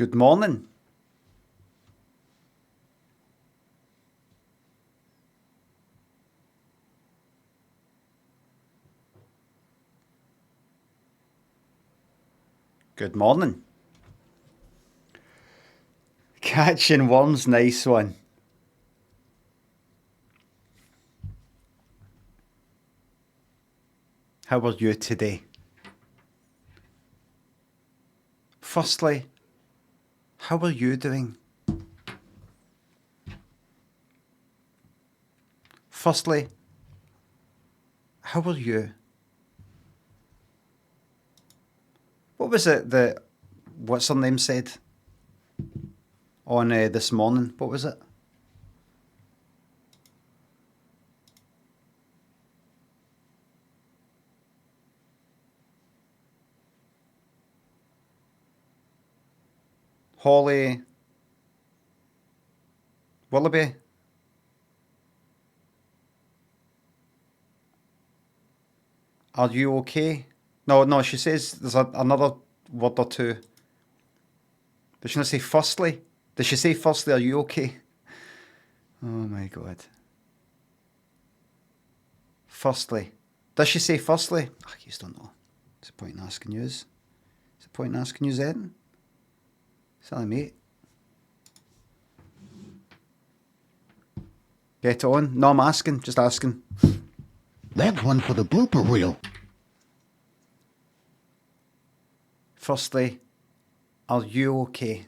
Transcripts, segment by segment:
Good morning. Good morning. Catching worms, nice one. How are you today? Firstly, how are you doing? Firstly, how are you? What was it that, what's her name said on this morning? What was it? Holly Willoughby? Are you okay? No, she says there's another word or two. Does she not say firstly? Does she say firstly, are you okay? Oh my god. Firstly. Does she say firstly? I just don't know. It's a point in asking you. It's a point in asking you, Zen. Sorry, mate. Get on. No, I'm asking. Just asking. That's one for the blooper reel. Firstly, are you okay?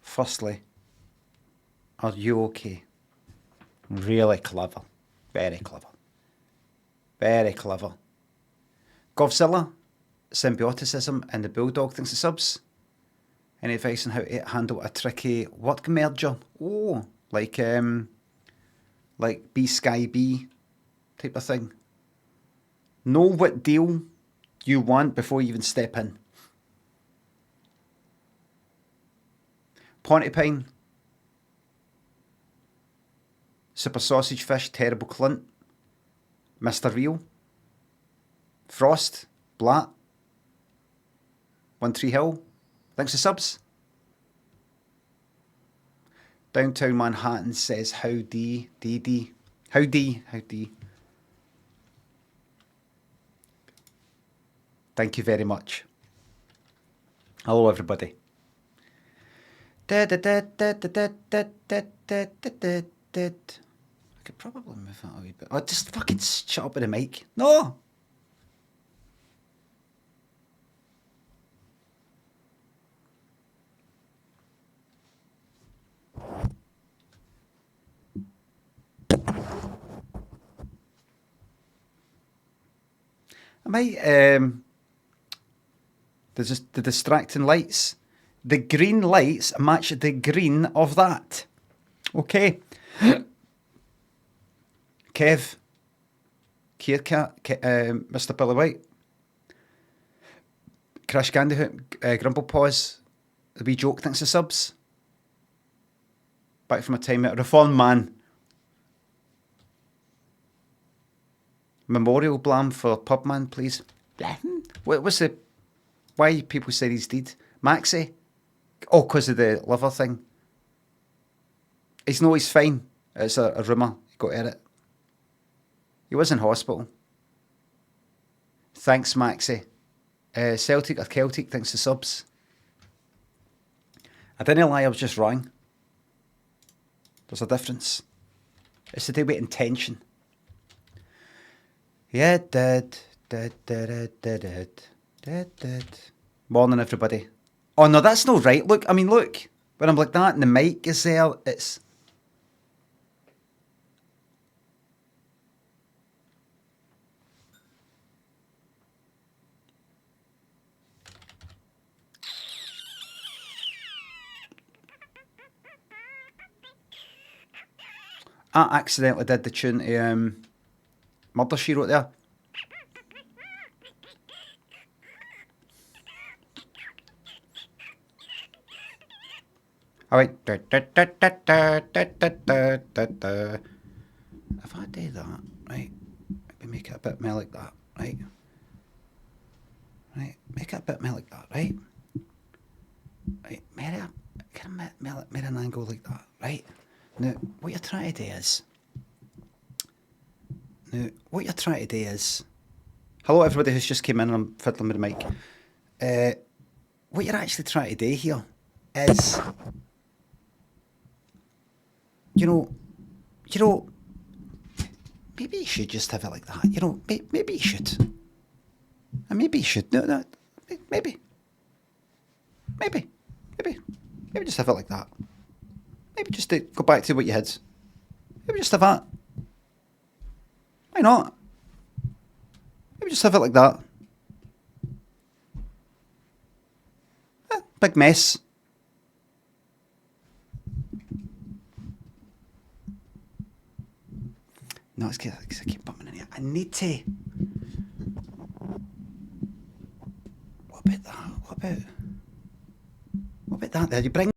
Firstly, are you okay? Really clever. Very clever. Very clever. Govzilla, symbioticism, and the Bulldog thinks the subs. Any advice on how to handle a tricky work merger? Oh, like B Sky B type of thing. Know what deal you want before you even step in. Pontypine, Super Sausage Fish, Terrible Clint, Mr. Real, Frost, Blatt, One Tree Hill, thanks for subs. Downtown Manhattan says howdy, DD. Howdy. Thank you very much. Hello, everybody. I could probably move that a wee bit. Oh, just fucking shut up with the mic. No! I might, the distracting lights. The green lights match the green of that. Okay. Kev. Keircat. Mr. Billy White. Crash Candyhoot. Grumblepaws. The wee joke thanks to subs. Back from a time out. Reform Man. Memorial Blam for Pubman, please. What's the... Why people say he's dead? Maxie? Oh, because of the liver thing. He's fine. It's a rumour. You got to hear it. He was in hospital. Thanks, Maxie. Celtic or Celtic, thanks to subs. I didn't lie, I was just wrong. There's a difference. It's to do with intention. Yeah, dead. Morning, everybody. Oh, no, that's not right. Look, when I'm like that and the mic is there, it's... I accidentally did the tune to Murder, She Wrote there. I went... If I do that, right, maybe make it a bit more like that, right? Right, make it a bit more like that, right? Right, marry an angle like that, right? Now, what you're trying to do is... Hello, everybody who's just came in and I'm fiddling with the mic. What you're actually trying to do here is... You know, maybe you should just have it like that. You know, maybe you should. And maybe you should. No, maybe just have it like that. Maybe just to go back to what you had. Maybe just have that. Why not? Maybe just have it like that. Big mess. No, it's because I keep bumping in here. I need to... What about that? What about that there? You bring...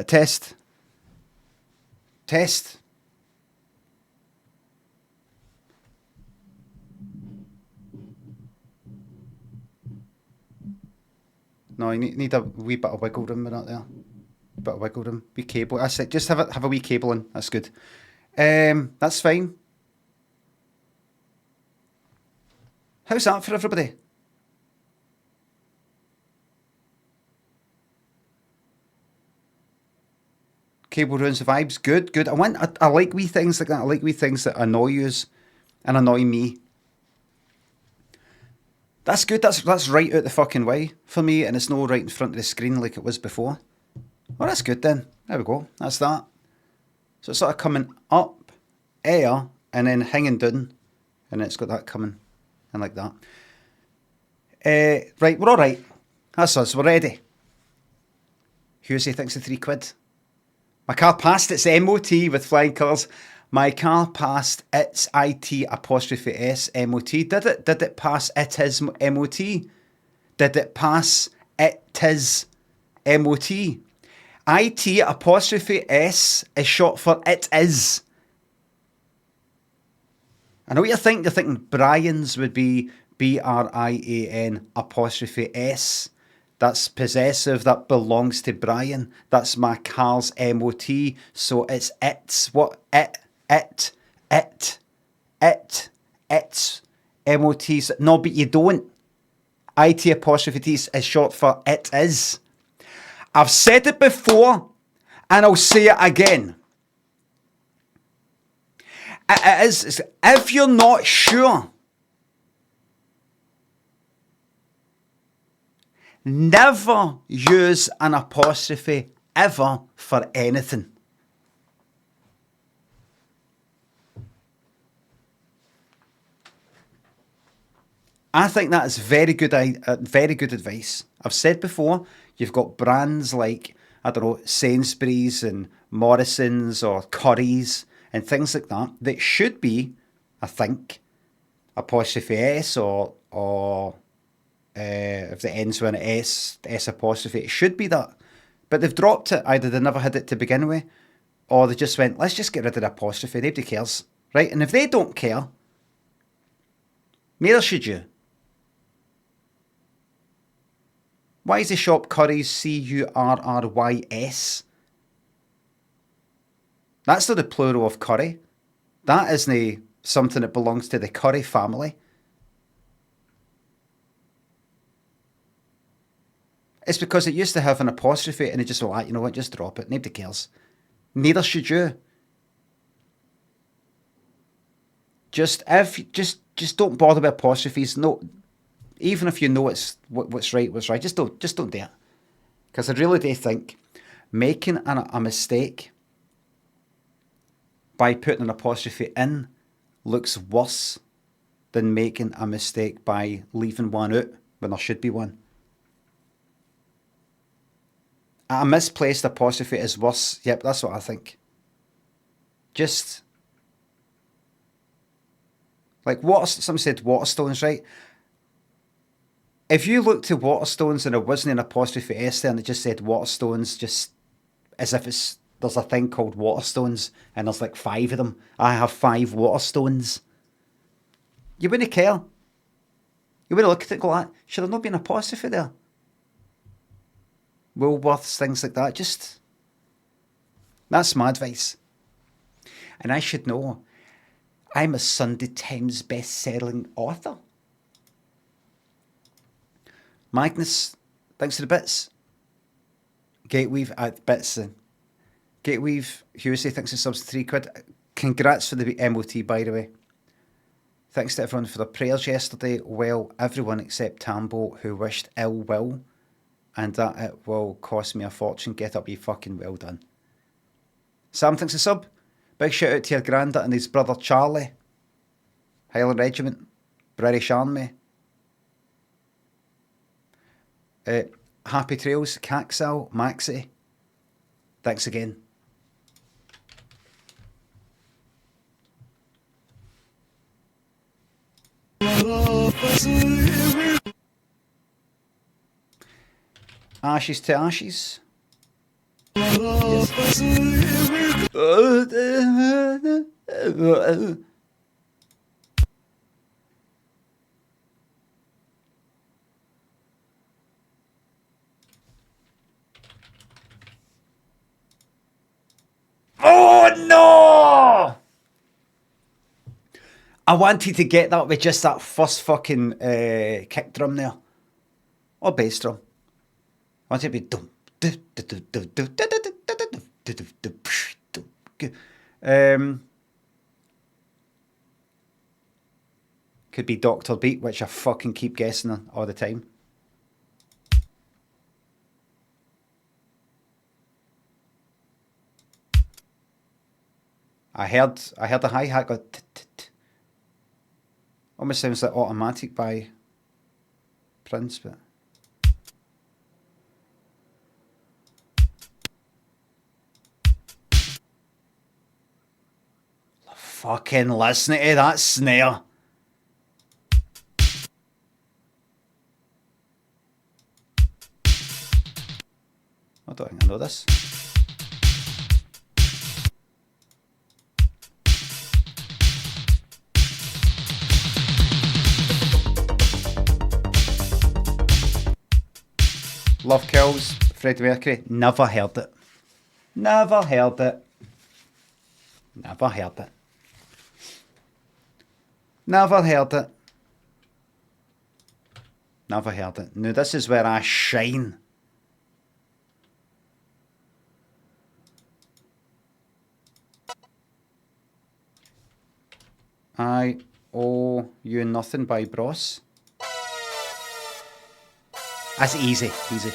Test. No, you need a wee bit of wiggle room in that there. Bit of wiggle room. Wee cable. That's it. Just have a wee cable in. That's good. That's fine. How's that for everybody? Cable ruins the vibes. Good. I like wee things like that. I like wee things that annoy yous and annoy me. That's good. That's right out the fucking way for me, and it's not right in front of the screen like it was before. Well, that's good then. There we go. That's that. So it's sort of coming up, air, and then hanging down, and it's got that coming in like that. Right, we're all right. That's us. We're ready. Husey thinks of £3. My car passed its MOT with flying colours. My car passed its IT''S MOT. Did it pass its MOT? Did it pass its MOT? IT''S is short for it is. I know what you're thinking. You're thinking Brian's would be BRIAN''S. That's possessive. That belongs to Brian. That's my car's MOT. So it's what? It's MOT. No, but you don't. IT''T is short for it is. I've said it before and I'll say it again. It is, if you're not sure, never use an apostrophe ever for anything. I think that is very good advice. I've said before, you've got brands like, I don't know, Sainsbury's and Morrison's or Curry's and things like that should be, I think, apostrophe S or if it ends with an S apostrophe, it should be that. But they've dropped it. Either they never had it to begin with, or they just went, let's just get rid of the apostrophe. Nobody cares. Right? And if they don't care, neither should you. Why is the shop Curry's Currys? That's not the plural of curry. That isn't something that belongs to the Curry family. It's because it used to have an apostrophe and it just went, like, you know what, just drop it. Nobody cares. Neither should you. Just don't bother with apostrophes. No, even if you know what's right, just don't do it. Because I really do think making a mistake by putting an apostrophe in looks worse than making a mistake by leaving one out when there should be one. A misplaced apostrophe is worse. Yep, that's what I think. Just Like, somebody said Waterstones, right? If you looked at Waterstones and it wasn't an apostrophe S there and it just said Waterstones, just as if there's a thing called Waterstones and there's like 5 of them. I have 5 Waterstones. You wouldn't care. You wouldn't look at it and go, like, should there not be an apostrophe there? Woolworths, things like that. Just, that's my advice. And I should know, I'm a Sunday Times best-selling author. Magnus, thanks for the bits. Gateweave at bits. Gateweave, Husey, thanks for subs to £3. Congrats for the MOT, by the way. Thanks to everyone for their prayers yesterday. Well, everyone except Tambo, who wished ill will, and that it will cost me a fortune. Get up, you fucking well done. Sam, thanks for sub. Big shout out to your granda and his brother Charlie. Highland Regiment, British Army. Happy Trails, Caxal, Maxie. Thanks again. Ashes to ashes. Yes. Oh no! I wanted to get that with just that first fucking kick drum there. Or bass drum. I wanted to be dum. Could be Dr. Beat, which I fucking keep guessing on all the time. I heard a hi-hat go t-t-t. Almost sounds like Automatic by Prince, but fucking listening to that snare. I don't think I know this. Love Kills, Freddie Mercury. Never heard it. Never heard it. Never heard it. Never heard it. Never heard it. Now this is where I shine. I Owe You Nothing by Bros. That's easy, easy.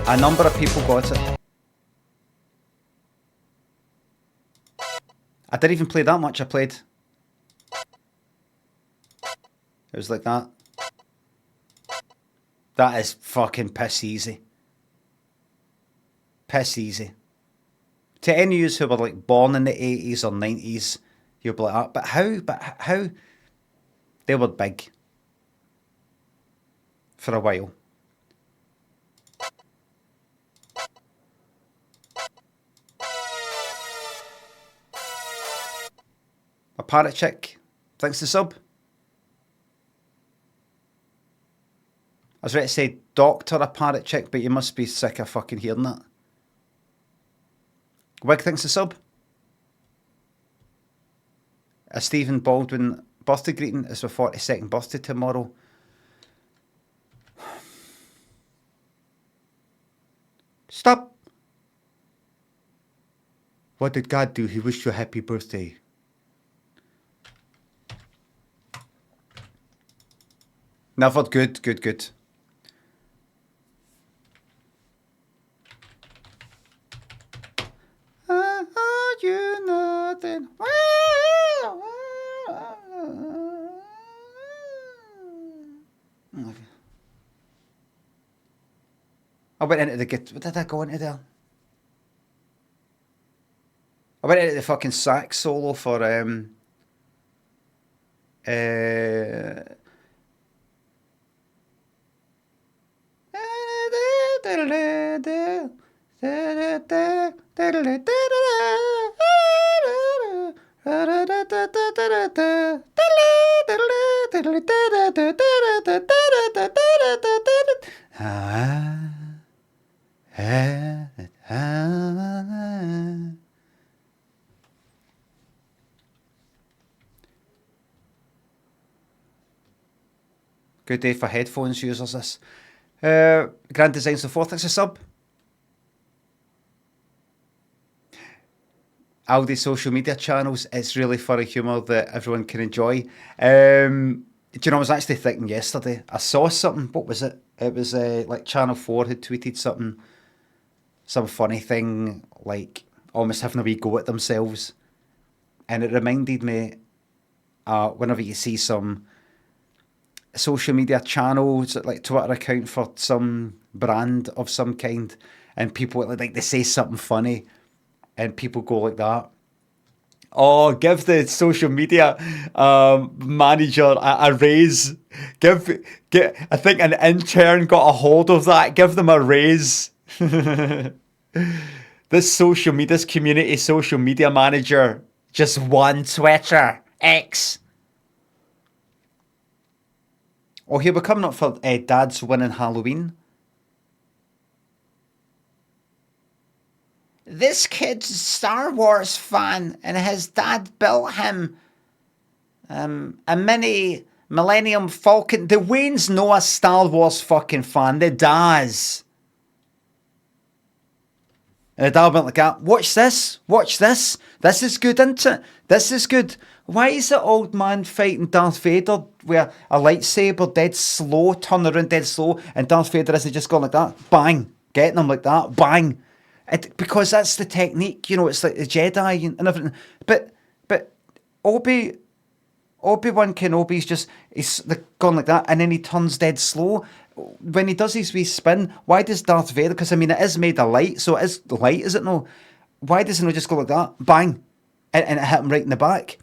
A number of people got it. I didn't even play that much. I played. It was like that. That is fucking piss easy. Piss easy. To any of you who were like born in the 80s or 90s, you'll be like, ah, but how? They were big. For a while. A parrot chick, thanks to sub. I was ready to say doctor a parrot chick, but you must be sick of fucking hearing that. Wig, thanks to sub. A Stephen Baldwin birthday greeting is my 42nd birthday tomorrow. Stop! What did God do? He wished you a happy birthday. Never good, good, good. I owe you nothing. I went into the guitar. What did I go into there? I went into the fucking sax solo for Good day for headphones users, this. Grand Designs the Fourth, it's a sub. Aldi social media channels, it's really funny humour that everyone can enjoy. Do you know, I was actually thinking yesterday, I saw something, what was it? It was like Channel 4 had tweeted something, some funny thing, like almost having a wee go at themselves. And it reminded me, whenever you see some social media channels, like Twitter account for some brand of some kind, and people like they say something funny, and people go like that. Oh, give the social media manager a raise. I think an intern got a hold of that. Give them a raise. This community social media manager just won Twitter X. Oh, here we're coming up for Dad's winning Halloween. This kid's a Star Wars fan, and his dad built him a mini Millennium Falcon. The Wayne's no a Star Wars fucking fan. The does. And the dad went like that. Watch this. Watch this. This is good, isn't it? This is good. Why is the old man fighting Darth Vader with a lightsaber dead slow, turn around dead slow, and Darth Vader isn't just going like that? Bang. Getting him like that. Bang. Because that's the technique, you know, it's like the Jedi and everything. But Obi-Wan Kenobi's he's gone like that, and then he turns dead slow. When he does his wee spin, why does Darth Vader, because I mean it is made of light, so it is light, is it no? Why doesn't he just go like that? Bang. And it hit him right in the back.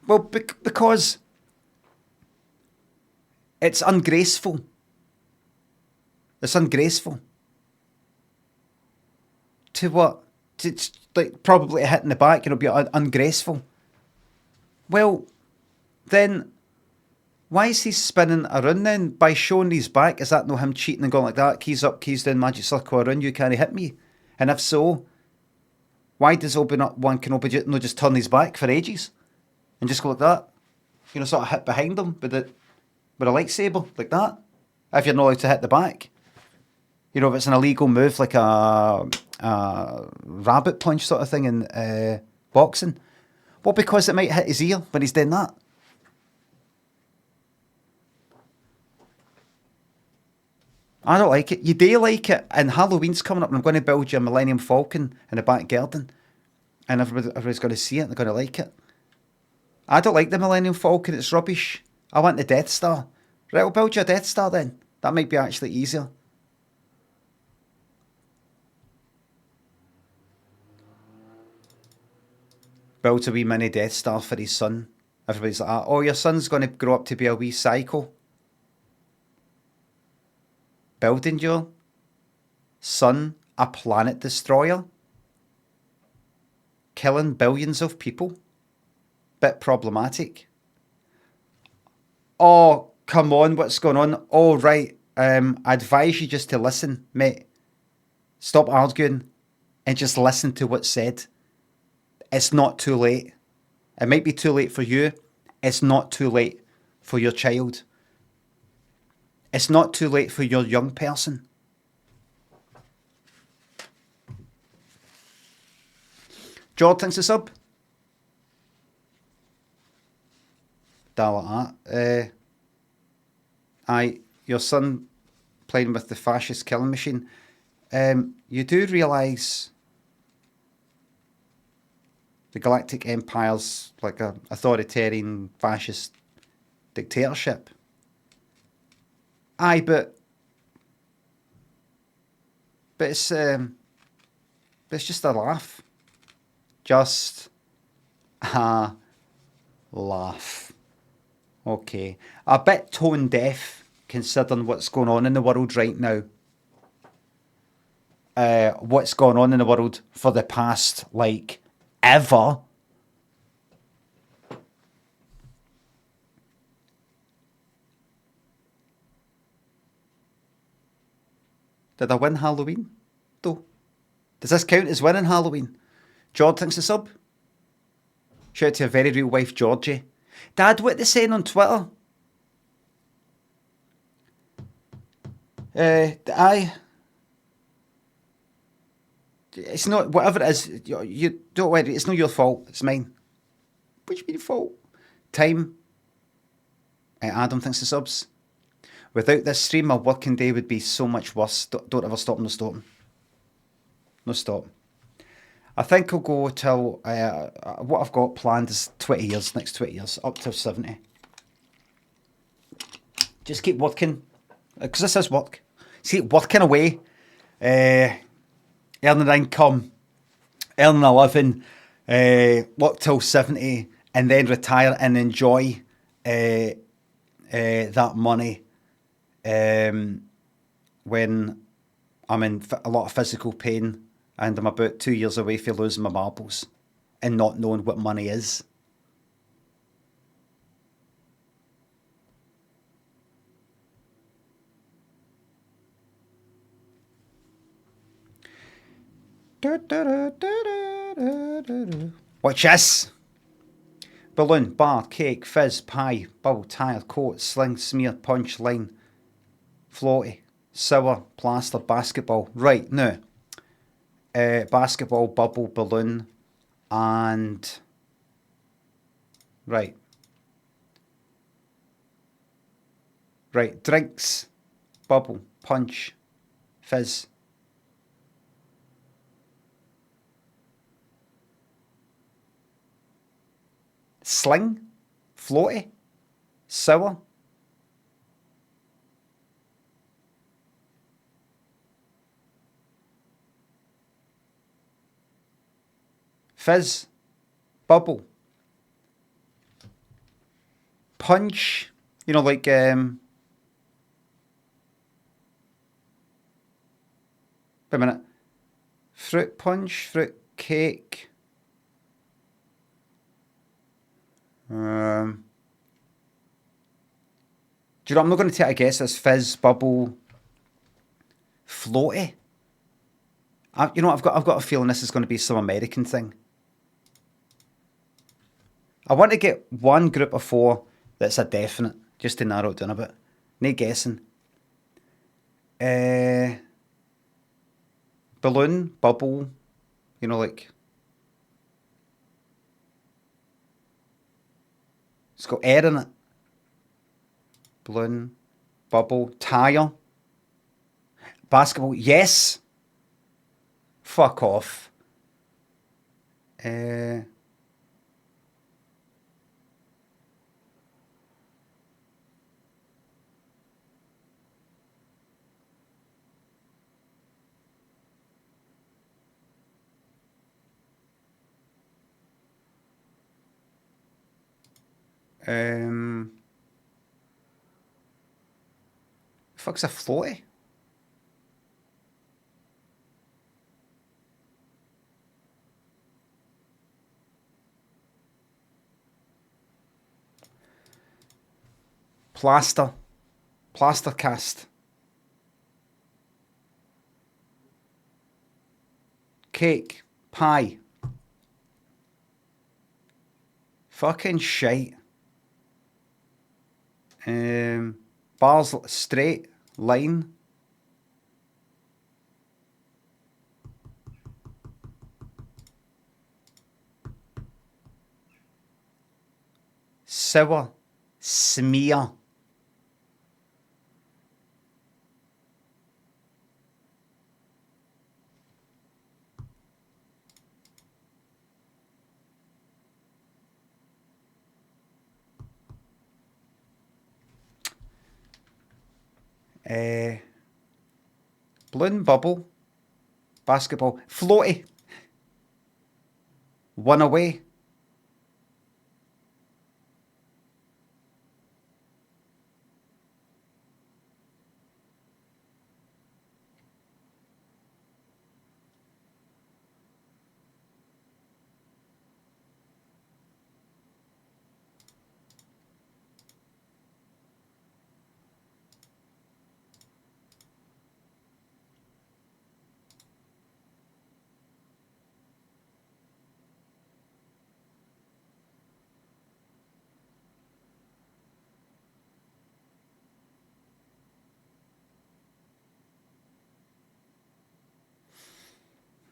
Well, because it's ungraceful. It's ungraceful. To what? To like probably a hit in the back, it'll be ungraceful. Well, then why is he spinning around then? By showing his back, is that no him cheating and going like that? Keys up, keys down, magic circle around, you can't hit me. And if so, why does Obi-Wan Kenobi not just turn his back for ages? And just go like that? You know, sort of hit behind him with a lightsaber, like that? If you're not allowed to hit the back. You know, if it's an illegal move like a rabbit punch sort of thing in boxing. Well, because it might hit his ear when he's doing that. I don't like it. You do like it, and Halloween's coming up, and I'm going to build you a Millennium Falcon in the back garden, and everybody's going to see it, and they're going to like it. I don't like the Millennium Falcon, it's rubbish. I want the Death Star. Right, I'll build you a Death Star then. That might be actually easier. Built a wee mini Death Star for his son. Everybody's like, oh, your son's going to grow up to be a wee psycho. Building your son a planet destroyer. Killing billions of people. Bit problematic. Oh, come on, what's going on? Oh, right. I advise you just to listen, mate. Stop arguing and just listen to what's said. It's not too late. It might be too late for you. It's not too late for your child. It's not too late for your young person. George thinks it's up. That. Aye, your son playing with the fascist killing machine. You do realise the Galactic Empire's like a authoritarian fascist dictatorship. Aye, but it's just a laugh. Just a laugh. Okay. A bit tone deaf, considering what's going on in the world right now. What's gone on in the world for the past, like, ever. Did I win Halloween, though? Does this count as winning Halloween? George thinks a sub. Shout out to your very real wife, Georgie. Dad, what they saying on Twitter? It's not, whatever it is, you don't worry, it's not your fault, it's mine. What do you mean fault? Time. Adam thinks the subs. Without this stream, my working day would be so much worse. Don't ever stop, no stopping. No stop. I think I'll go till, what I've got planned is 20 years, next 20 years, up to 70. Just keep working, because this is work. Keep working away, earning income, earning a living, work till 70, and then retire and enjoy that money when I'm in a lot of physical pain and I'm about 2 years away from losing my marbles and not knowing what money is. Watch this. Balloon, bar, cake, fizz, pie, bubble, tire, coat, sling, smear, punch, line, floaty, sour, plaster, basketball. Right, now, basketball, bubble, balloon, and... Right. Right, drinks, bubble, punch, fizz. Sling, floaty, sour. Fizz, bubble, punch, you know, like, wait a minute, fruit punch, fruit cake, do you know, I'm not going to take a guess. As fizz, bubble, floaty. You know, I've got a feeling this is going to be some American thing. I want to get one group of four that's a definite, just to narrow it down a bit. No guessing. Balloon, bubble, you know, like... It's got air in it. Balloon, bubble, tire, basketball, yes. Fuck off. Fuck's a floaty? Plaster. Plaster cast. Cake. Pie. Fucking shite. Bars straight. Line. Sour. Smear. Balloon, bubble, basketball, floaty, one away.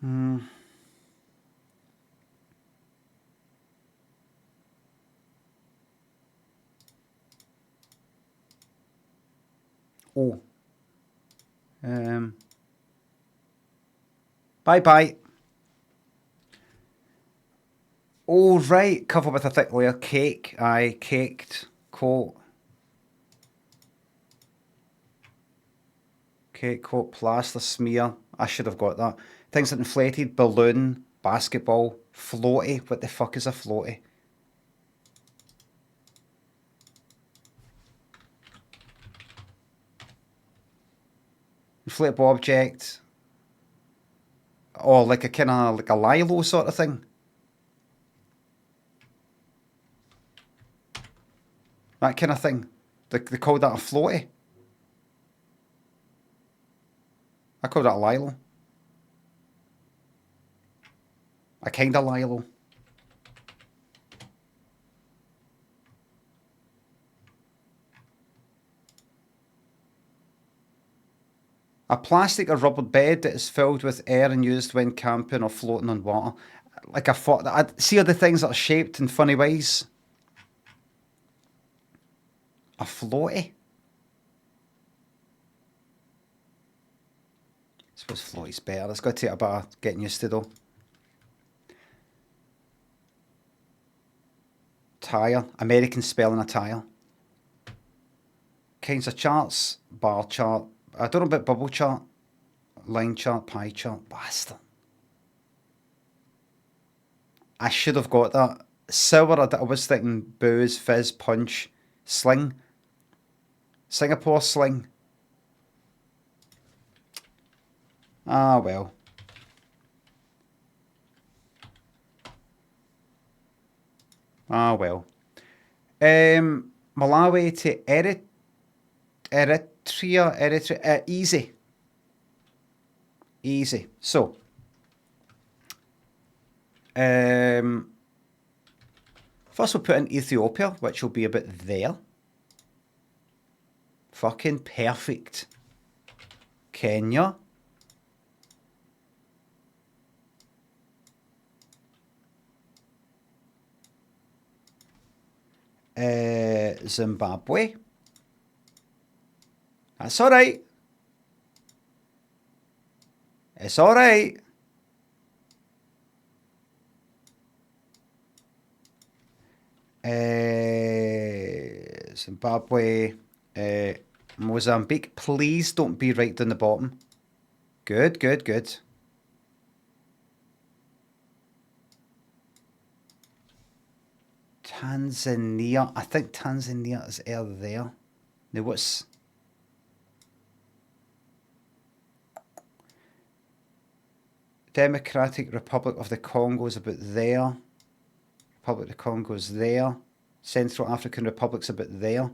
Oh. Bye-bye. Oh, right. Covered with a thick layer. Cake. Aye, caked. Coat. Cake, coat, plaster, smear. I should have got that. Things like inflated, balloon, basketball, floaty. What the fuck is a floaty? Inflatable object. Oh, like a kind of, like a Lilo sort of thing. That kind of thing. They called that a floaty. I called that a Lilo. A kind of Lilo. A plastic or rubber bed that is filled with air and used when camping or floating on water. Like a see all the things that are shaped in funny ways. A floaty. I suppose floaty's better. It's got to take a bit of getting used to though. Tire. American spelling of tire. Kinds of charts. Bar chart. I don't know about bubble chart. Line chart. Pie chart. Bastard. I should have got that. Sour. I was thinking booze, fizz, punch, sling. Singapore sling. Ah, well. Ah, well. Malawi to Eritrea. Easy. Easy. So, first we'll put in Ethiopia, which will be about there. Fucking perfect. Kenya. Zimbabwe. That's alright. It's alright. Zimbabwe. Mozambique. Please don't be right down the bottom. Good, good, good. Tanzania. I think Tanzania is there. Now what's... Democratic Republic of the Congo is about there. Republic of the Congo is there. Central African Republic's about there.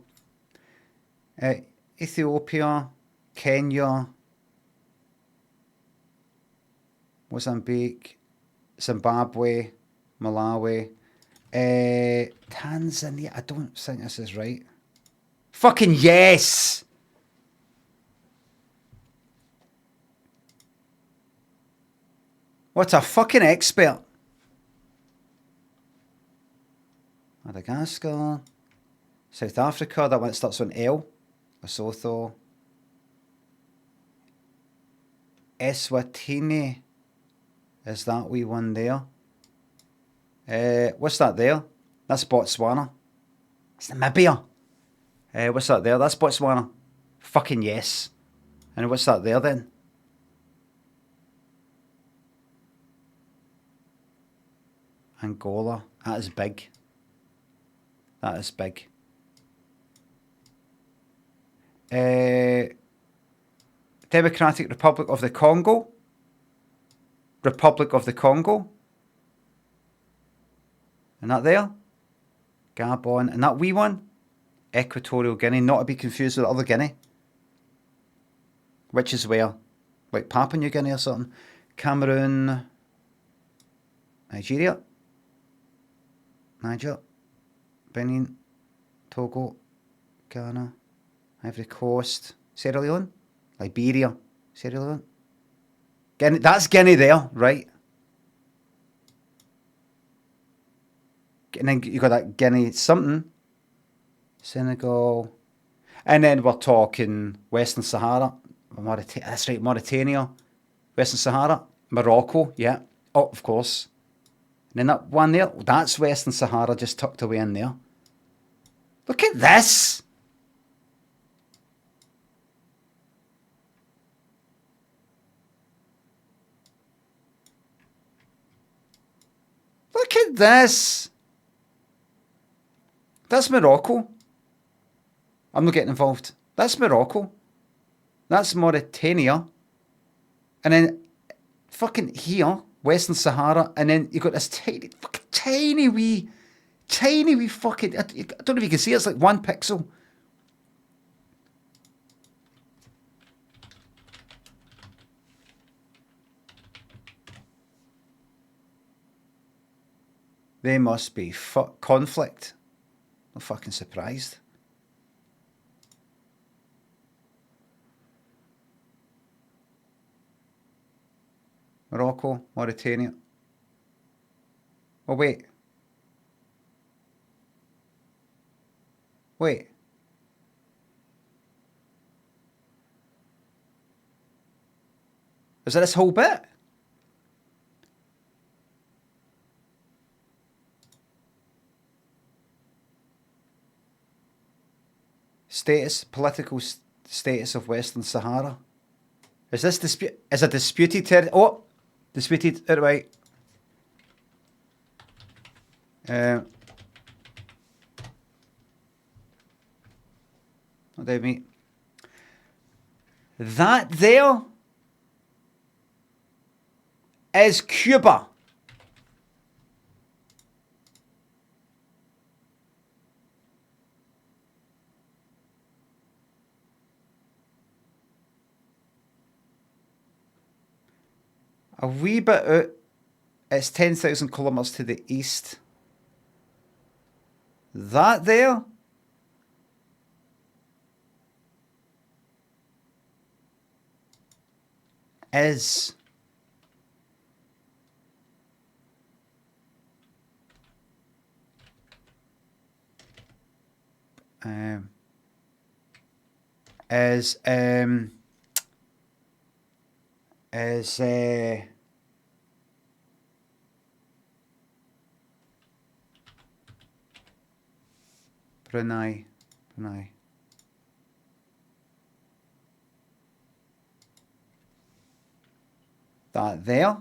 Ethiopia, Kenya, Mozambique, Zimbabwe, Malawi, Tanzania. I don't think this is right. Fucking yes! What a fucking expert. Madagascar, South Africa, that one starts on L. Lesotho. Eswatini. Is that wee one there? What's that there? That's Botswana. It's Namibia. What's that there? That's Botswana. Fucking yes. And what's that there then? Angola. That is big. That is big. Democratic Republic of the Congo. Republic of the Congo. And that there? Gabon. And that wee one? Equatorial Guinea. Not to be confused with the other Guinea. Which is where? Like Papua New Guinea or something. Cameroon. Nigeria. Niger. Benin. Togo. Ghana. Ivory Coast. Sierra Leone. Liberia. Sierra Leone. Guinea, that's Guinea there, right? And then you got that Guinea something, Senegal, and then we're talking Western Sahara, that's right, Mauritania, Western Sahara, Morocco, yeah, oh, of course. And then that one there, that's Western Sahara just tucked away in there. Look at this! Look at this! That's Morocco. I'm not getting involved. That's Morocco. That's Mauritania. And then fucking here, Western Sahara, and then you got this tiny wee fucking, I don't know if you can see it, it's like 1 pixel. They must be conflict. I'm fucking surprised. Morocco, Mauritania. Oh, wait. Wait. Is that this whole bit? Political status of Western Sahara. Is this is a disputed territory? Oh, disputed, right. Not doubt me. That there is Cuba. A wee bit out, it's 10,000 kilometres to the east. That there is Brunei. That there.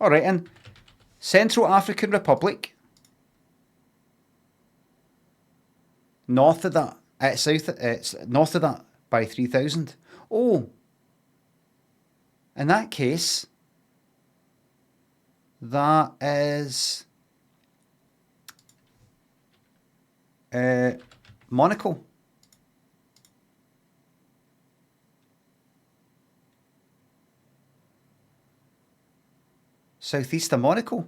All right, and Central African Republic. North of that, it's north of that by 3,000. Oh, in that case, that is Monaco. Southeast of Monaco.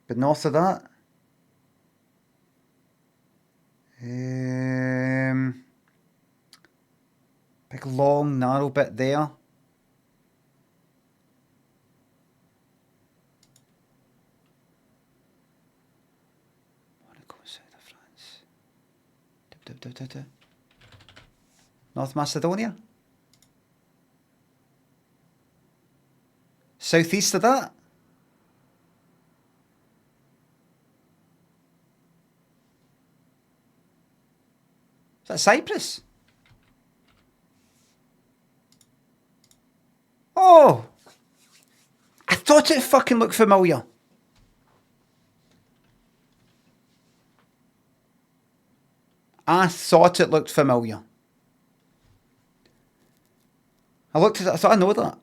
But north of that. Big long narrow bit there. Monaco, south of France. North Macedonia. Southeast of that. Is that Cyprus? Oh! I thought it fucking looked familiar. I thought it looked familiar. I looked at it, I thought I know that.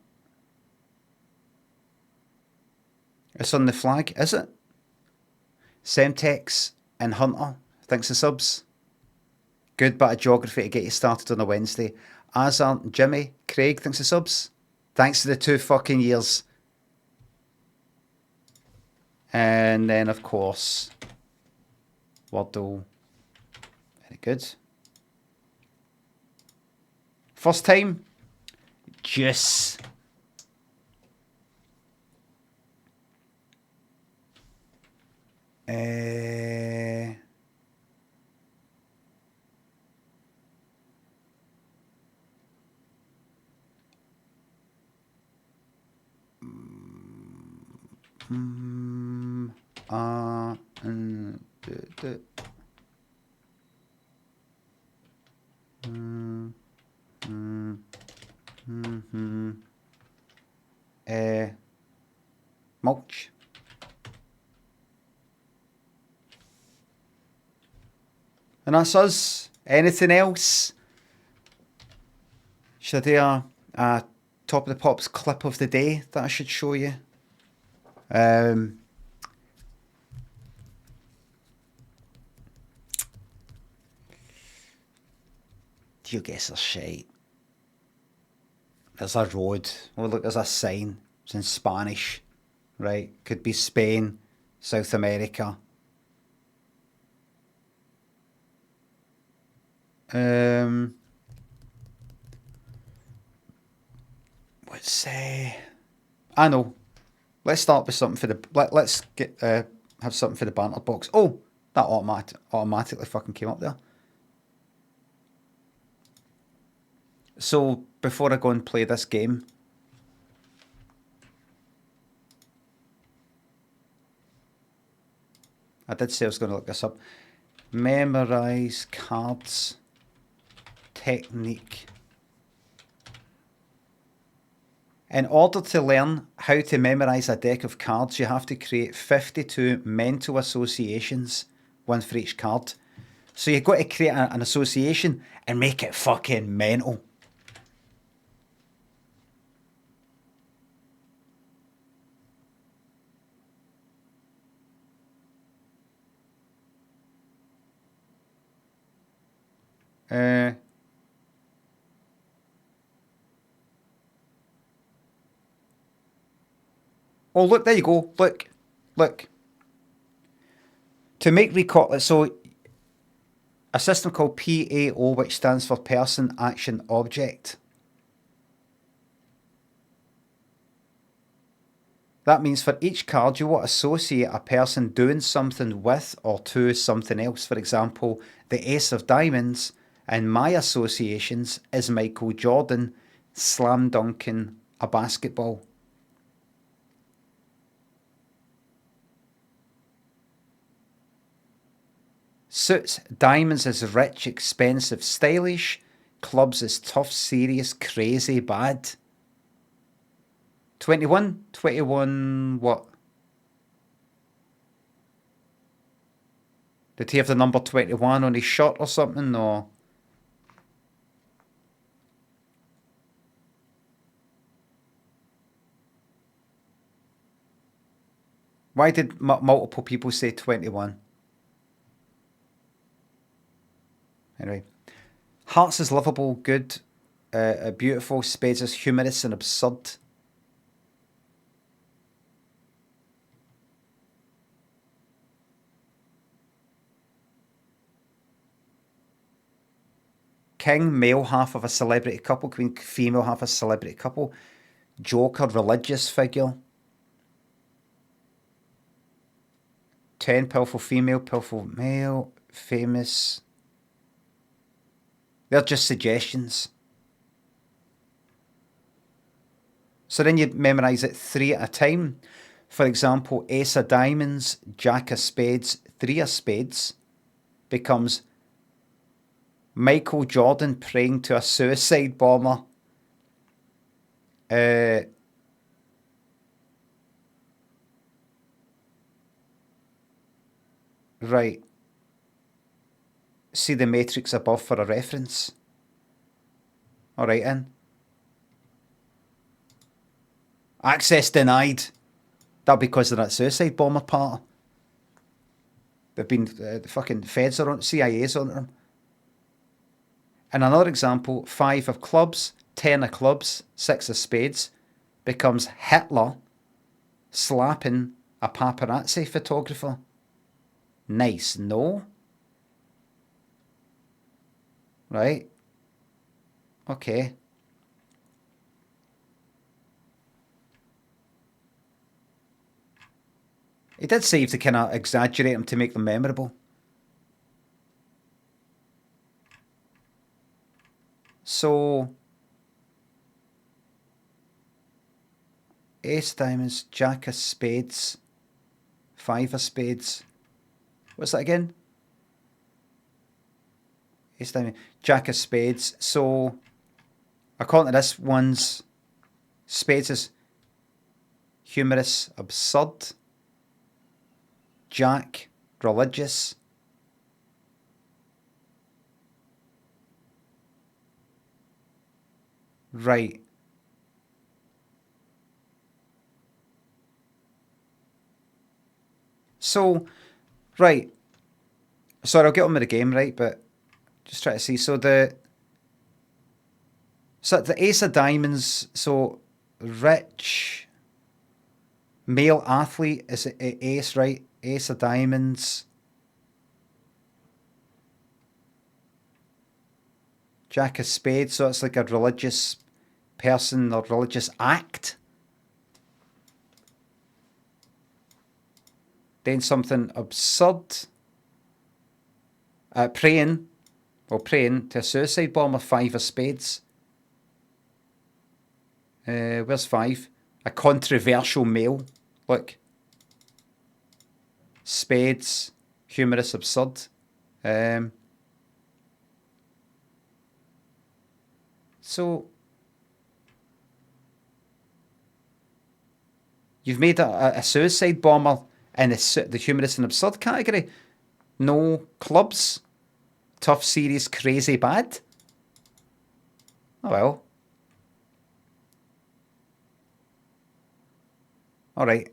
It's on the flag, is it? Semtex and Hunter, thanks for subs. Good bit of geography to get you started on a Wednesday. Azar, Jimmy, Craig, thanks for subs. Thanks for the 2 fucking years. And then, of course, Wordle. Very good. First time. Juice. Mulch. And that's us. Anything else? Should I do a Top of the Pops clip of the day that I should show you? Do you guess a shite? There's a road. Oh, look, there's a sign. It's in Spanish. Right? Could be Spain, South America. Let's say, I know. Let's start with something for the. Let's get have something for the banter box. Oh, that automatically fucking came up there. So before I go and play this game, I did say I was going to look this up. Memorise cards technique. In order to learn how to memorise a deck of cards, you have to create 52 mental associations, one for each card. So you've got to create an association and make it fucking mental. Oh, look, there you go. Look. To make recall, so a system called PAO, which stands for Person, Action, Object. That means for each card, you want to associate a person doing something with or to something else. For example, the Ace of Diamonds in my associations is Michael Jordan slam dunking a basketball. Suits, diamonds is rich, expensive, stylish. Clubs is tough, serious, crazy, bad. 21 what? Did he have the number 21 on his shirt or something? Or why did multiple people say 21? Anyway, Hearts is lovable, good, beautiful. Spades is humorous and absurd. King, male half of a celebrity couple. Queen, female half of a celebrity couple. Joker, religious figure. 10, powerful female, powerful male, famous. They're just suggestions. So then you'd memorise it 3 at a time. For example, Ace of Diamonds, Jack of Spades, 3 of Spades becomes Michael Jordan praying to a suicide bomber. Right. See the matrix above for a reference. Alright then. Access denied. That'll be because of that suicide bomber part. They've been, the fucking feds are on, CIA's on them. And another example, 5 of clubs, 10 of clubs, 6 of spades becomes Hitler slapping A paparazzi photographer. Nice, no? Right. Okay. He did say to kind of exaggerate them to make them memorable. So, ace diamonds, jack of spades, five of spades. What's that again? Ace diamond, jack of spades. So, according to this one's spades is humorous, absurd. Jack, religious. Right. So, right. Sorry, I'll get on with the game, right? But just try to see. So the ace of diamonds. So rich male athlete is ace, right? Ace of diamonds. Jack of spades. So it's like a religious person or religious act. Then something absurd. Praying to a suicide bomber, five of spades. Where's five? A controversial male. Look. Spades, humorous, absurd. So, you've made a suicide bomber in the humorous and absurd category. No clubs. Tough, serious, crazy, bad. Oh well. Alright.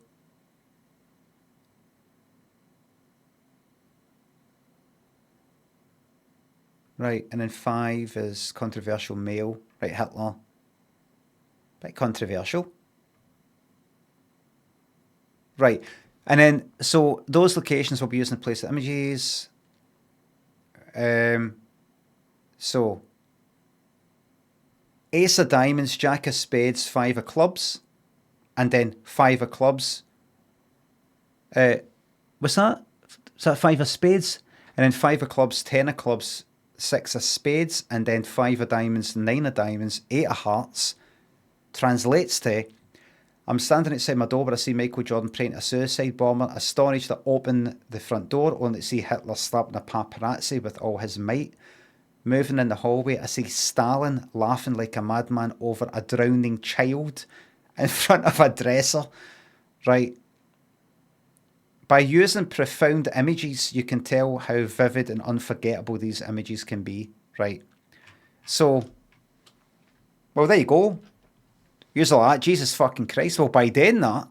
Right, and then five is controversial male. Right, Hitler. Bit controversial. Right, and then, so those locations will be used in place of images. So, ace of diamonds, jack of spades, five of clubs, and then five of clubs. What's that? Is that five of spades? And then five of clubs, 10 of clubs, six of spades, and then five of diamonds, nine of diamonds, eight of hearts. Translates to, I'm standing outside my door where I see Michael Jordan praying to a suicide bomber, astonished to open the front door, only to see Hitler slapping a paparazzi with all his might. Moving in the hallway, I see Stalin laughing like a madman over a drowning child in front of a dresser. Right. By using profound images, you can tell how vivid and unforgettable these images can be. Right. So, well, there you go. Use all that. Jesus fucking Christ. Well, by doing that,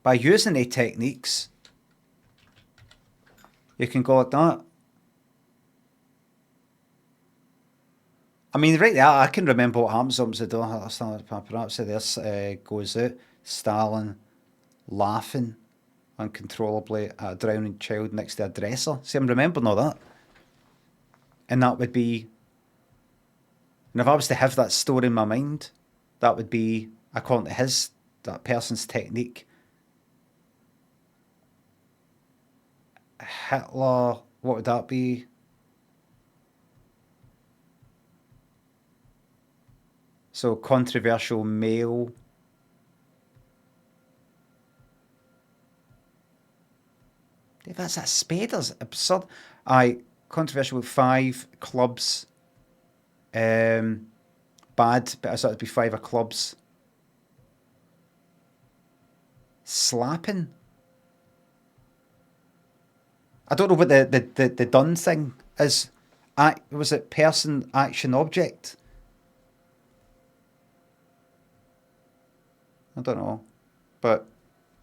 by using the techniques, you can go like that. I mean, right there, I can remember what happens. Opens the door. Stalin paparazzi. There goes out. Stalin laughing uncontrollably at a drowning child next to a dresser. See, I'm remembering all that. And that would be... And if I was to have that story in my mind, that would be, according to that person's technique. Hitler, what would that be? So, controversial male. If that's a spaders, absurd. Controversial with five clubs. Bad, but I thought it'd be five of clubs. Slapping. I don't know what the done thing is. Was it person, action, object? I don't know. But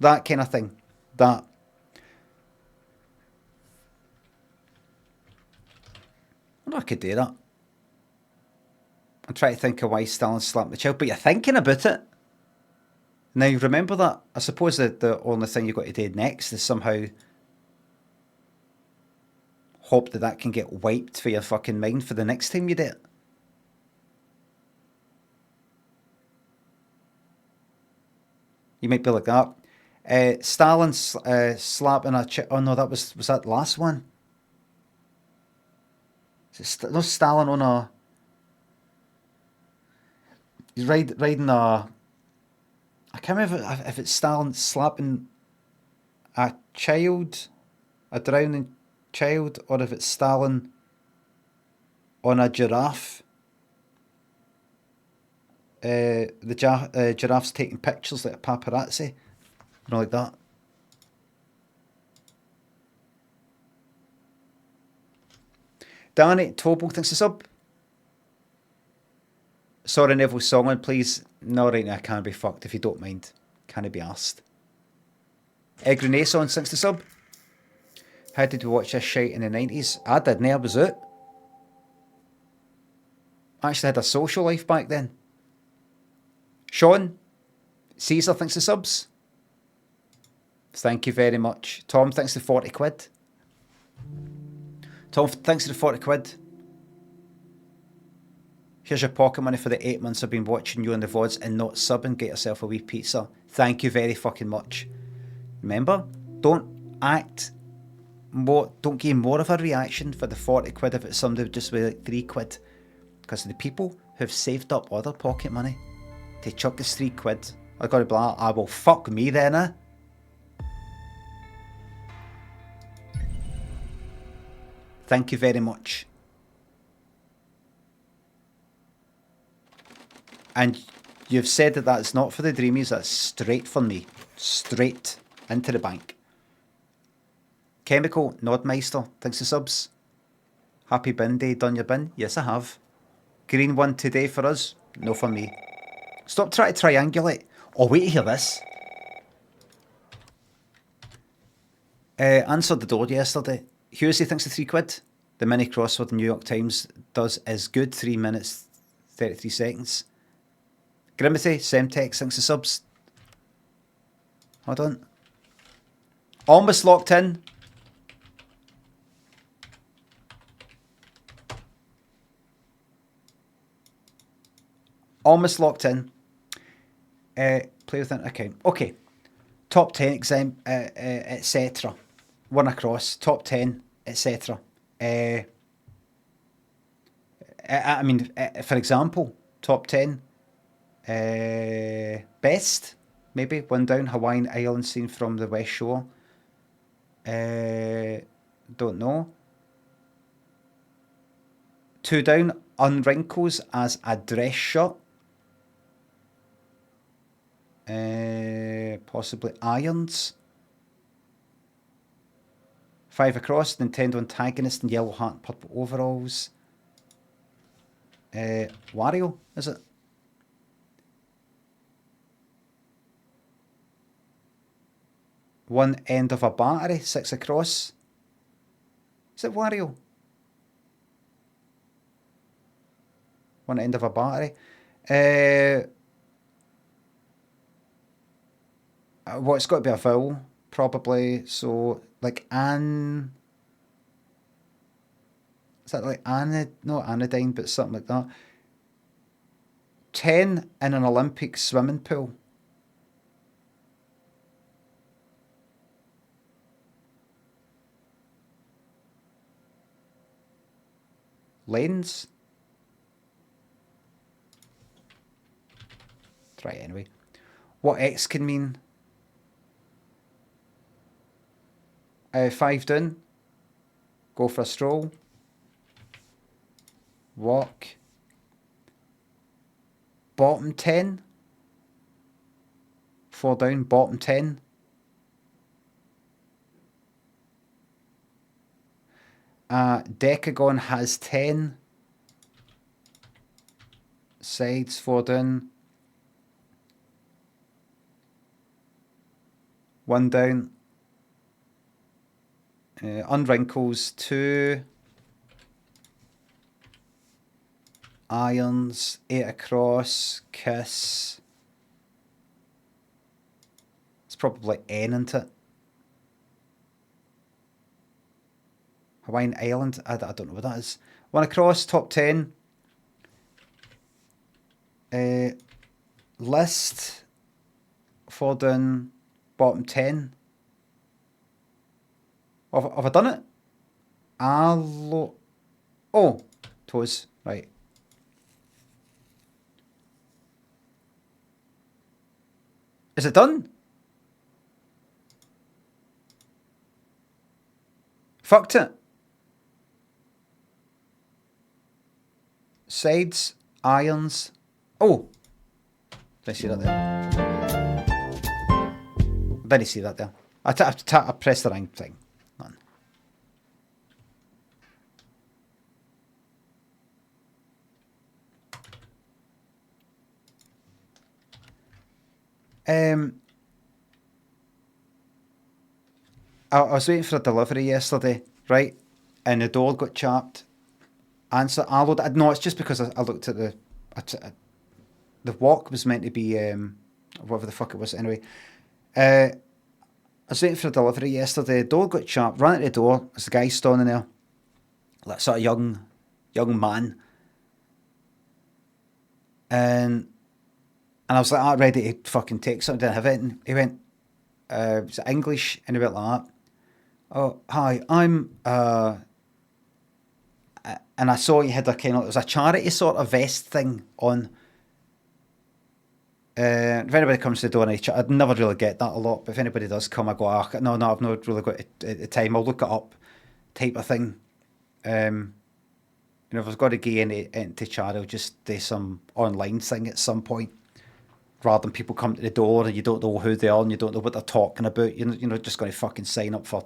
that kind of thing. That. I wonder if I could do that. I'm trying to think of why Stalin slapped the child, but you're thinking about it. Now, remember that. I suppose that the only thing you've got to do next is somehow hope that that can get wiped for your fucking mind for the next time you do it. You might be like that. Stalin slapping a chick. Oh no, was that the last one? No, Stalin on a. He's riding a. I can't remember if it's Stalin slapping a child, a drowning child, or if it's Stalin on a giraffe. The giraffe's taking pictures like a paparazzi, like that. Danny Tobel thinks it's up. Sorry, Neville Songland, please. No, right now I can't be fucked if you don't mind. Can I be asked? Egg Renaissance thinks the sub. How did we watch this shite in the 90s? I didn't, I was out. I actually had a social life back then. Sean, Caesar thinks the subs. Thank you very much. Tom thinks the 40 quid. Tom thanks for the 40 quid. Here's your pocket money for the 8 months I've been watching you on the VODs and not subbing. Get yourself a wee pizza. Thank you very fucking much. Remember, don't give more of a reaction for the 40 quid if it's somebody just with like 3 quid. Because the people who've saved up all their pocket money to chuck us 3 quid are going to be like, well, fuck me then, eh? Thank you very much. And you've said that that's not for the Dreamies, that's straight for me. Straight into the bank. Chemical Nodmeister, thanks for subs. Happy bin day, done your bin? Yes, I have. Green one today for us? No for me. Stop trying to triangulate. Oh, wait to hear this. Answered the door yesterday. Husey thinks the 3 quid. The mini crossword the New York Times does is good. 3 minutes, 33 seconds. Grimity, Semtex thinks the subs. Hold on. Almost locked in. Almost locked in. Play with an account. Okay. Top 10 exam, etc. One across. Top 10, etc. I mean, for example, top 10. Best, maybe. One down. Hawaiian island scene from the West Shore. Don't know. 2 down. Unwrinkles as a dress shirt. Possibly irons. 5 across. Nintendo antagonist in yellow hat and purple overalls. Wario, is it? One end of a battery. 6 across. Is it Wario? One end of a battery. Well, it's got to be a vowel, probably. So, like Is that like not anodyne, but something like that. 10 in an Olympic swimming pool. Lens. Try it anyway. What X can mean. 5 down. Go for a stroll. Walk. Bottom 10. 4 down. Bottom 10. Decagon has 10. Sides 4 down. 1 down. Unwrinkles 2. Irons 8 across. Kiss probably N into it. Hawaiian Island. I don't know what that is. One across, top 10. List. 4 down, bottom 10. Have I done it? Oh, toes. Right. Is it done? Fucked it. Sides, irons. Oh. Did I see that there? Didn't see that there. I pressed the wrong thing. I was waiting for a delivery yesterday, right? And the door got chapped. Answer, no, it's just because I looked at the walk was meant to be whatever the fuck it was anyway. I was waiting for a delivery yesterday. The door got chapped. Ran to the door. There's a guy standing there, like sort of young man, and I was like, ready to fucking take something. Didn't have it. And he went, was it English? And he went like that. Oh, hi, I'm and I saw he had a kind of, it was a charity sort of vest thing on. If anybody comes to the door, I'd never really get that a lot, but if anybody does come, I go, no, I've not really got the time, I'll look it up, type of thing. If I've got to get into charity, I'll just do some online thing at some point, rather than people come to the door and you don't know who they are and you don't know what they're talking about. You're not just going to fucking sign up for...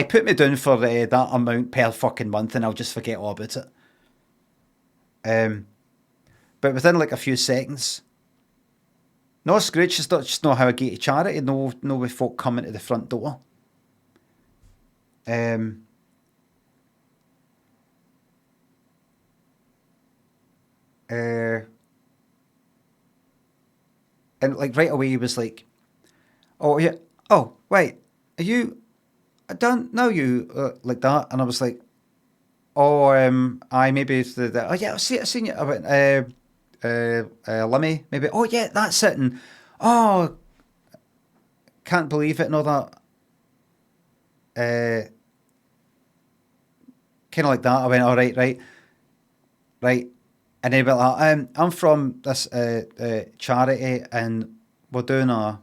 put me down for that amount per fucking month and I'll just forget all about it. But within like a few seconds... No, Scrooge, just know how I get to charity. No with folk coming to the front door. And like right away he was like, oh yeah, oh wait, are you... I don't know you like that. And I was like, oh, I maybe oh yeah, I seen you. I went, Limmy, maybe. Oh yeah, that's it. And oh, can't believe it and all that. Kind of like that. I went, all right. And he went like, I'm from this charity, and we're doing a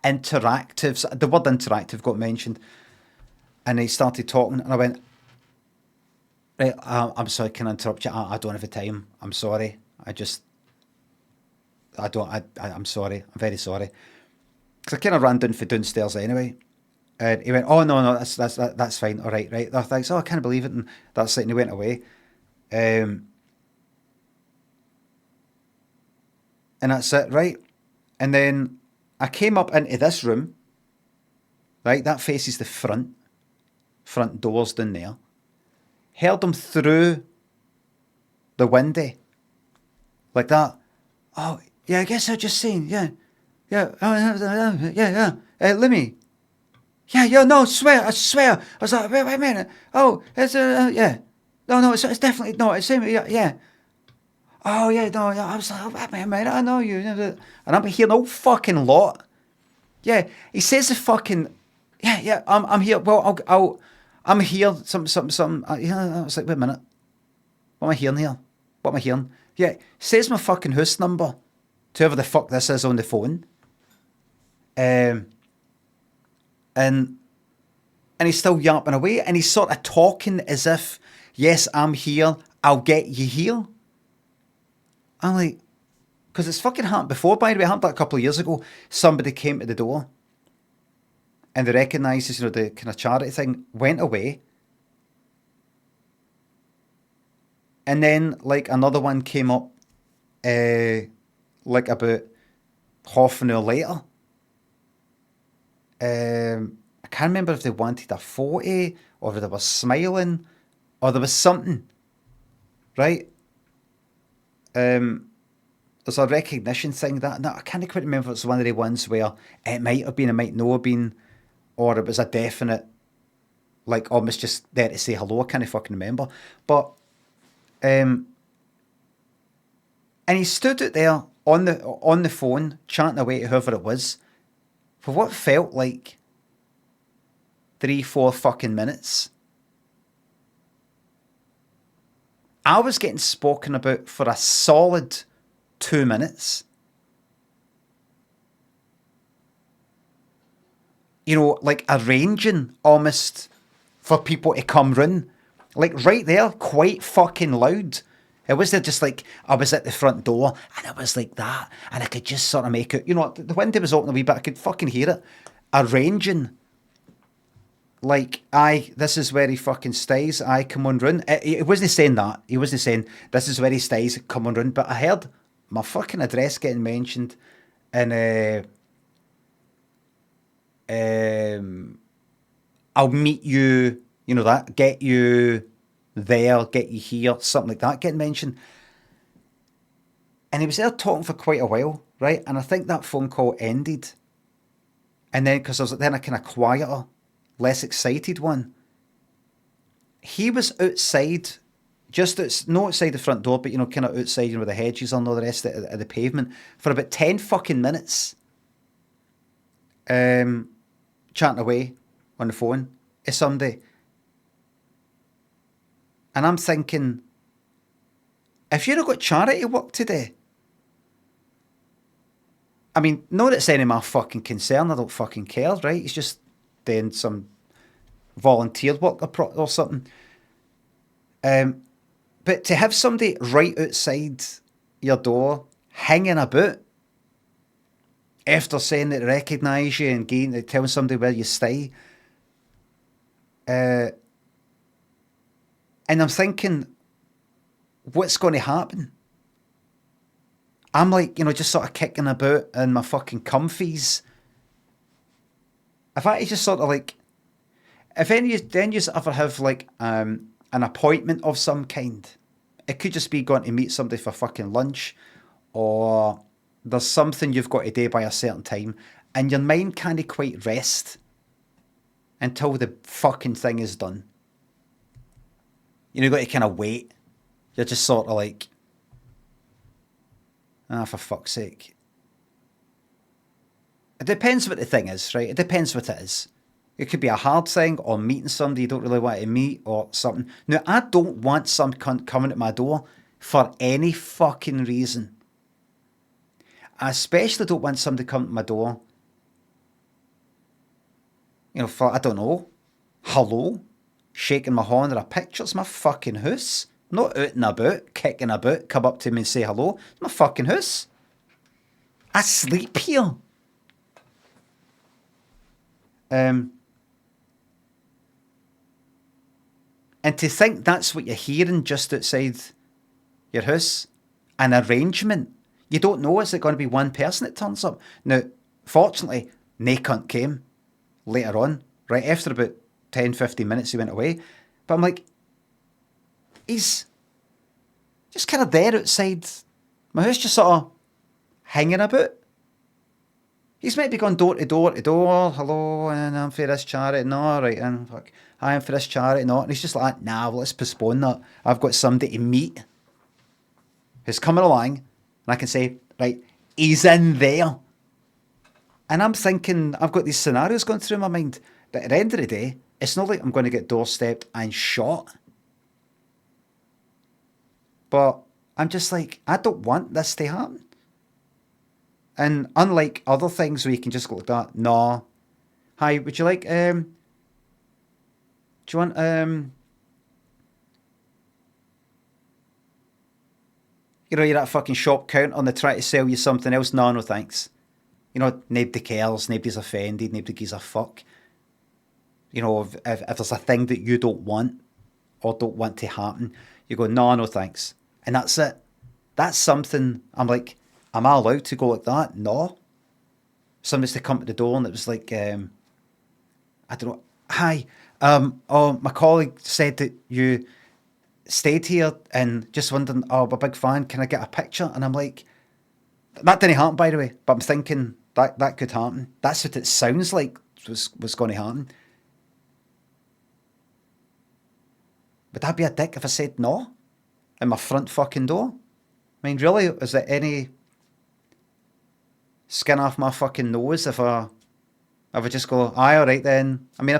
interactive. The word interactive got mentioned, and he started talking, and I went, right, I'm sorry, can I interrupt you? I don't have the time. I'm sorry. I'm sorry. I'm very sorry. Because I kind of ran down for downstairs anyway. And he went, oh, no, that's fine. All right. Oh, thanks. Oh, I can't believe it. And that's it. And he went away. And that's it, right? And then I came up into this room, right? That faces the front doors down there. Heard him through the window, like that. Oh, yeah, I guess I just seen, yeah. Limmy. Yeah, no, I swear. I was like, wait a minute. Oh, it's, yeah. No, it's definitely, no, it's him, yeah. Oh, yeah, no, I was like, oh, wait a minute, I know you. And I'm hearing a whole fucking lot. Yeah, he says the fucking, yeah, I'm here. Well, I'm here. Some. I was like, wait a minute. What am I hearing here? What am I hearing? Yeah, says my fucking house number to whoever the fuck this is on the phone. And he's still yapping away, and he's sort of talking as if, yes, I'm here. I'll get you here. I'm like, because it's fucking happened before. By the way, it happened like a couple of years ago. Somebody came to the door. And they recognised, the kind of charity thing, went away. And then, like, another one came up, like, about half an hour later. I can't remember if they wanted a photo, or if they were smiling, or there was something, right? there's a recognition thing that no, I can't quite remember if it's one of the ones where it might have been, it might not have been, or it was a definite, like almost just there to say hello. I can't fucking remember. But and he stood out there on the phone chatting away to whoever it was for what felt like 3-4 fucking minutes. I was getting spoken about for a solid 2 minutes. You know, like arranging almost for people to come round. Like right there, quite fucking loud. It wasn't just like I was at the front door and it was like that. And I could just sort of make it, you know, the window was open a wee bit, I could fucking hear it. Arranging. Like, this is where he fucking stays, come on round. It wasn't saying that. He wasn't saying, this is where he stays, come on round. But I heard my fucking address getting mentioned and I'll meet you, you know that, get you there, get you here, something like that getting mentioned. And he was there talking for quite a while, right? And I think that phone call ended. And then, because I was then a kind of quieter, less excited one. He was outside, not outside the front door, but, you know, kind of outside, you know, where the hedges and all the rest of the pavement for about 10 fucking minutes. Chatting away on the phone to somebody. And I'm thinking, if you've not got charity work today, I mean, not that it's any of my fucking concern, I don't fucking care, right? He's just doing some volunteer work or something. But to have somebody right outside your door hanging about after saying that they recognise you and telling somebody where you stay, and I'm thinking, what's going to happen? I'm like, you know, just sort of kicking about in my fucking comfies. If I just sort of like, if any then you ever have like an appointment of some kind, it could just be going to meet somebody for fucking lunch, or there's something you've got to do by a certain time, and your mind can't quite rest until the fucking thing is done. You've got to kind of wait. You're just sort of like, for fuck's sake. It depends what the thing is, right? It depends what it is. It could be a hard thing, or meeting somebody you don't really want to meet, or something. Now, I don't want some cunt coming at my door for any fucking reason. I especially don't want somebody coming to my door, you know, for, I don't know, hello, shaking my horn or a picture. It's my fucking house. I'm not out and about, kicking about, come up to me and say hello. It's my fucking house. I sleep here. And to think that's what you're hearing just outside your house, an arrangement. You don't know, is it going to be one person that turns up? Now, fortunately, nae cunt came later on, right after about 10, 15 minutes he went away. But I'm like, he's just kind of there outside my house, just sort of hanging about. He's maybe gone door to door to door, hello, and I'm for this charity, no, right, and fuck, I am for this charity, no, and he's just like, nah, well, let's postpone that. I've got somebody to meet who's coming along, and I can say, right, he's in there. And I'm thinking, I've got these scenarios going through my mind, but at the end of the day, it's not like I'm going to get doorstepped and shot. But I'm just like, I don't want this to happen. And unlike other things where you can just go like that, no. Hi, would you like, do you want, you know, you're at a fucking shop counter and they try to sell you something else. No, no thanks. You know, nobody cares, nobody's offended, nobody gives a fuck. You know, if there's a thing that you don't want or don't want to happen, you go, no, no thanks. And that's it. That's something, I'm like, am I allowed to go like that? No. Somebody's to come to the door and it was like, I don't know, hi, oh, my colleague said that you stayed here and just wondering, oh, I'm a big fan, can I get a picture? And I'm like, That didn't happen, by the way, but I'm thinking that could happen. That's what it sounds like was going to happen. Would I be a dick if I said no? In my front fucking door? I mean, really, is there any skin off my fucking nose if I just go, aye, alright then? I mean,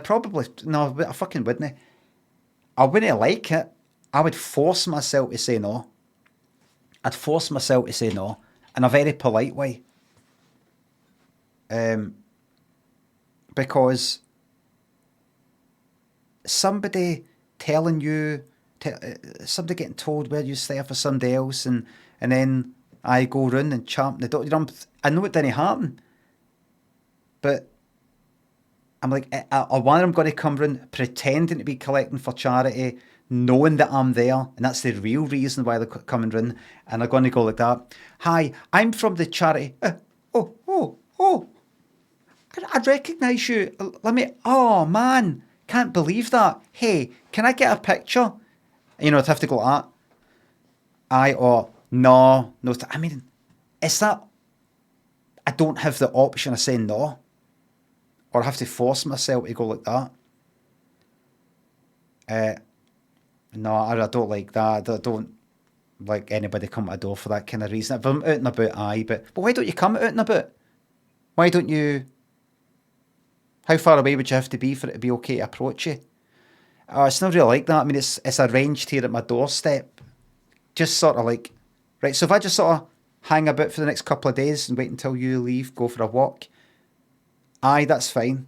no, I fucking wouldn't. I wouldn't like it. I would force myself to say no. I'd force myself to say no in a very polite way. Because somebody telling you, somebody getting told where you stay for somebody else, and then I go round and champ the door. You know, I know it didn't happen, but I'm like, I wonder I'm going to come round pretending to be collecting for charity, knowing that I'm there, and that's the real reason why they're coming round, and they're going to go like that. Hi, I'm from the charity. Oh, I recognise you. Let me. Oh man, can't believe that. Hey, can I get a picture? You know, I'd have to go like that. No. I mean, it's that I don't have the option of saying no, or I have to force myself to go like that. No, I don't like that. I don't like anybody come to the door for that kind of reason. If I'm out and about, aye, but why don't you come out and about? Why don't you? How far away would you have to be for it to be okay to approach you? It's not really like that. I mean, it's arranged here at my doorstep. Just sort of like, right, so if I just sort of hang about for the next couple of days and wait until you leave, go for a walk, aye, that's fine.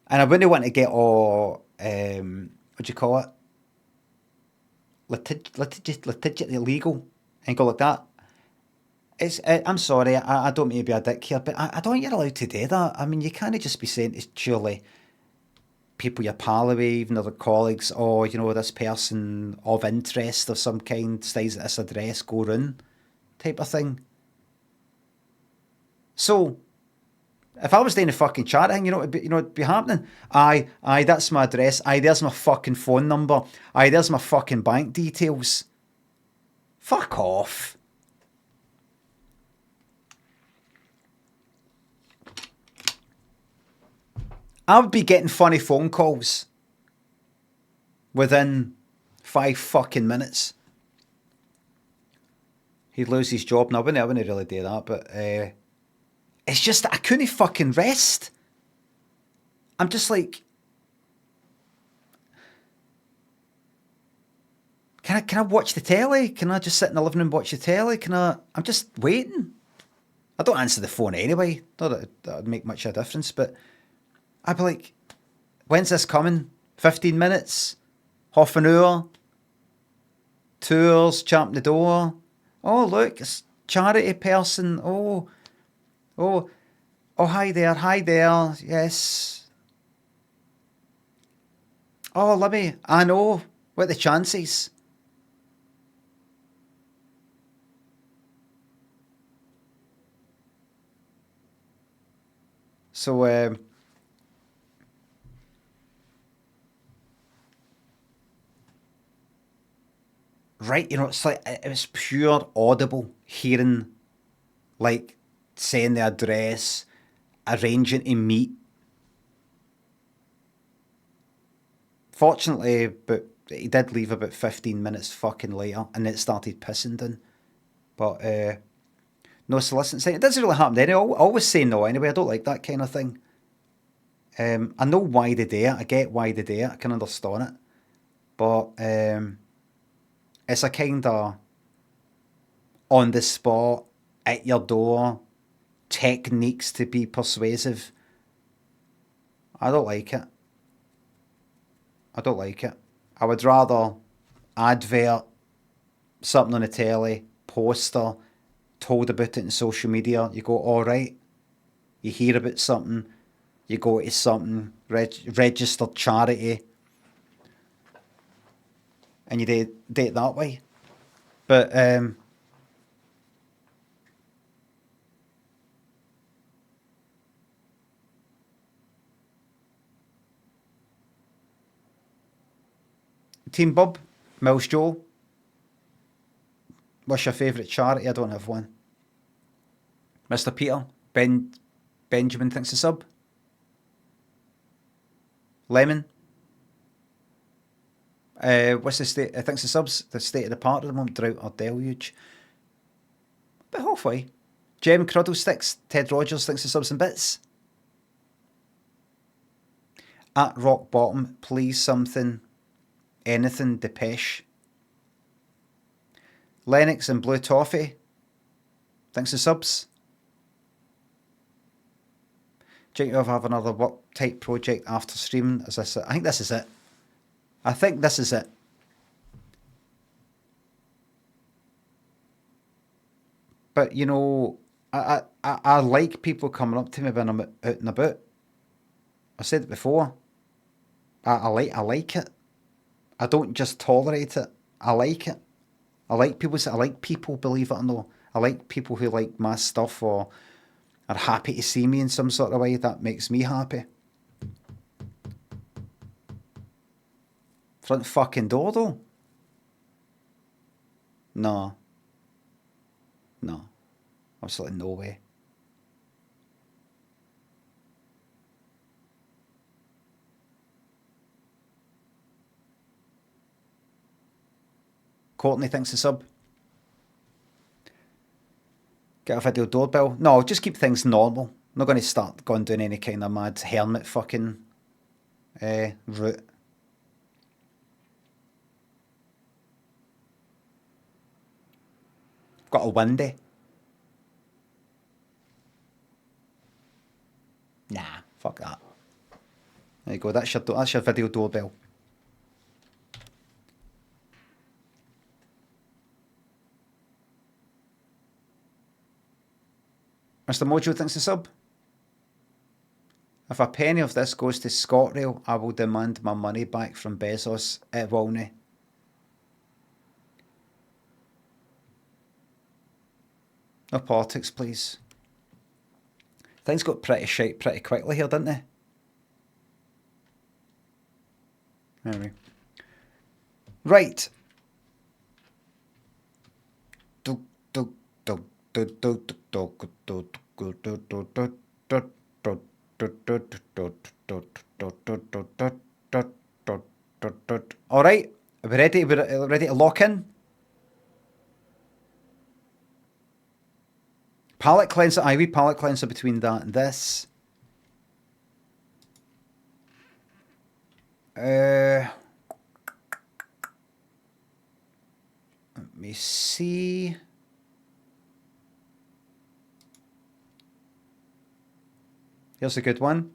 And I wouldn't want to get all, what do you call it? Litigiously illegal and go like that. I'm sorry, I don't mean to be a dick here, but I don't think you're allowed to do that. I mean, you can't just be saying to surely people you're pal with, even other colleagues, or, you know, this person of interest of some kind stays at this address, go round, type of thing. So, if I was doing a fucking charity thing, it'd be happening. Aye, that's my address. Aye, there's my fucking phone number. Aye, there's my fucking bank details. Fuck off. I would be getting funny phone calls within 5 fucking minutes. He'd lose his job. No, I wouldn't really do that, but it's just that I couldn't fucking rest. I'm just like, can I watch the telly? Can I just sit in the living room and watch the telly? I'm just waiting. I don't answer the phone anyway. Not that would make much of a difference, but I'd be like, when's this coming? 15 minutes? Half an hour? 2 hours, champ the door. Oh, look, it's charity person. Oh, hi there, yes. Oh, Limmy, I know. What are the chances? So, right, it's like, it was pure audible hearing, like, saying the address, arranging to meet. Fortunately, but he did leave about 15 minutes fucking later, and it started pissing down. But, no soliciting. It doesn't really happen anyway. I always say no anyway. I don't like that kind of thing. I know why they do it. I get why they do it. I can understand it. But it's a kind of on the spot, at your door, techniques to be persuasive. I don't like it. I would rather advert, something on the telly, poster, told about it in social media. You go, all right. You hear about something. You go to something, registered charity, and you do it that way. But Team Bob, Mills Joe, What's your favourite charity? I don't have one. Mr. Peter? Benjamin thinks a sub? Lemon? What's the state? I think the subs. The state of the part at the moment, drought or deluge. But halfway. Jem Cruddlesticks. Ted Rogers thinks the subs and bits. At rock bottom, please something, anything Depeche. Lennox and Blue Toffee thinks the subs. Do you think you'll have another work type project after streaming? Is this it? I think this is it. I think this is it. But you know, I like people coming up to me when I'm out and about. I said it before. I like it. I don't just tolerate it. I like it. I like people, believe it or not. I like people who like my stuff or are happy to see me in some sort of way. That makes me happy. Front fucking door though? No. No. Absolutely no way. Courtney thinks a sub. Get a video doorbell. No, just keep things normal. I'm not going to start going down any kind of mad hermit fucking route. Got a windy. Nah, fuck that. There you go. That's your video doorbell. Mr. Mojo thinks a sub. If a penny of this goes to ScotRail, I will demand my money back from Bezos. It will nae. No politics, please. Things got pretty shite pretty quickly here, didn't they? Anyway. Right. All right. Are we ready? We're ready to lock in? Palette cleanser. Aye, wee palette cleanser between that and this. Let me see. Here's a good one.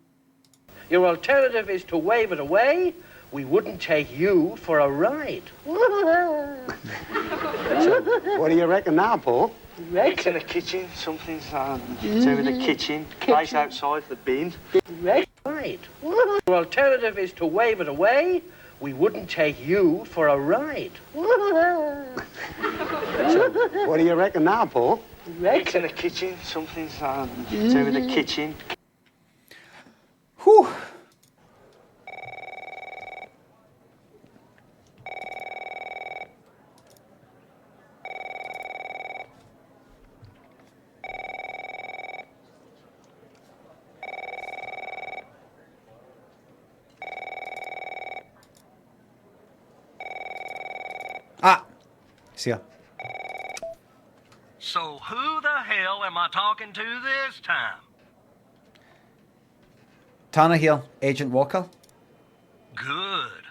Your alternative is to wave it away. We wouldn't take you for a ride. What do you reckon now, Paul? It's in the kitchen. Something's to do with the kitchen. Right outside the bin. Right. Your alternative is to wave it away. We wouldn't take you for a ride. What do you reckon now, Paul? It's in the kitchen. Something's to do with the kitchen. Whew. See ya. So who the hell am I talking to this time? Tanner here, Agent Walker. Good.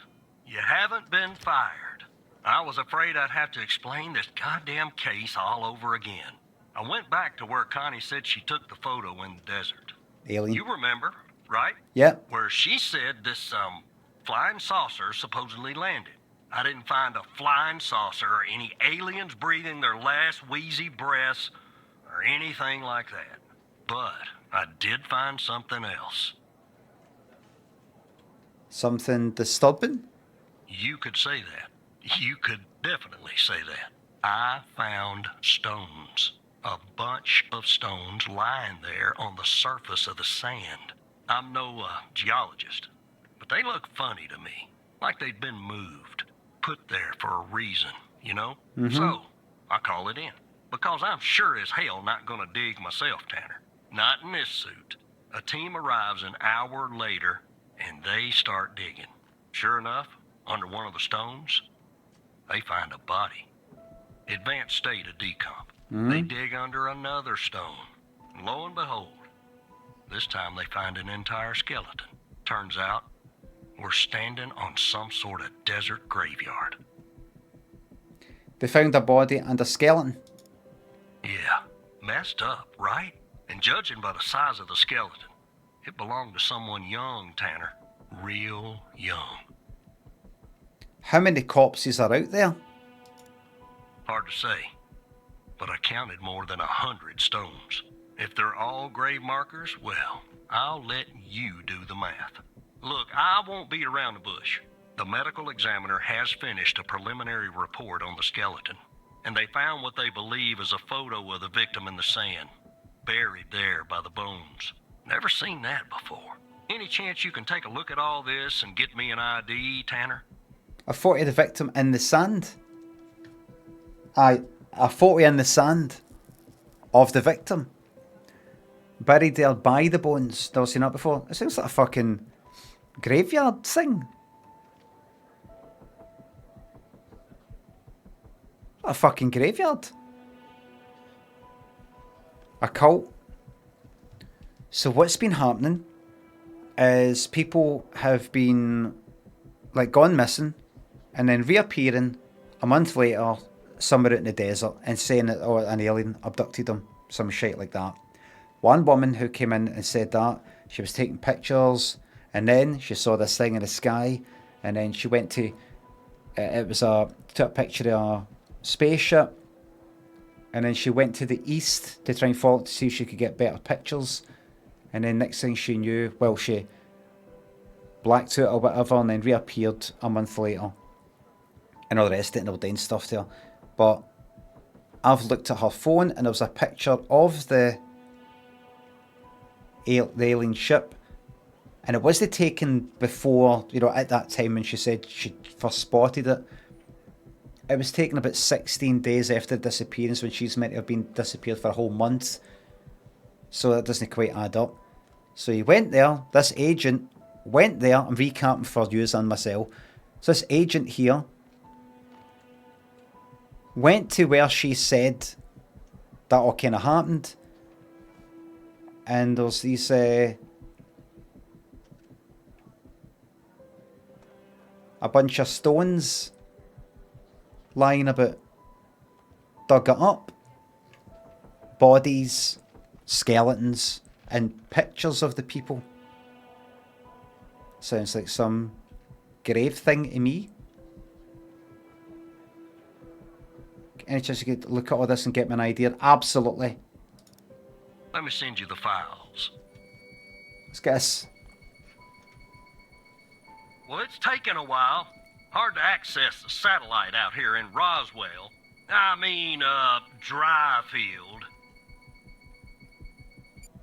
You haven't been fired. I was afraid I'd have to explain this goddamn case all over again. I went back to where Connie said she took the photo in the desert. Alien. You remember, right? Yeah. Where she said this, flying saucer supposedly landed. I didn't find a flying saucer or any aliens breathing their last wheezy breaths or anything like that. But I did find something else. Something disturbing? You could say that. You could definitely say that. I found stones. A bunch of stones lying there on the surface of the sand. I'm no geologist, but they look funny to me. Like they'd been moved. Put there for a reason, you know? So, I call it in. Because I'm sure as hell not gonna dig myself, Tanner. Not in this suit. A team arrives an hour later, and they start digging. Sure enough, under one of the stones, they find a body. Advanced state of decomp. They dig under another stone. And lo and behold, this time they find an entire skeleton. Turns out, we're standing on some sort of desert graveyard. They found a body and a skeleton. Yeah, messed up, right? And judging by the size of the skeleton, it belonged to someone young, Tanner. Real young. How many corpses are out there? Hard to say, but I counted more than 100 stones. If they're all grave markers, well, I'll let you do the math. Look, I won't beat around the bush. The medical examiner has finished a preliminary report on the skeleton, and they found what they believe is a photo of the victim in the sand, buried there by the bones. Never seen that before. Any chance you can take a look at all this and get me an ID, Tanner? A photo of the victim in the sand? Aye, a photo in the sand of the victim. Buried there by the bones. Never seen that before. It sounds like a fucking graveyard thing. A fucking graveyard. A cult. So what's been happening is people have been like gone missing and then reappearing a month later somewhere out in the desert and saying that an alien abducted them, some shit like that. One woman who came in and said that she was taking pictures and then she saw this thing in the sky and then she went to took a picture of a spaceship and then she went to the east to try and follow it to see if she could get better pictures, and then next thing she knew, well, she blacked out or whatever and then reappeared a month later and all the rest of it, and they were doing stuff there. But I've looked at her phone and there was a picture of the alien ship, and it wasn't taken before, at that time when she said she first spotted it. It was taken about 16 days after the disappearance, when she's meant to have been disappeared for a whole month. So that doesn't quite add up. So he went there, this agent went there, I'm recapping for you and myself. So this agent here went to where she said that all kind of happened. And there's these a bunch of stones lying about. Dug it up. Bodies, skeletons, and pictures of the people. Sounds like some grave thing to me. Any chance you could look at all this and get me an idea? Absolutely. Let me send you the files. Let's get this. Well, it's taken a while. Hard to access the satellite out here in Roswell. Dryfield.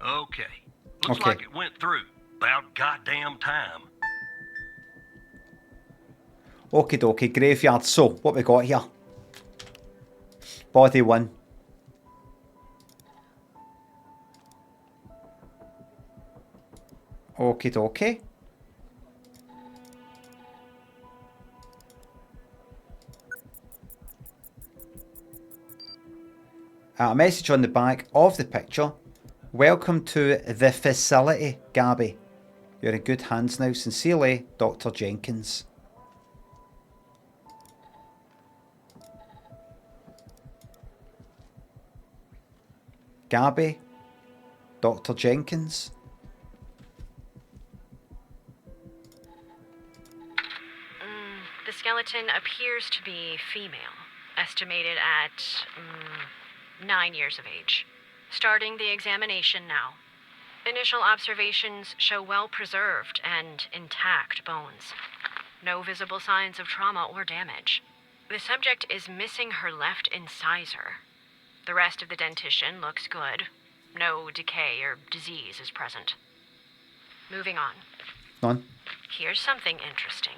Okay. Looks Okay. like it went through. About goddamn time. Okie dokie, graveyard. So, what we got here? Body 1. Okie dokie. A message on the back of the picture. Welcome to the facility, Gabby. You're in good hands now. Sincerely, Dr. Jenkins. Gabby, Dr. Jenkins. The skeleton appears to be female, estimated at 9 years of age. Starting the examination now. Initial observations show well-preserved and intact bones. No visible signs of trauma or damage. The subject is missing her left incisor. The rest of the dentition looks good. No decay or disease is present. Moving on. On. Here's something interesting.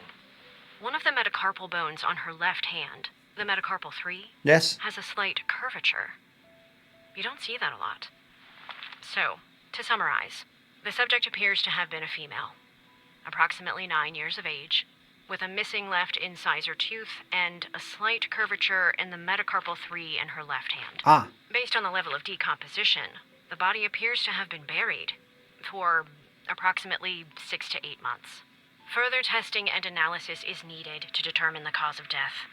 One of the metacarpal bones on her left hand the metacarpal 3, Yes. has a slight curvature. You don't see that a lot. So, to summarize, the subject appears to have been a female, approximately 9 years of age, with a missing left incisor tooth and a slight curvature in the metacarpal 3 in her left hand. Ah. Based on the level of decomposition, the body appears to have been buried for approximately 6 to 8 months. Further testing and analysis is needed to determine the cause of death.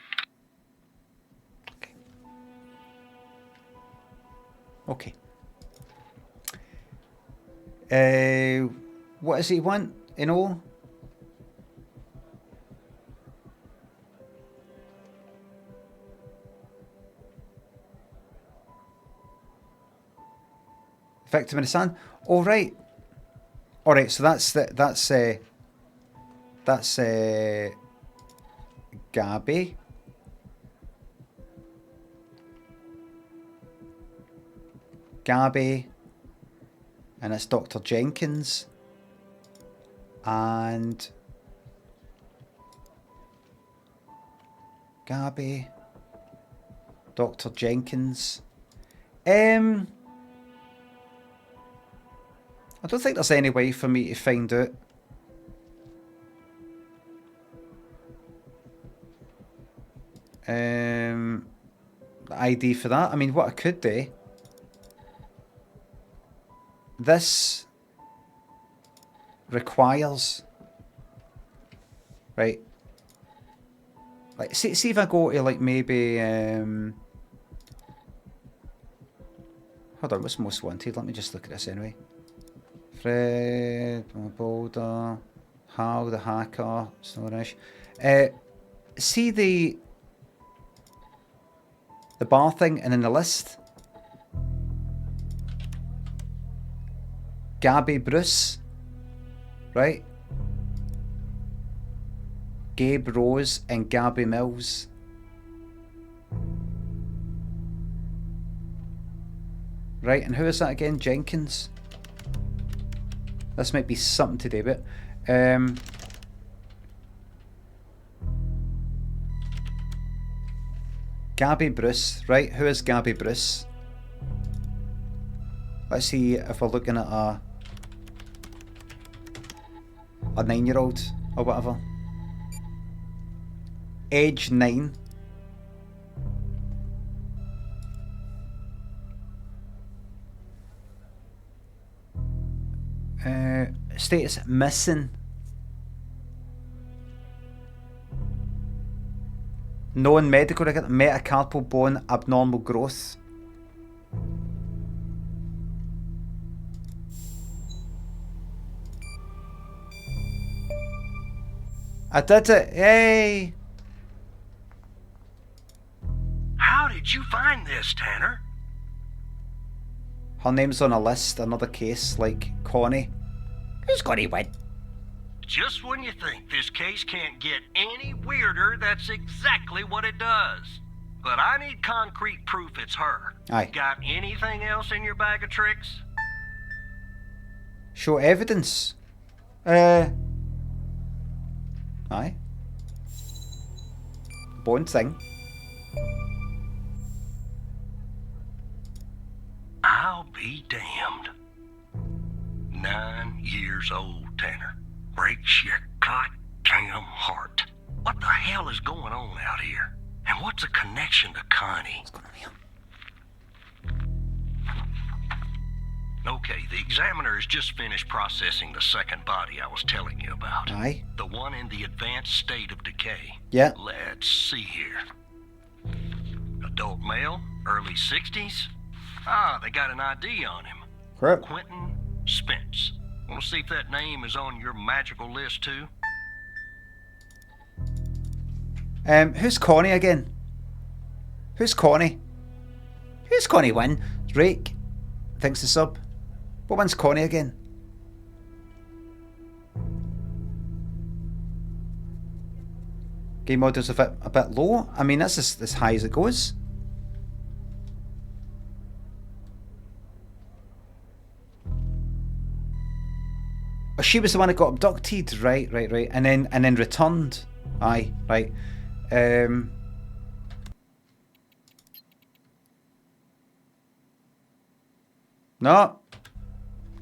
Okay. What does he want? You know? Victim in the sand. All right. All right. So that's Gabby. Gabby, and it's Dr. Jenkins, and Gabby, Dr. Jenkins. I don't think there's any way for me to find out. The ID for that. I mean, what I could do. This requires, right? Like, see if I go to like maybe hold on, what's most wanted? Let me just look at this anyway. Fred Boulder, Hal the hacker, Snorish. See the bar thing and in the list. Gabby Bruce, right? Gabe Rose and Gabby Mills. Right, and who is that again? Jenkins. This might be something to do with it. Gabby Bruce, right? Who is Gabby Bruce? Let's see if we're looking at a 9-year-old or whatever. Age 9. Status missing. Known medical record, metacarpal bone abnormal growth. I did it, yay! How did you find this, Tanner? Her name's on a list, another case, like Connie. Who's Connie win? Just when you think this case can't get any weirder, that's exactly what it does. But I need concrete proof it's her. Aye. Got anything else in your bag of tricks? Show evidence. Aye. Bone thing. I'll be damned. 9 years old, Tanner. Breaks your goddamn heart. What the hell is going on out here? And what's the connection to Connie? What's going on here? Okay, the examiner has just finished processing the second body I was telling you about. Aye. The one in the advanced state of decay. Yeah. Let's see here. Adult male, early 60s. Ah, they got an ID on him. Correct. Quentin Spence. Want to see if that name is on your magical list too? Who's Connie again? Who's Connie? Who's Connie win? Drake. Thanks to sub. What one's Connie again? Game model's a bit low. I mean, that's as high as it goes. Oh, she was the one that got abducted, right, and then returned. Aye, right. No.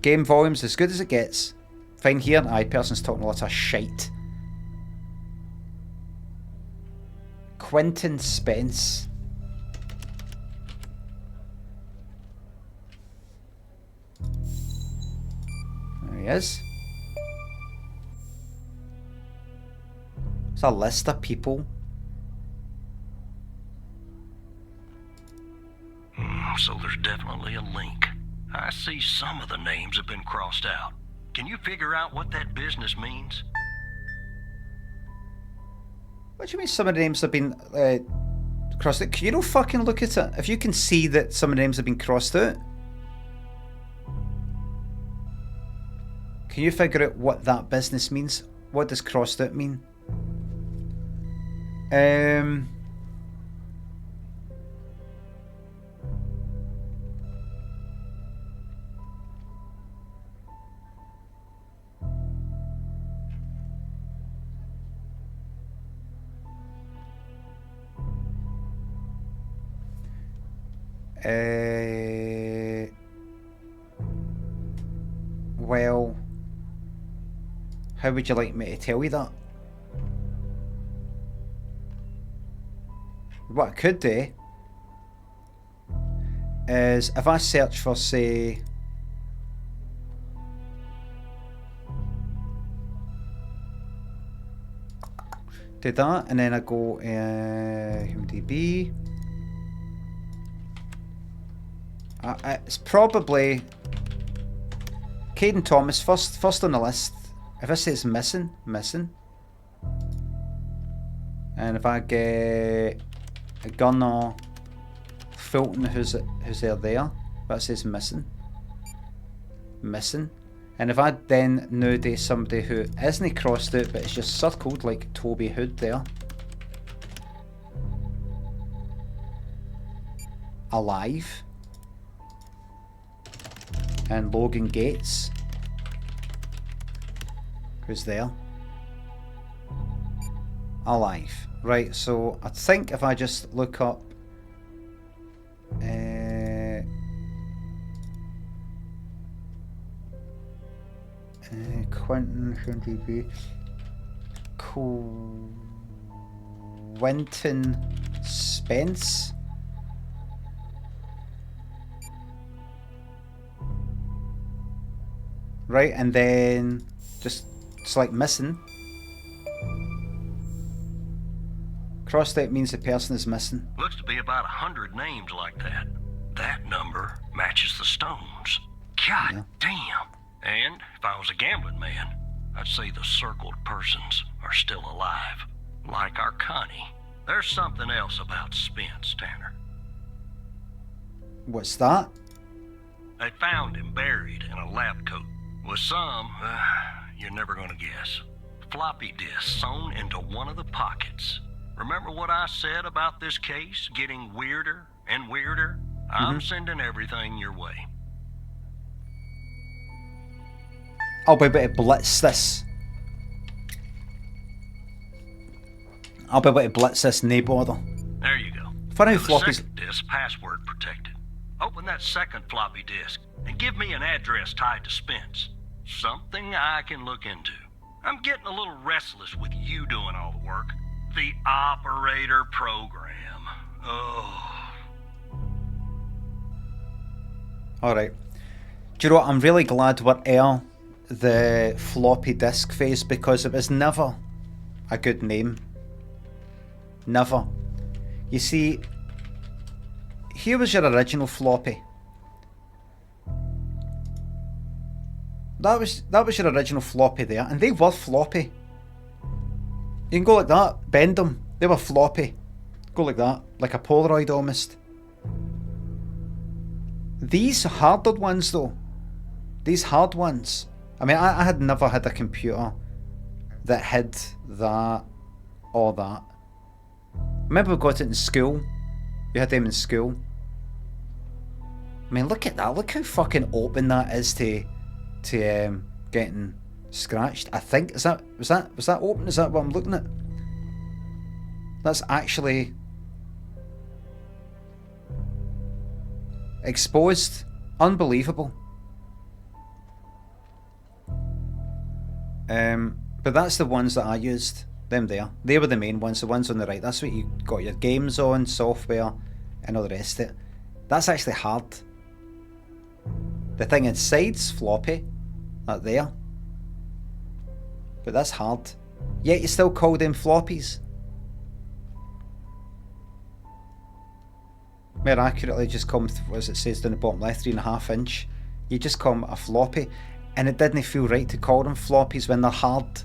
Game volume's as good as it gets. Fine here. Aye, person's talking a lot of shite. Quentin Spence. There he is. It's a list of people. So there's definitely a link. I see some of the names have been crossed out. Can you figure out what that business means? What do you mean some of the names have been crossed out? Can you not fucking look at it? If you can see that some of the names have been crossed out, can you figure out what that business means? What does crossed out mean? Well, how would you like me to tell you that? What I could do is if I search for, say, do that, and then I go IMDb. It's probably Caden Thomas first on the list. If I say it's missing, and if I get Gunnar Fulton, who's there, that says missing, and if I then now do somebody who isn't crossed out but it's just circled, like Toby Hood there, alive, and Logan Gates, who's there, alive. Right, so I think if I just look up Quentin Spence. Right, and then just select missing. Crossed out means the person is missing. Looks to be about 100 names like that. That number matches the stones. God damn. And if I was a gambling man, I'd say the circled persons are still alive. Like our Connie. There's something else about Spence, Tanner. What's that? They found him buried in a lab coat. With some, you're never gonna guess. Floppy disk sewn into one of the pockets. Remember what I said about this case getting weirder and weirder? I'm sending everything your way. I'll be able to blitz this. No bother. There you go. Funny The floppies. second disk password protected. Open that second floppy disk and give me an address tied to Spence. Something I can look into. I'm getting a little restless with you doing all the work. The operator program. Oh. Alright. Do you know what? I'm really glad we're out the floppy disk phase because it was never a good name. Never. You see, here was your original floppy. That was your original floppy there, and they were floppy. You can go like that, bend them. They were floppy. Go like that, like a Polaroid almost. These harder ones though, these hard ones. I mean, I had never had a computer that had that or that. I remember we got it in school. We had them in school. I mean, look at that. Look how fucking open that is to getting scratched. I think was that open? Is that what I'm looking at? That's actually exposed. Unbelievable. But that's the ones that I used. Them there. They were the main ones, the ones on the right. That's what you got your games on, software, and all the rest of it. That's actually hard. The thing inside's floppy. That there. But that's hard. Yet you still call them floppies. More accurately, just come, as it says down the bottom left, 3.5 inch. You just call them a floppy. And it didn't feel right to call them floppies when they're hard.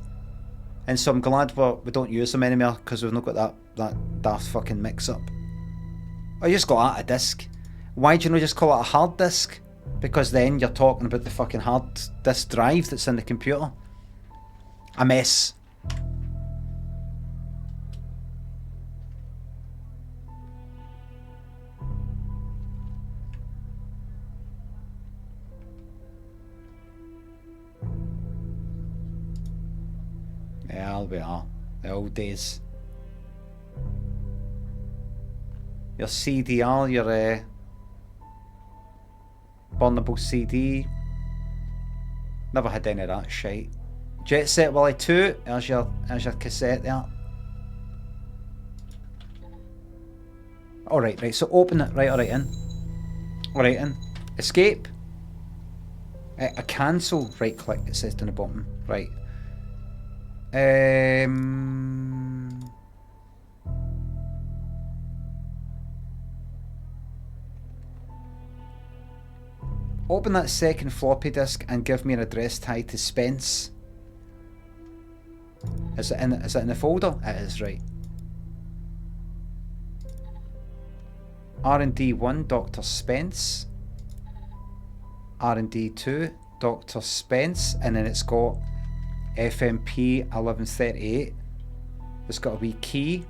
And so I'm glad we don't use them anymore because we've not got that daft fucking mix up. I just got that a disc. Why do you not just call it a hard disk? Because then you're talking about the fucking hard disk drive that's in the computer. A mess. Yeah, we are. The old days. Your CDR, your burnable CD. Never had any of that shite. Jet Set Willy 2, there's your cassette there. Alright, right, so open it, right, alright in. Escape. A cancel, right click, it says down the bottom, right. Open that second floppy disk and give me an address tied to Spence. Is it in the folder? It is, right. R&D 1, Dr. Spence. R&D 2, Dr. Spence, and then it's got FMP 1138. It's got a wee key.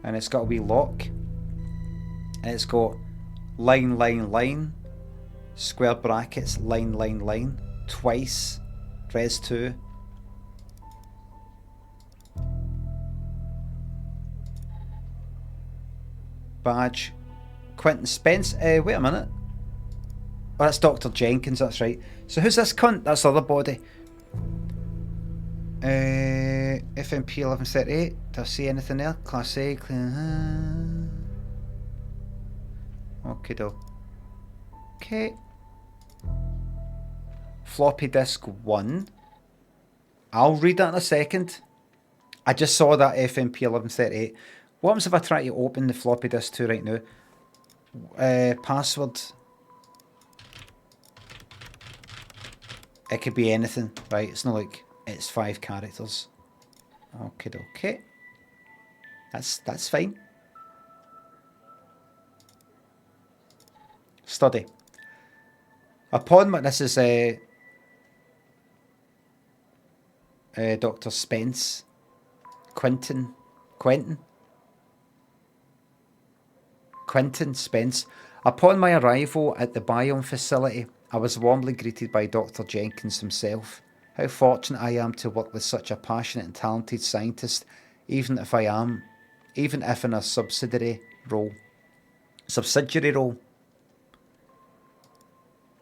And it's got a wee lock. And it's got line, square brackets, line, twice, res 2. Badge. Quentin Spence. Wait a minute. Oh, that's Dr. Jenkins, that's right. So who's this cunt? That's the other body. FMP 1138. Do I see anything there? Class A. Okay, though. Okay. Floppy disk 1. I'll read that in a second. I just saw that FMP 1138. What happens if I try to open the floppy disk 2 right now? Password. It could be anything, right? It's not like it's 5 characters. Okay. That's fine. Study. This is Dr. Spence. Quentin Spence. Upon my arrival at the biome facility, I was warmly greeted by Dr. Jenkins himself. How fortunate I am to work with such a passionate and talented scientist, even if in a subsidiary role.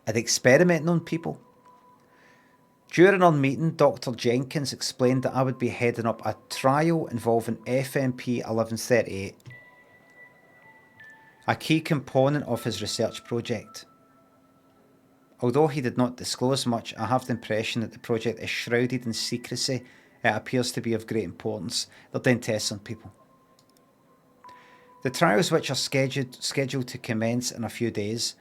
I'd experimenting on people. During our meeting, Dr. Jenkins explained that I would be heading up a trial involving FMP 1138, a key component of his research project. Although he did not disclose much, I have the impression that the project is shrouded in secrecy. It appears to be of great importance. They're doing tests on people. The trials, which are scheduled to commence in a few days,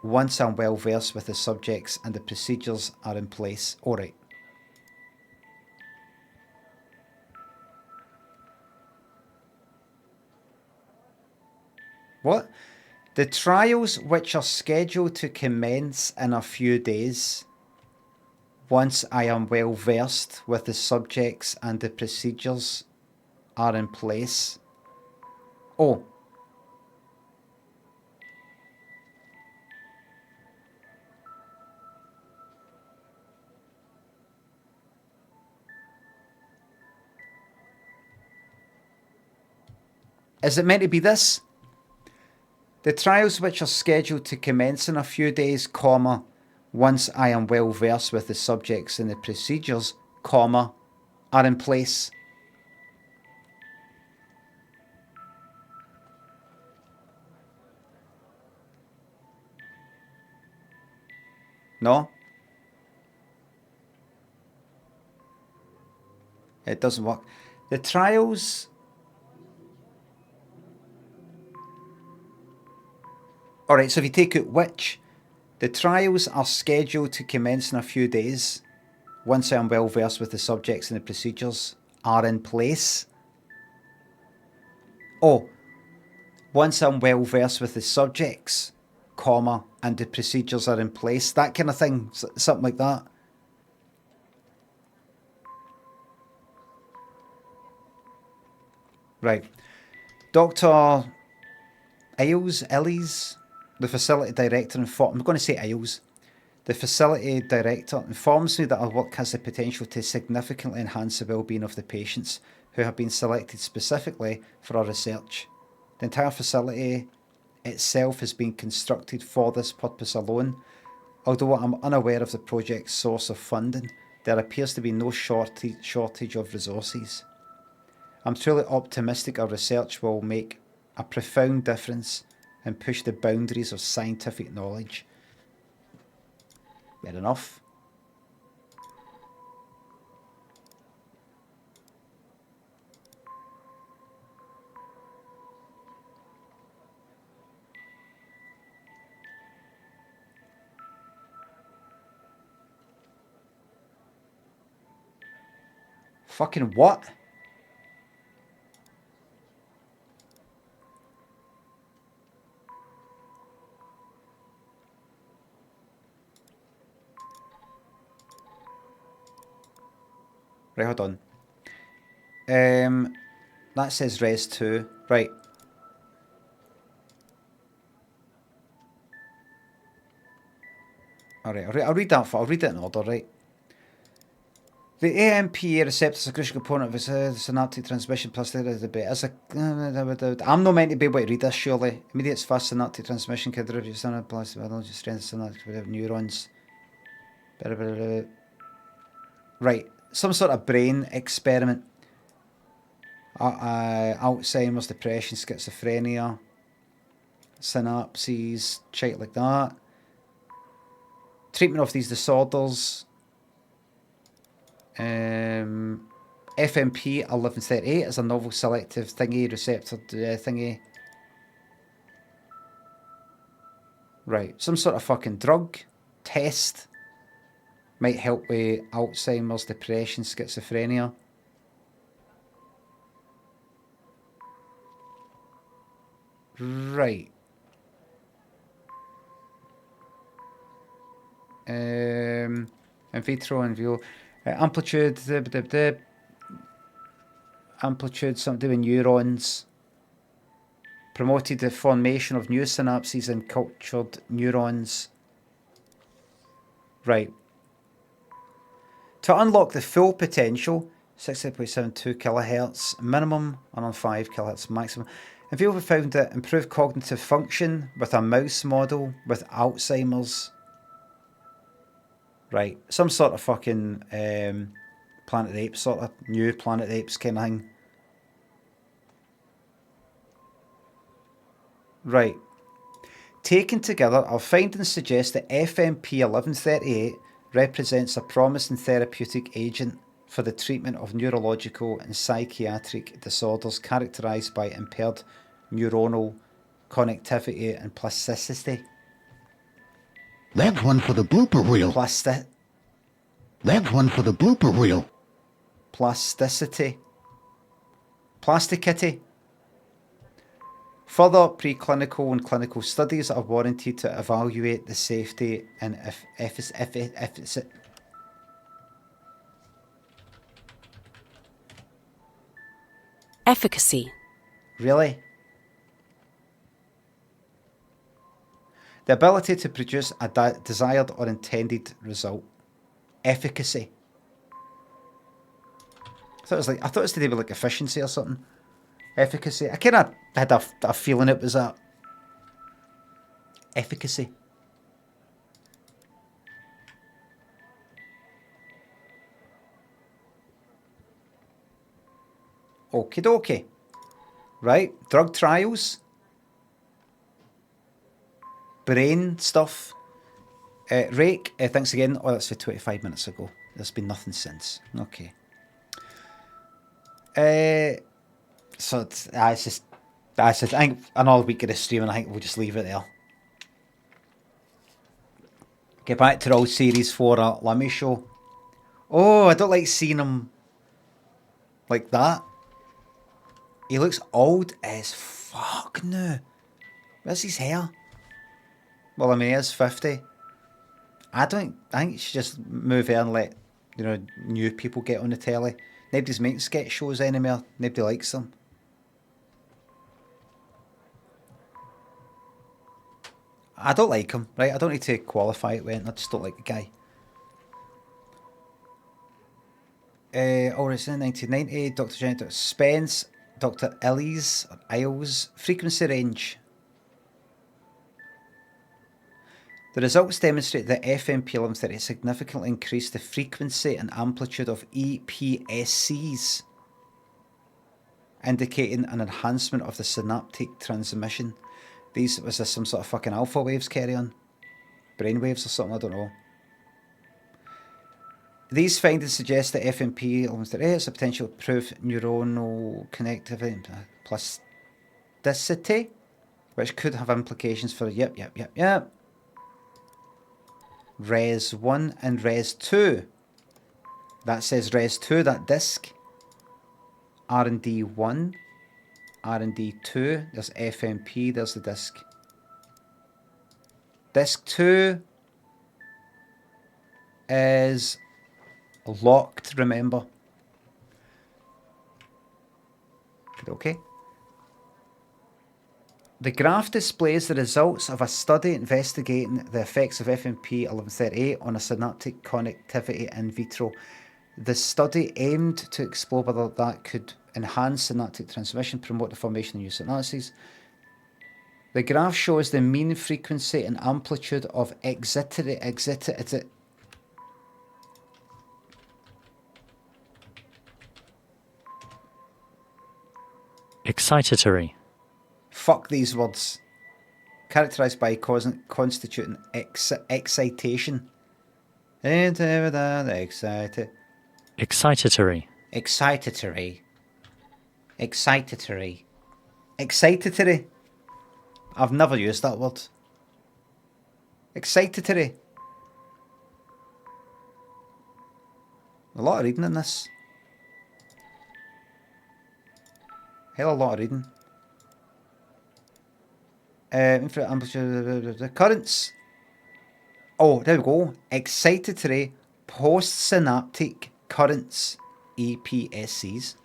once I'm well versed with the subjects and the procedures are in place. Alright. What? The trials, which are scheduled to commence in a few days, once I am well versed with the subjects and the procedures are in place. Oh. Is it meant to be this? The trials which are scheduled to commence in a few days, comma, once I am well versed with the subjects and the procedures, comma, are in place. No? It doesn't work. The trials... Alright, so if you take out which, the trials are scheduled to commence in a few days. Once I am well versed with the subjects and the procedures are in place. Oh, once I'm well versed with the subjects, comma, and the procedures are in place. That kind of thing, something like that. Right. Dr. Illes, the facility director, I'm going to say Illes. The facility director informs me that our work has the potential to significantly enhance the well-being of the patients who have been selected specifically for our research. The entire facility itself has been constructed for this purpose alone. Although I'm unaware of the project's source of funding, there appears to be no shortage of resources. I'm truly optimistic our research will make a profound difference and push the boundaries of scientific knowledge. Fair enough. Fucking what? Right, hold on. That says res 2. Right. Alright, I'll read that. I'll read it in order, right? The AMPA receptor is a crucial component of the synaptic transmission plus I'm not meant to be able to read this, surely. Immediate fast synaptic transmission can derive standard plus biology strength synaptic neurons. Right. Some sort of brain experiment. Alzheimer's, depression, schizophrenia, synapses, shit like that. Treatment of these disorders. FMP 1138 is a novel selective thingy receptor thingy. Right, some sort of fucking drug test might help with Alzheimer's, depression, schizophrenia. Right. In vitro and vivo. Amplitude, amplitude, something to do with neurons. Promoted the formation of new synapses in cultured neurons. Right. To unlock the full potential, 60.72 kilohertz minimum and on 5 kilohertz maximum. In vivo, we found that improved cognitive function with a mouse model with Alzheimer's. Right, some sort of fucking Planet of the Apes, sort of new Planet of the Apes kind of thing. Right. Taken together, our findings suggest that FMP 1138 represents a promising therapeutic agent for the treatment of neurological and psychiatric disorders characterised by impaired neuronal connectivity and plasticity. That's one for the blooper reel. That's one for the blooper reel. Plasticity. Plasticity. Further preclinical and clinical studies are warranted to evaluate the safety and efficacy. Efficacy. Really? The ability to produce a desired or intended result. Efficacy. I thought it was to do with like efficiency or something. Efficacy. I kind of had a feeling it was that. Efficacy. Okie dokie. Right, drug trials. Brain stuff. Rake, thanks again. Oh, that's for 25 minutes ago. There's been nothing since. Okay. So it's just, I think another week of the stream, and I think we'll just leave it there. Get back to the old series for a Limmy show. Oh, I don't like seeing him like that. He looks old as fuck now. Where's his hair? Well, I mean, he is 50. I think you should just move here and let, new people get on the telly. Nobody's making sketch shows anymore. Nobody likes them. I don't like him, right? I don't need to qualify it when I just don't like the guy. It's in 1990. Dr. Jenny, Dr. Spence, Dr. Illes, or Isles, frequency range. The results demonstrate that FMP 1130 significantly increased the frequency and amplitude of EPSCs, indicating an enhancement of the synaptic transmission. Was this some sort of fucking alpha waves carry on? Brain waves or something? I don't know. These findings suggest that FMP 1130 has the potential to improve neuronal connectivity and plasticity, which could have implications for Res 1 and Res 2. That says Res 2, that disc. R&D 1, R&D 2, there's FMP, there's the disc. Disc 2 is locked, remember. Okay. The graph displays the results of a study investigating the effects of FMP 1138 on a synaptic connectivity in vitro. The study aimed to explore whether that could enhance synaptic transmission, promote the formation of new synapses. The graph shows the mean frequency and amplitude of excitatory. Fuck these words. Characterized by constituting excitation. Excitatory. I've never used that word. Excitatory. A lot of reading in this. Hell, a lot of reading. The currents. Oh, there we go. Excitatory postsynaptic currents, EPSCs,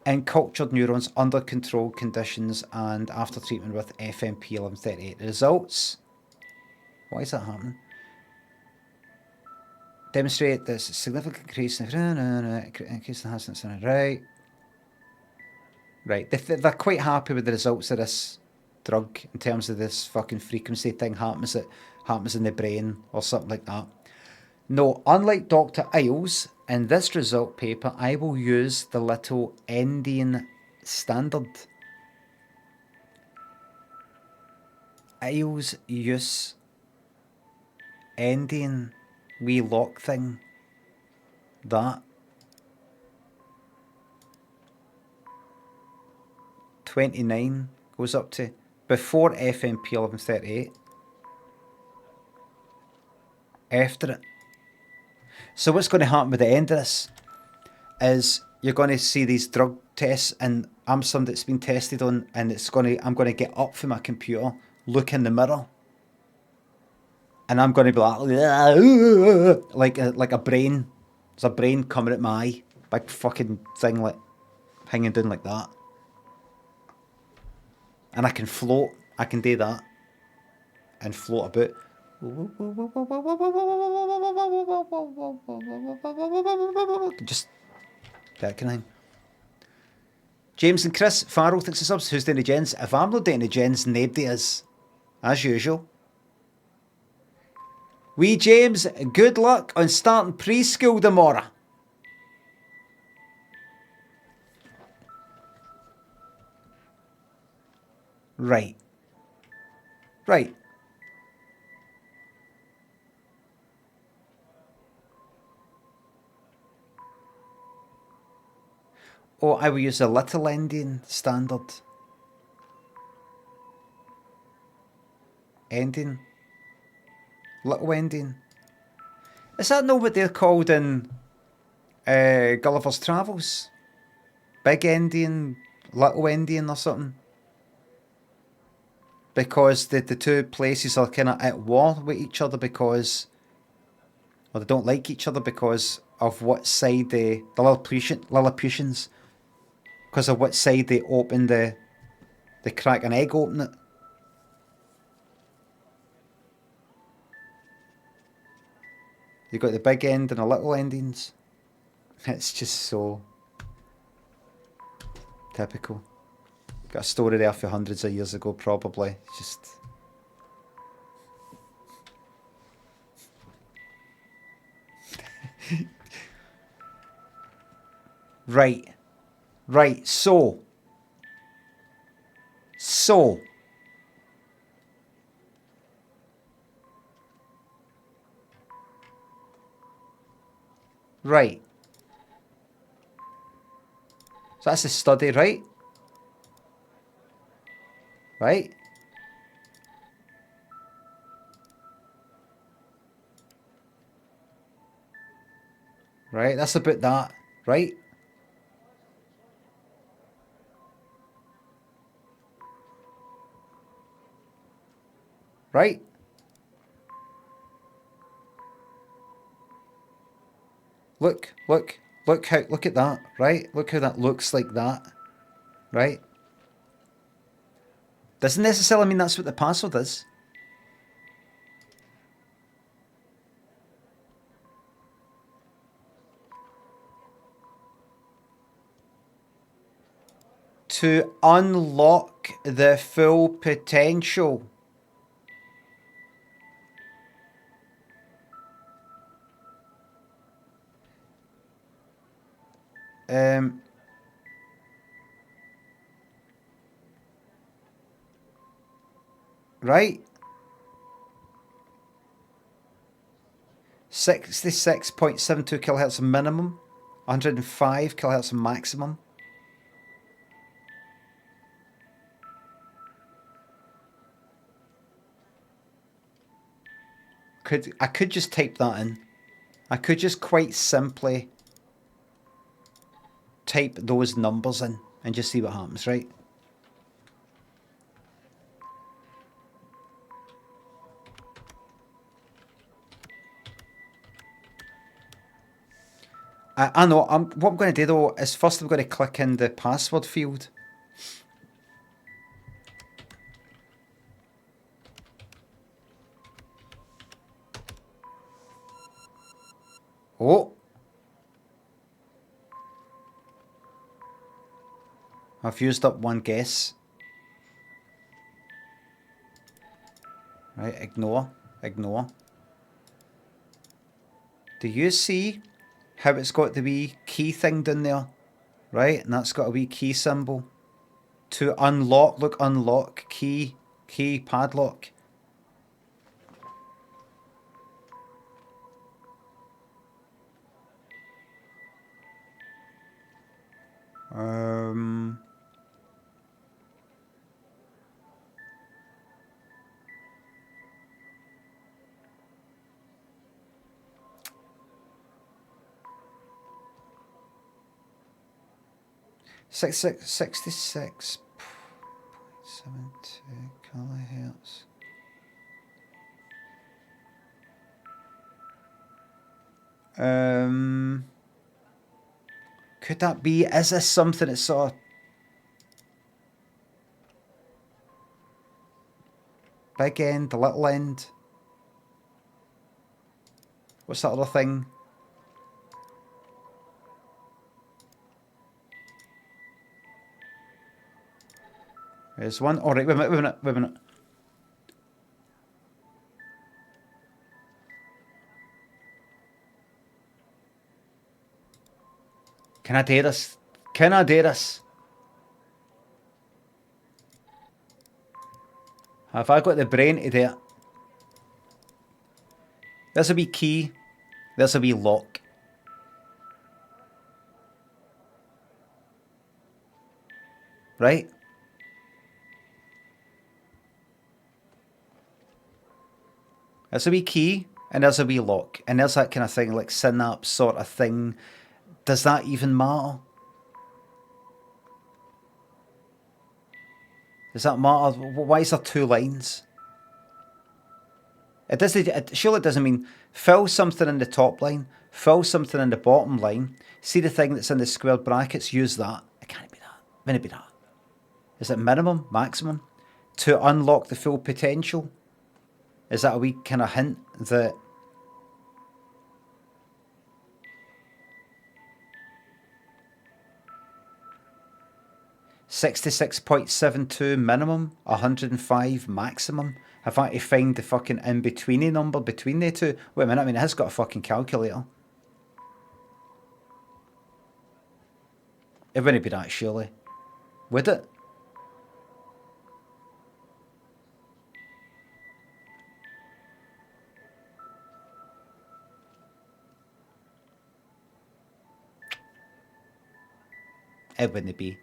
in cultured neurons under controlled conditions and after treatment with FMP 1138. The results. Why is that happening? Demonstrate this significant increase in enhancements. Right. They're quite happy with the results of this drug in terms of this fucking frequency thing happens in the brain or something like that. No, unlike Dr. Isles, in this result paper, I will use the little Indian standard. Isles use Indian wee lock thing. That. 29 goes up to before FMP 1138. After it. So what's going to happen with the end of this is you're going to see these drug tests, and I'm somebody that's been tested on, and I'm going to get up from my computer, look in the mirror, and I'm going to be like a brain. There's a brain coming at my eye, big fucking thing like hanging down like that. And I can float. I can do that. And float about. Just that kind of thing. James and Chris, Farrell, thanks for subs. Who's doing the gens? If I'm not doing the gens, nobody is. As usual. Wee James, good luck on starting preschool tomorrow. Right. Right. Oh, I will use a little ending standard. Ending. Little ending. Is that not what they're called in Gulliver's Travels? Big ending, little ending or something? Because the two places are kind of at war with each other because... Or they don't like each other because of what side the Lilliputians... Because of what side they open they crack an egg open it. You got the big end and the little endings. It's just so typical. Got a story there for hundreds of years ago, probably. Just right, right. So right. So that's a study, right? Right? Right, that's about that, right? Right? Look at that, right? Look how that looks like that, right? Doesn't necessarily mean that's what the password is. To unlock the full potential. Right? 66.72 kilohertz minimum, 105 kilohertz maximum. I could just type that in. I could just quite simply type those numbers in and just see what happens, right? I know. What I'm going to do though is first I'm going to click in the password field. Oh. I've used up one guess. Right, ignore. Do you see how it's got the wee key thing down there? Right, and that's got a wee key symbol. To unlock, look, unlock, key, padlock. $66.72 kilohertz. Could that be? Is this something that's sort of big end, the little end? What's that other thing? There's one. All right, wait a minute. Can I do this? Can I do this? Have I got the brain to do it? There's a wee key. There's a wee lock. Right? There's a wee key and there's a wee lock. And there's that kind of thing, like synapse sort of thing. Does that even matter? Does that matter? Why is there 2 lines? It doesn't. Surely it doesn't mean fill something in the top line, fill something in the bottom line. See the thing that's in the squared brackets. Use that. It can't be that. When it be that? Is it minimum, maximum? To unlock the full potential? Is that a wee kind of hint that? $66.72 minimum, 105 maximum. Have I to find the fucking in-betweeny number between the two? Wait a minute, I mean, it has got a fucking calculator. It wouldn't be that, surely. Would it? It wouldn't be.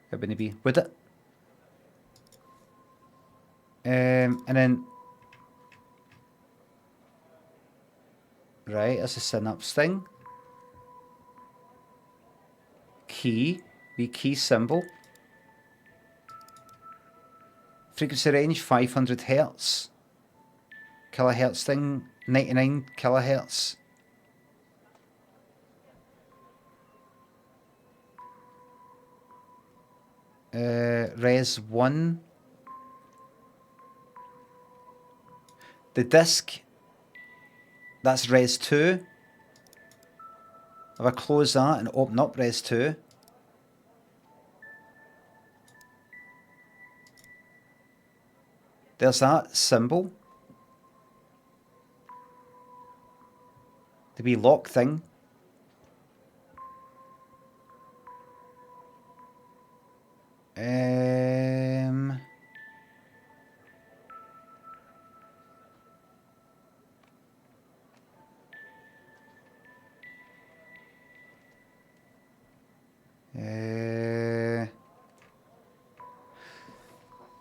It wouldn't be. Would it? And then... Right, that's a synapse thing. Key. The key symbol. Frequency range 500 Hertz. Kilohertz thing 99 kilohertz. Res 1. The disc, that's Res 2. If I close that and open up Res 2, there's that symbol. The wee lock thing.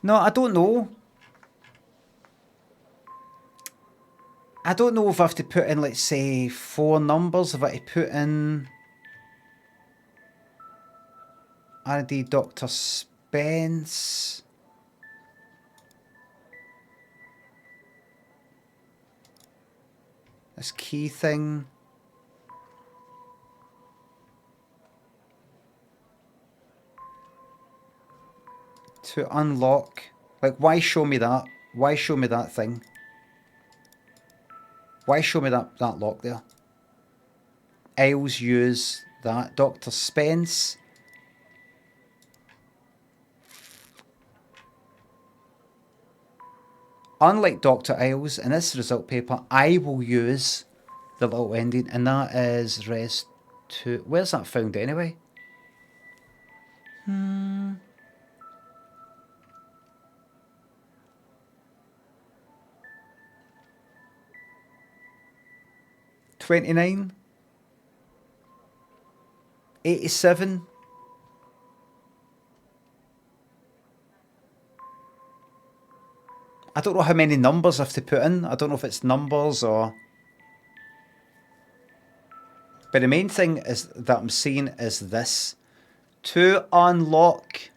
No, I don't know. I don't know if I have to put in, let's say, 4 numbers. If I have to put in R&D Dr. Spence. This key thing. To unlock. Like, why show me that? Why show me that thing? Why show me that lock there? Isles use that. Dr. Spence. Unlike Dr. Isles, in this result paper, I will use the little ending, and that is Res 2. Where's that found anyway? Hmm. 29. 87. I don't know how many numbers I have to put in. I don't know if it's numbers or... But the main thing is that I'm seeing is this. To unlock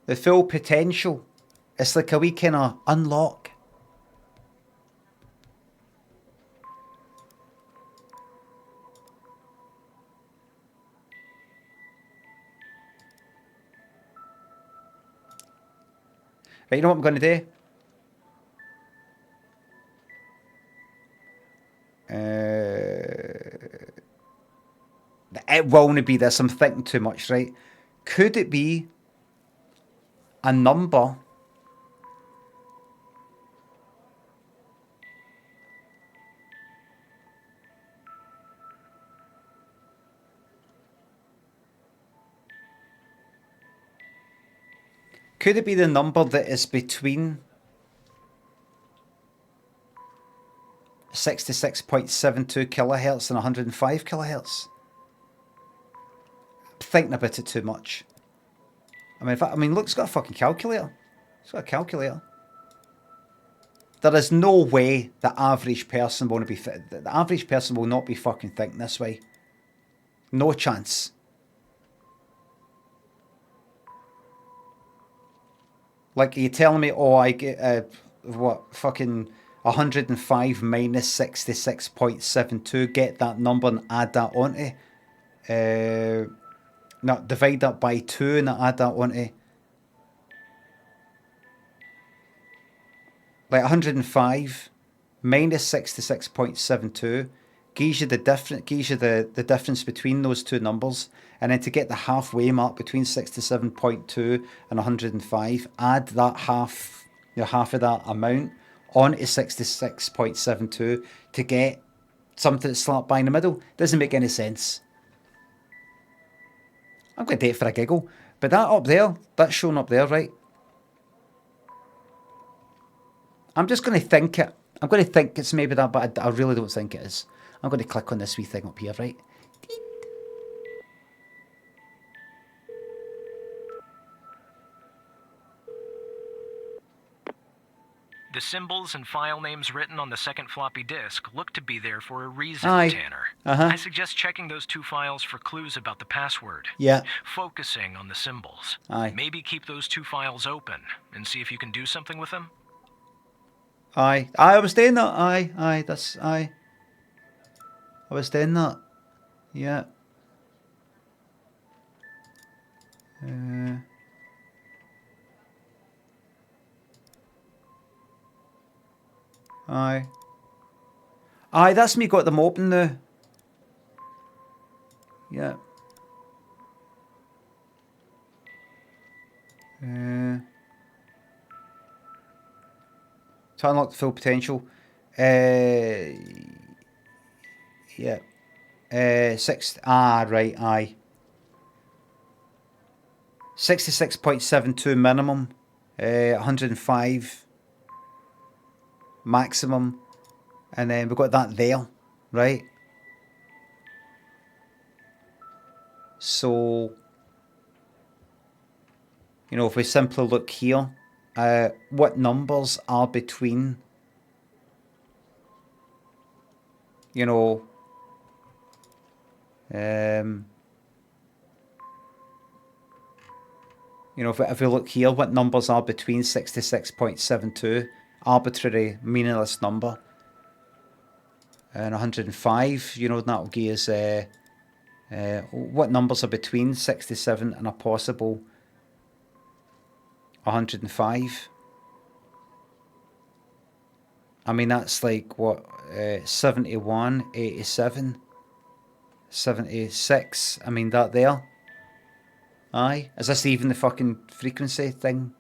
the full potential. It's like a wee kind of unlock. Right, you know what I'm going to do? It will only be this. I'm thinking too much, right? Could it be a number Could it be the number that is between 66.72 kilohertz and 105 kilohertz? I'm thinking about it too much. I mean, look, it's got a fucking calculator. It's got a calculator. There is no way the average person won't be. The average person will not be fucking thinking this way. No chance. Like, are you telling me, oh, I get what fucking 105 minus 66.72? Get that number and add that onto. No, divide that by 2 and add that onto. Like 105 minus 66.72 gives you the difference between those two numbers, and then to get the halfway mark between 67.2 and 105, add that half of that amount onto 66.72 to get something that's slap bang in the middle. Doesn't make any sense. I'm going to do it for a giggle, but that up there, that's shown up there, right? I'm just going to think it. I'm going to think it's maybe that, but I really don't think it is. I'm going to click on this wee thing up here, right? The symbols and file names written on the second floppy disk look to be there for a reason, Aye. Tanner. Uh-huh. I suggest checking those two files for clues about the password. Yeah. Focusing on the symbols. Aye. Maybe keep those two files open and see if you can do something with them. Aye. I was doing that. Aye. I was doing that. Yeah. Aye. Aye, that's me got them open now. Yeah. To unlock the full potential. Yeah. Right, aye. 66.72 minimum. 105 maximum. And then we've got that there, right? So, you know, if we simply look here, what numbers are between, you know, if we look here, what numbers are between 66.72, arbitrary, meaningless number, and 105, you know, that'll give us what numbers are between 67 and a possible 105. I mean, that's like what, 71, 87, 76. I mean, that there. Aye. Is this even the fucking frequency thing?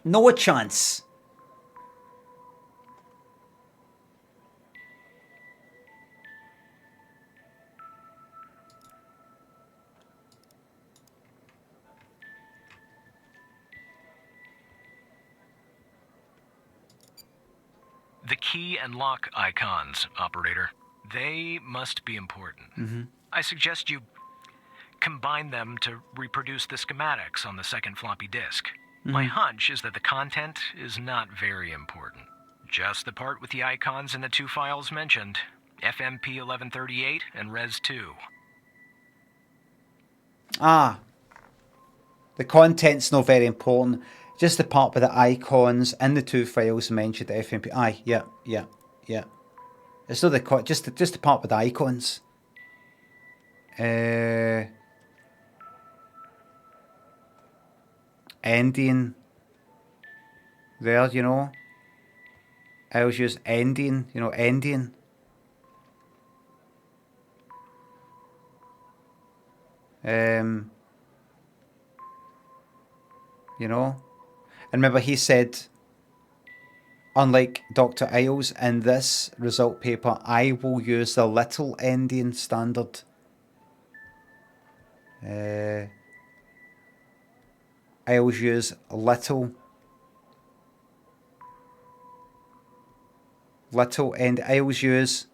No chance. The key and lock icons, operator. They must be important. Mm-hmm. I suggest you combine them to reproduce the schematics on the second floppy disk. My hunch is that the content is not very important. Just the part with the icons in the two files mentioned, FMP 1138 and Res 2. Ah. The content's not very important. Just the part with the icons and the two files mentioned, FMP. Aye, yeah. It's not the just the part with the icons. endian there, you know. I always use endian, you know, endian. You know. And remember he said, unlike Dr. Isles, in this result paper, I will use the little endian standard. I always use little and I always use,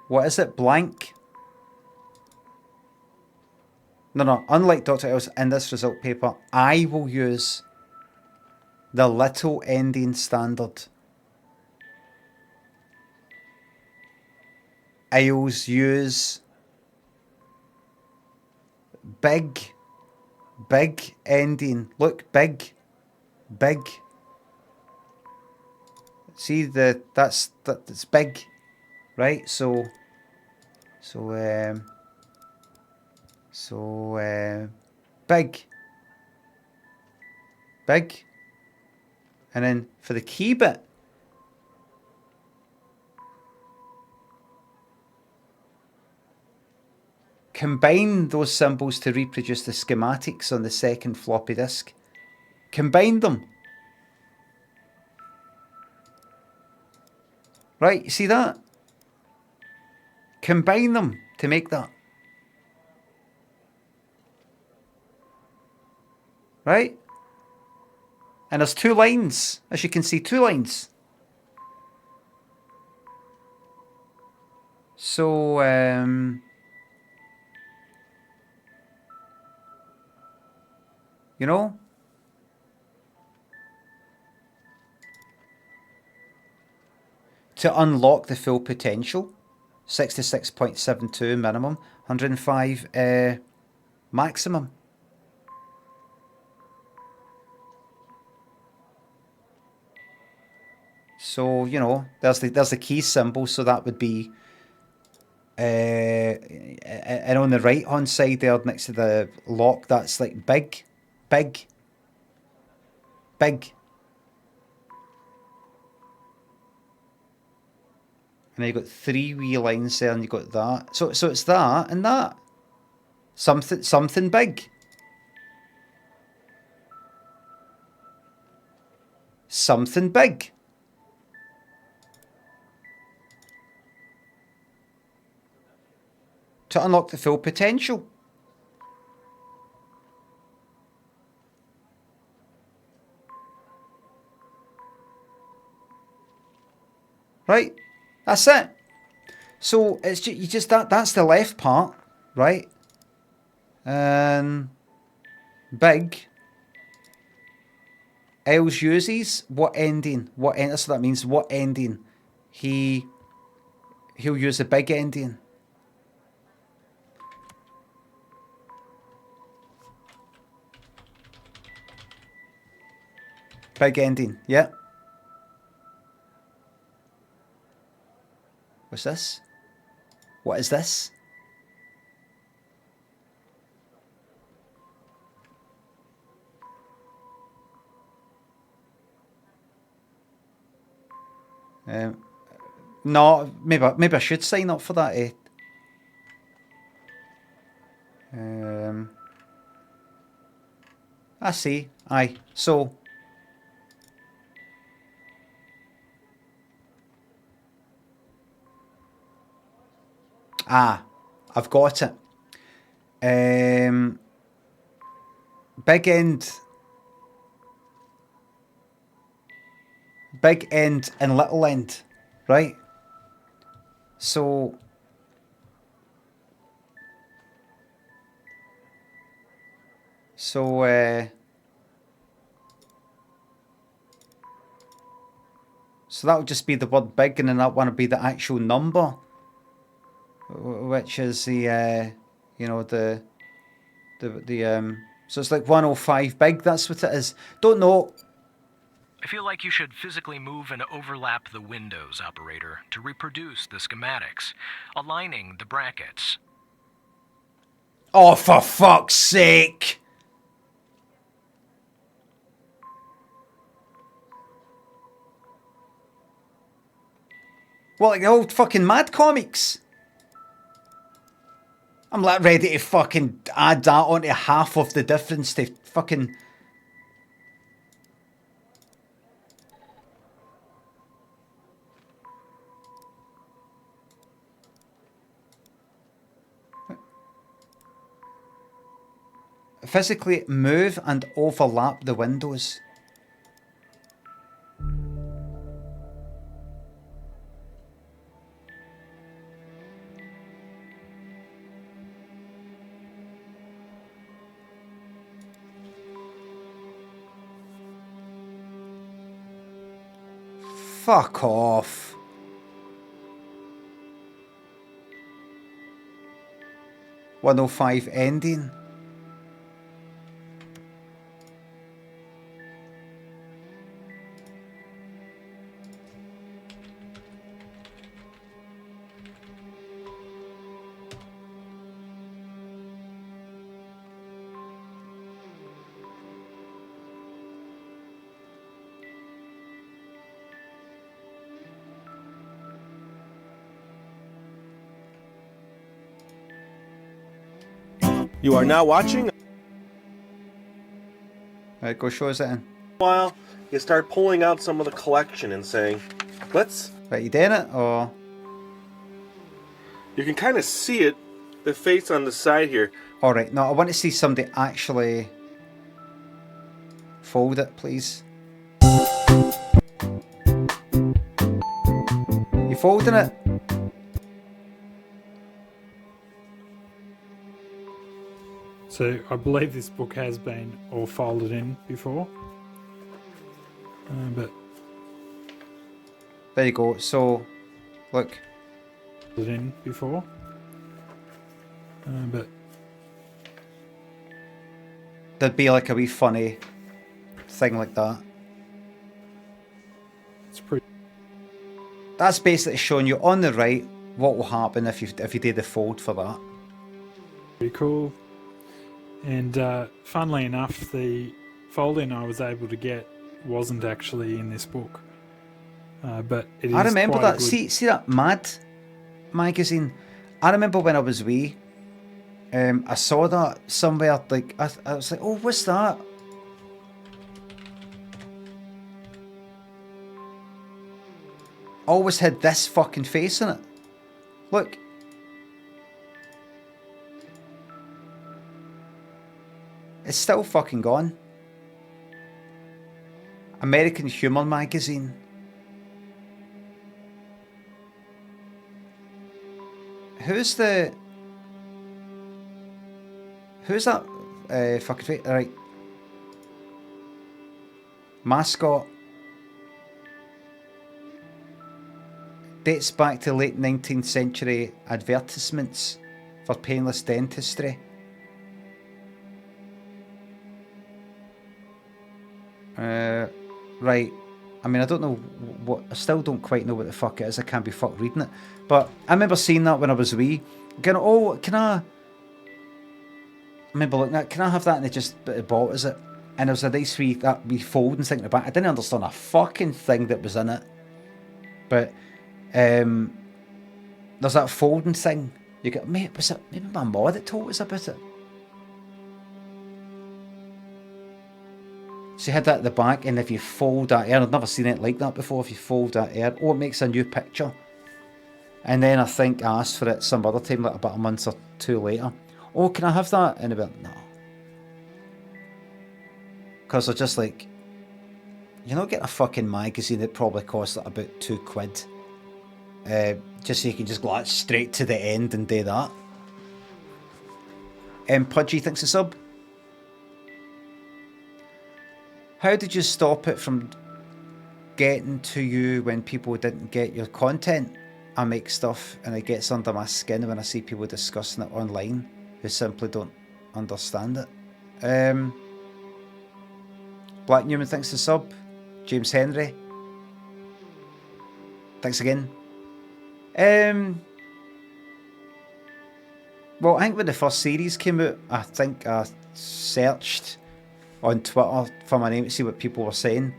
what is it, blank? No, unlike Dr. Isles, in this result paper, I will use the little endian standard. I always use big endian. Look, big. See that's big, right? So big, and then for the key bit, combine those symbols to reproduce the schematics on the second floppy disk. Combine them. Right, you see that? Combine them to make that. Right? And there's 2 lines. As you can see, 2 lines. So, you know, to unlock the full potential, 66.72 minimum, 105 maximum. So, you know, there's the key symbol, so that would be and on the right hand side there next to the lock, that's like big. And then you've got 3 wee lines there, and you've got that. So it's that and that. Something big. Something big. To unlock the full potential. Right? That's it. So it's just that's the left part, right? And big. Else uses what ending? So that means what ending? He'll use the big ending. Big ending, yeah. What's this? What is this? No, maybe I should sign up for that. I see. Aye. So. I've got it. Big end and little end, right? So that would just be the word big, and then that one would be the actual number, which is the so it's like 105 big. That's what it is. Don't know. I feel like you should physically move and overlap the windows, operator, to reproduce the schematics, aligning the brackets. Oh, for fuck's sake! What, like the old fucking Mad comics? I'm like ready to fucking add that onto half of the difference to fucking... Physically move and overlap the windows. Fuck off. .105 ending. You are now watching. Right, go show us it in. While you start pulling out some of the collection and saying, let's. Right, you doing it, or? You can kind of see it, the face on the side here. Alright, no, I want to see somebody actually fold it, please. You folding it? So I believe this book has been all folded in before, but there you go. So, look. Folded in before, but there'd be like a wee funny thing like that. It's pretty. That's basically showing you on the right what will happen if you did the fold for that. Pretty cool. And funnily enough, the fold-in I was able to get wasn't actually in this book, but it is. I remember quite that. See that Mad magazine. I remember when I was wee. I saw that somewhere. Like I was like, oh, what's that? Always had this fucking face in it. Look. It's still fucking gone. American Humor magazine. Who's that fucking face? Right. Mascot. Dates back to late 19th century advertisements for painless dentistry. Right. I mean, I don't know what. I still don't quite know what the fuck it is. I can't be fucked reading it. But I remember seeing that when I was wee. Going, oh, can I remember looking at, can I have that? And they just bought us it. And there was a nice wee folding thing at the back. I didn't understand a fucking thing that was in it. But there's that folding thing. You get, mate, was it maybe my mom that told us about it? So you had that at the back, and if you fold that air, I've never seen it like that before, if you fold that air, oh, it makes a new picture. And then I think I asked for it some other time, like about a month or two later. Oh, can I have that? And I went, no. Because they're just like, you're not getting a fucking magazine that probably costs like about £2. Just so you can just go straight to the end and do that. Pudgy thinks a sub. How did you stop it from getting to you when people didn't get your content? I make stuff and it gets under my skin when I see people discussing it online who simply don't understand it. Black Newman thanks the sub. James Henry, thanks again. Well, I think when the first series came out, I think I searched on Twitter for my name to see what people were saying.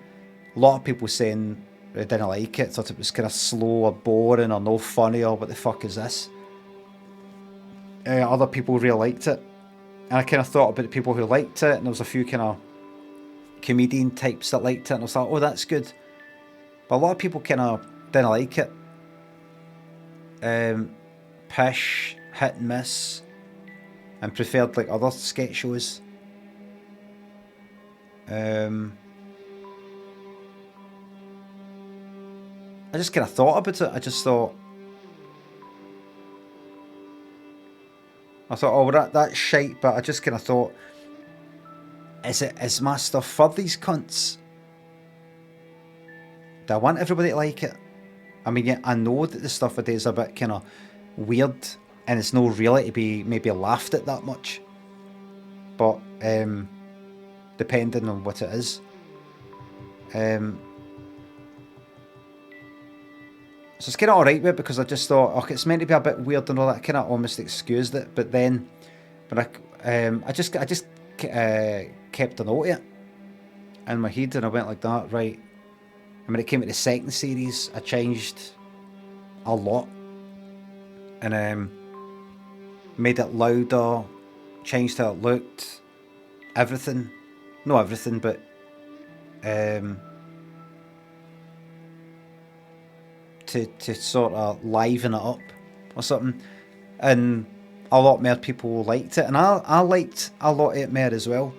A lot of people saying I didn't like it. Thought it was kind of slow or boring or no funny or what the fuck is this? Other people really liked it. And I kind of thought about the people who liked it, and there was a few kind of comedian types that liked it, and I was like, oh, that's good. But a lot of people kind of didn't like it. Pish, hit and miss, and preferred like other sketch shows. I just kind of thought about it. I thought, oh, that's shite, but I just kind of thought, is my stuff for these cunts? Do I want everybody to like it? I mean, yeah, I know that the stuff I do is a bit kind of weird, and it's not really to be maybe laughed at that much. But depending on what it is. So it's kind of alright with it, because I just thought, okay, it's meant to be a bit weird and all that, kind of almost excused it. But then, when I just kept a note of it in my head, and I went like that, right. And when it came to the second series, I changed a lot, and made it louder, changed how it looked, everything. Not everything, but to sort of liven it up or something. And a lot more people liked it, and I liked a lot of it more as well.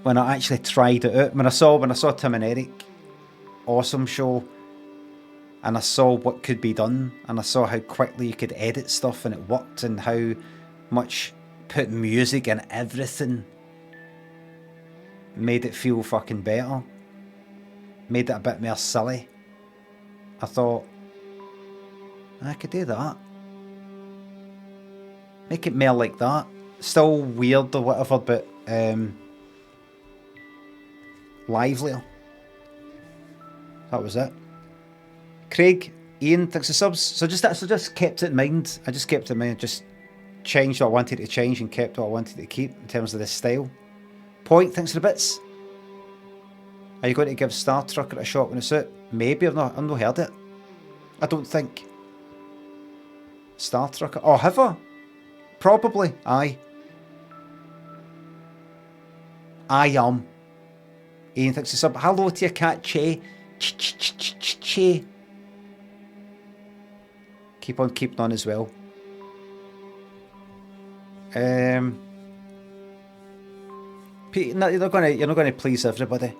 When I actually tried it out, when I saw Tim and Eric, awesome show, and I saw what could be done, and I saw how quickly you could edit stuff and it worked, and how much put music and everything made it feel fucking better, made it a bit more silly. I thought, I could do that. Make it more like that. Still weird or whatever, but livelier. That was it. Craig, Ian, thanks for subs. So just kept it in mind. I just kept it in mind. Just changed what I wanted to change and kept what I wanted to keep in terms of the style. Point, thanks for the bits. Are you going to give Star Trucker a shot when it's out? Maybe. I've not heard it. I don't think. Star Trucker. Oh, have I? Probably. Aye. I am. Ian thinks it's up. Hello to your cat, Che. Che. Keep on keeping on as well. Pete, no, you're not going to please everybody.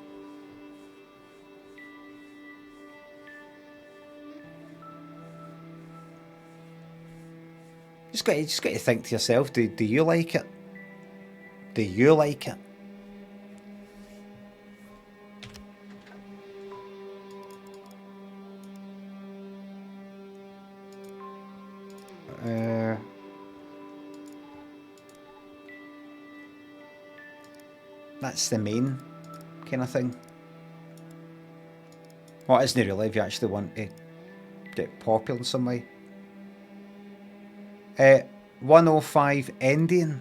Just got to think to yourself. Do you like it? Do you like it? That's the main kind of thing. Well, it isn't really if you actually want to get popular in some way. 105 Indian.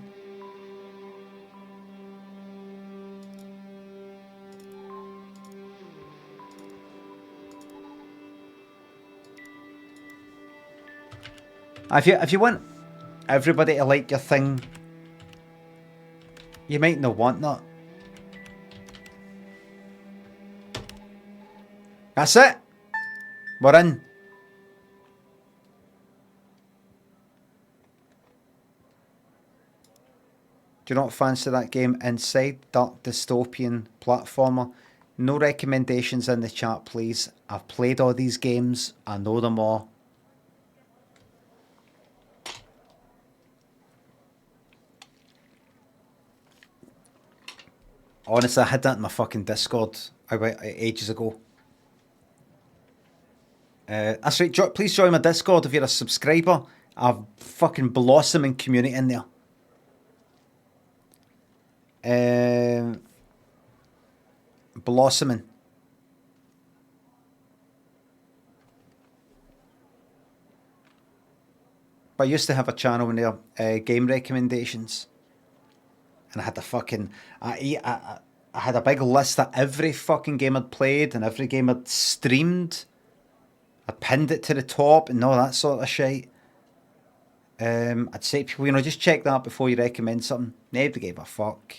If you want everybody to like your thing, you might not want that. That's it. We're in. Do you not fancy that game Inside? Dark dystopian platformer. No recommendations in the chat, please. I've played all these games. I know them all. Honestly, I had that in my fucking Discord ages ago. That's right, please join my Discord if you're a subscriber. I have fucking blossoming community in there. Blossoming. But I used to have a channel in there, game recommendations. And I had the fucking... I I had a big list of every fucking game I'd played and every game I'd streamed. I pinned it to the top and all that sort of shit. I'd say to people, just check that before you recommend something. Nobody gave a fuck.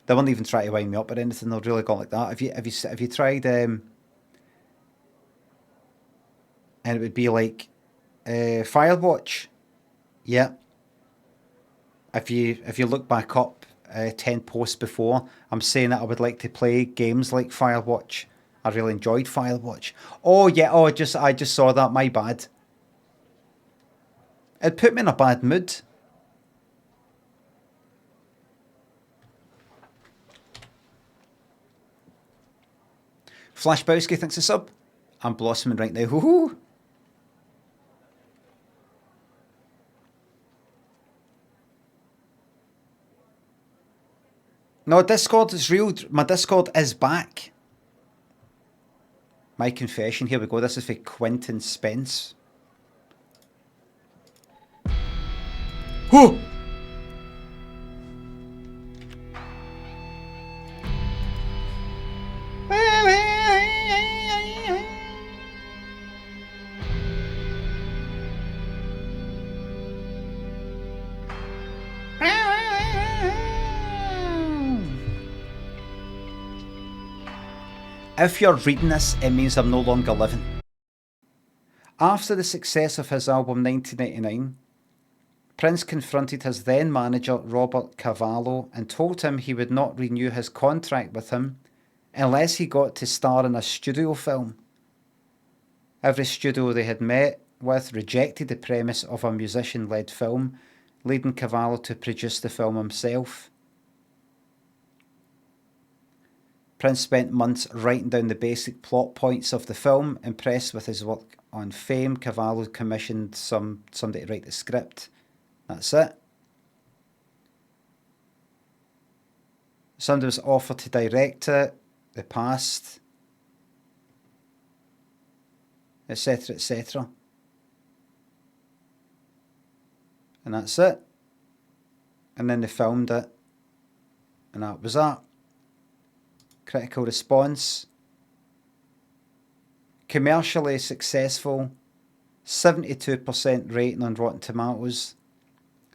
They wouldn't even try to wind me up or anything. They'd really gone like that. Have you tried? And it would be like Firewatch. Yeah. If you look back up 10 posts before, I'm saying that I would like to play games like Firewatch. I really enjoyed Firewatch. Oh yeah. Oh, I just saw that. My bad. It put me in a bad mood. Flashbowski thinks a sub. I'm blossoming right now. Woohoo! No, Discord is real. My Discord is back. My confession. Here we go. This is for Quentin Spence. Whoa! If you're reading this, it means I'm no longer living. After the success of his album 1999, Prince confronted his then manager Robert Cavallo and told him he would not renew his contract with him unless he got to star in a studio film. Every studio they had met with rejected the premise of a musician-led film, leading Cavallo to produce the film himself. Prince spent months writing down the basic plot points of the film. Impressed with his work on Fame, Cavallo commissioned somebody to write the script. That's it. Somebody was offered to direct it. They passed. Etc, etc. And that's it. And then they filmed it. And that was that. Critical response. Commercially successful. 72% rating on Rotten Tomatoes.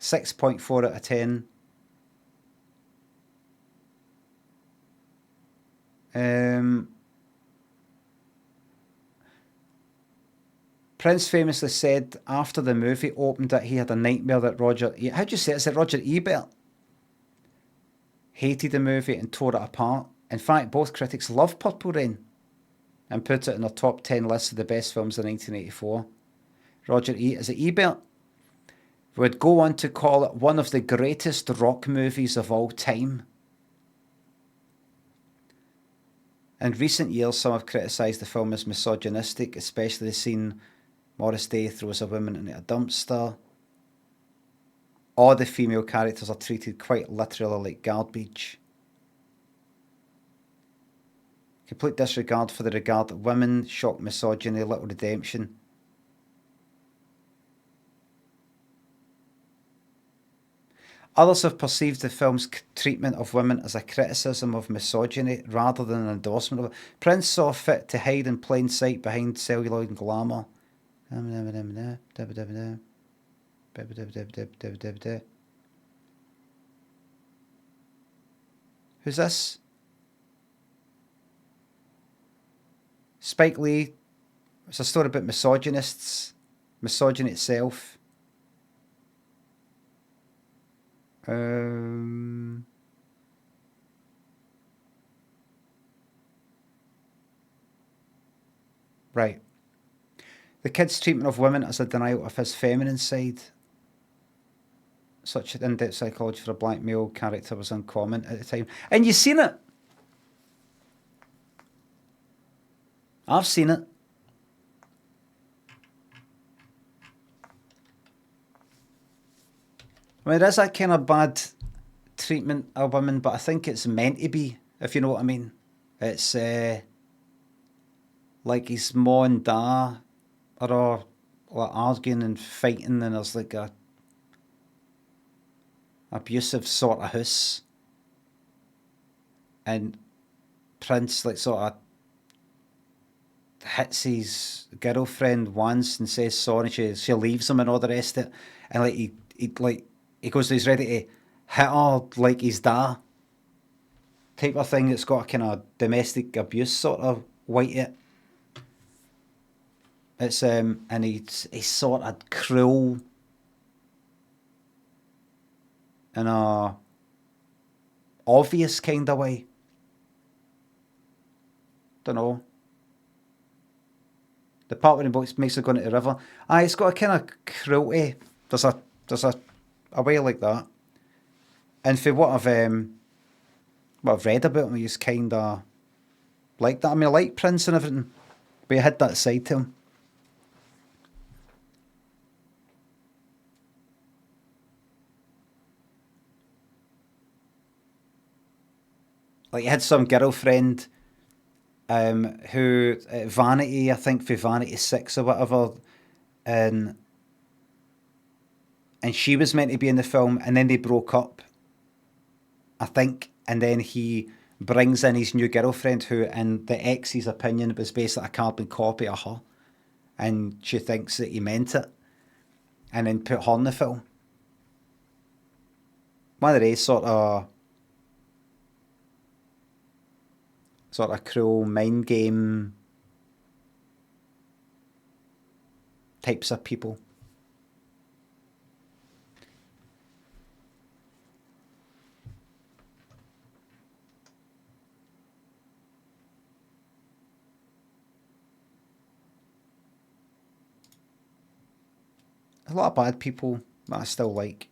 6.4 out of 10. Prince famously said after the movie opened that he had a nightmare that how do you say it? Is it Roger Ebert? Hated the movie and tore it apart. In fact, both critics loved Purple Rain and put it in their top 10 list of the best films of 1984. Is it Ebert? Would go on to call it one of the greatest rock movies of all time. In recent years, some have criticised the film as misogynistic, especially the scene Morris Day throws a woman into a dumpster. All the female characters are treated quite literally like garbage. Complete disregard for the regard of women, shock misogyny, little redemption. Others have perceived the film's treatment of women as a criticism of misogyny rather than an endorsement of it. Prince saw fit to hide in plain sight behind celluloid and glamour. Who's this? Spike Lee. It's a story about misogynists, misogyny itself. Right. The kid's treatment of women as a denial of his feminine side. Such an in-depth psychology for a black male character was uncommon at the time. And you've seen it. I've seen it. I mean, there is that kind of bad treatment of women, but I think it's meant to be, if you know what I mean. It's like his ma and da are all like arguing and fighting, and there's like a abusive sort of house. and Prince like sort of hits his girlfriend once and says sorry, and she leaves him and all the rest of it, and like he goes, he's ready to hit her like his dad type of thing. It's got a kind of domestic abuse sort of weight to it. It's and he's sort of cruel in a obvious kind of way. Don't know. The part when he makes her go into the river. It's got a kind of cruelty. There's a way like that. And for what I've read about him, he's kind of like that. I mean, I like Prince and everything, but he had that side to him. Like, he had some girlfriend who, Vanity, I think, for Vanity 6 or whatever, and she was meant to be in the film, and then they broke up, I think, and then he brings in his new girlfriend who, in the ex's opinion, was basically a carbon copy of her, and she thinks that he meant it, and then put her in the film. One of these sort of cruel mind game types of people. A lot of bad people that I still like.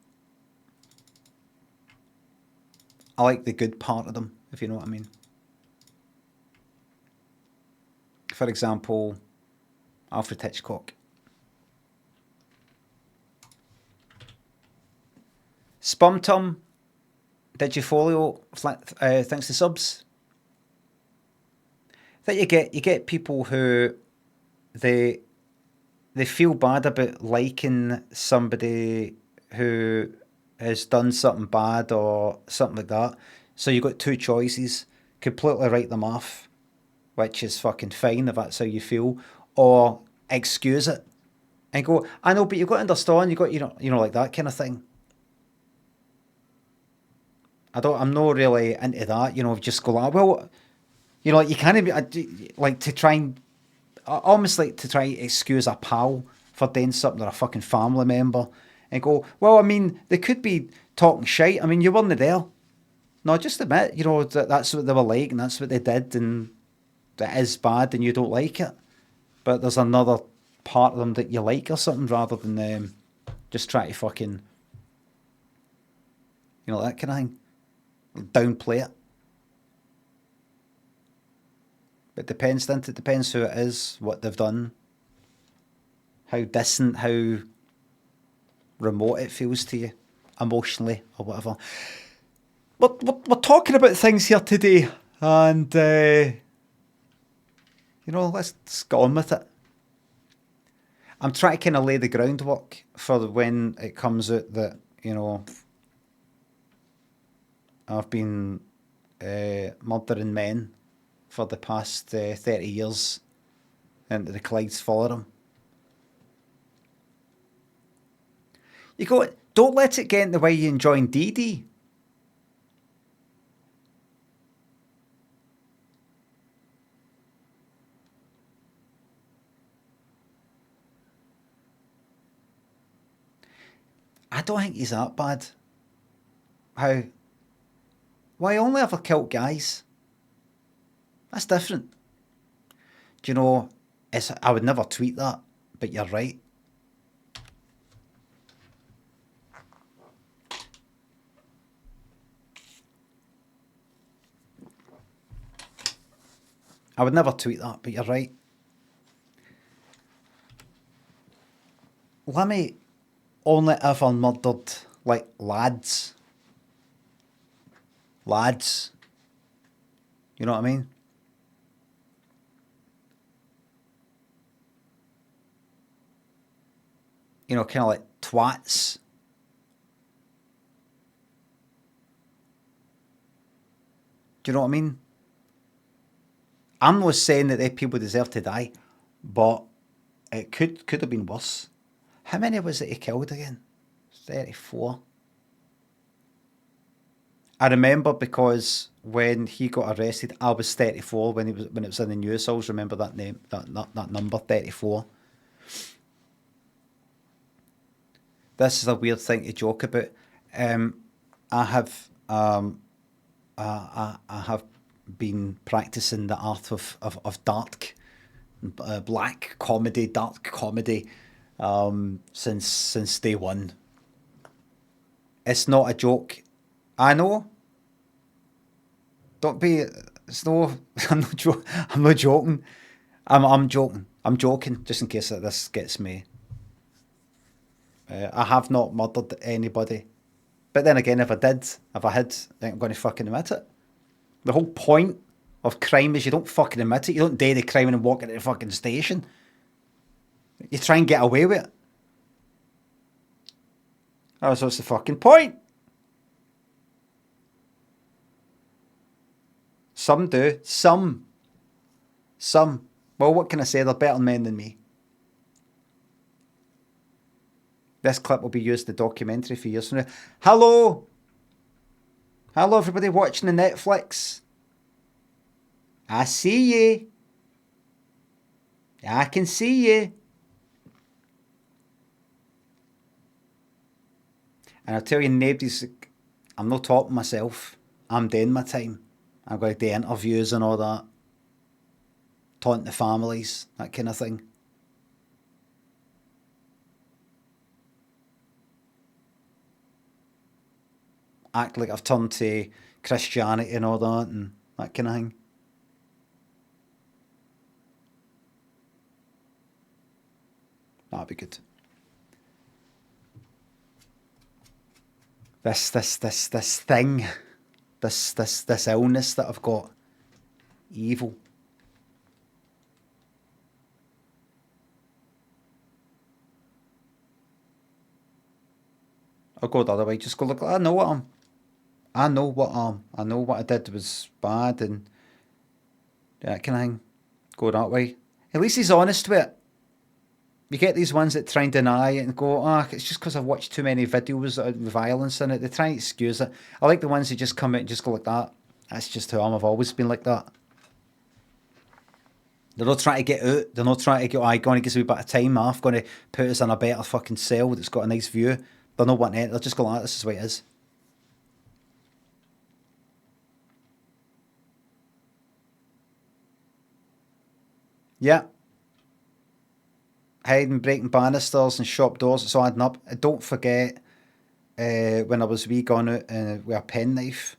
I like the good part of them, if you know what I mean. For example, Alfred Hitchcock. Spumtum, did you follow? Thanks to subs. That you get people who they feel bad about liking somebody who has done something bad or something like that. So you've got two choices: completely write them off, which is fucking fine if that's how you feel, or excuse it and go, I know, but you've got to understand, you got, you know, like that kind of thing. I'm not really into that, just go like, well, like you can't be, like to try and, almost like to try and excuse a pal for doing something or a fucking family member and go, well, I mean, they could be talking shite. I mean, you weren't there. No, just admit, that's what they were like and that's what they did and that is bad and you don't like it. But there's another part of them that you like or something rather than just try to fucking, that kind of thing. Downplay it. It depends, doesn't it? It depends who it is, what they've done, how distant, how remote it feels to you, emotionally or whatever. We're talking about things here today, and let's get on with it. I'm trying to kind of lay the groundwork for when it comes out that I've been murdering men for the past 30 years into the Clyde's Forum. You go, don't let it get in the way you enjoying DD. I don't think he's that bad. How? Why only ever killed guys? That's different. Do you know, I would never tweet that, but you're right. I would never tweet that, but you're right. Limmy only ever murdered, like, lads. Lads. You know what I mean? Kind of like twats. Do you know what I mean? I'm not saying that they people deserve to die, but it could have been worse. How many was it he killed again? 34. I remember because when he got arrested, I was 34 when it was in the news. I always remember that name, that number, 34. This is a weird thing to joke about. I have been practicing the art of dark, black comedy, dark comedy, since day one. It's not a joke. I know. Don't be. It's no. I'm not joking. I'm joking. I'm joking. Just in case that this gets me. I have not murdered anybody. But then again, if I had, then I'm going to fucking admit it. The whole point of crime is you don't fucking admit it. You don't do the crime and walk into the fucking station. You try and get away with it. Oh, so what's the fucking point? Some do. Some. Well, what can I say? They're better men than me. This clip will be used in the documentary for years from now. Hello! Hello, everybody watching the Netflix. I see ye. I can see ye. And I'll tell you, I'm not talking myself. I'm doing my time. I'm going to do interviews and all that. Taunting the families, that kind of thing. Act like I've turned to Christianity and all that and that kind of thing. That'd be good. This thing, this illness that I've got, evil. I'll go the other way. Just go look. I know what I know what I did was bad and that kind of thing. Go that way. At least he's honest with it. You get these ones that try and deny it and go, it's just because I've watched too many videos of violence in it. They try and excuse it. I like the ones that just come out and just go like that. That's just who I am. I've always been like that. They're not trying to get out. They're not trying to go, going to give us a wee bit of time off, going to put us in a better fucking cell that's got a nice view. They're not wanting it. They're just going like, this is the way it is. Yeah. Hiding, breaking banisters and shop doors, it's all adding up. Don't forget when I was wee gone out with a penknife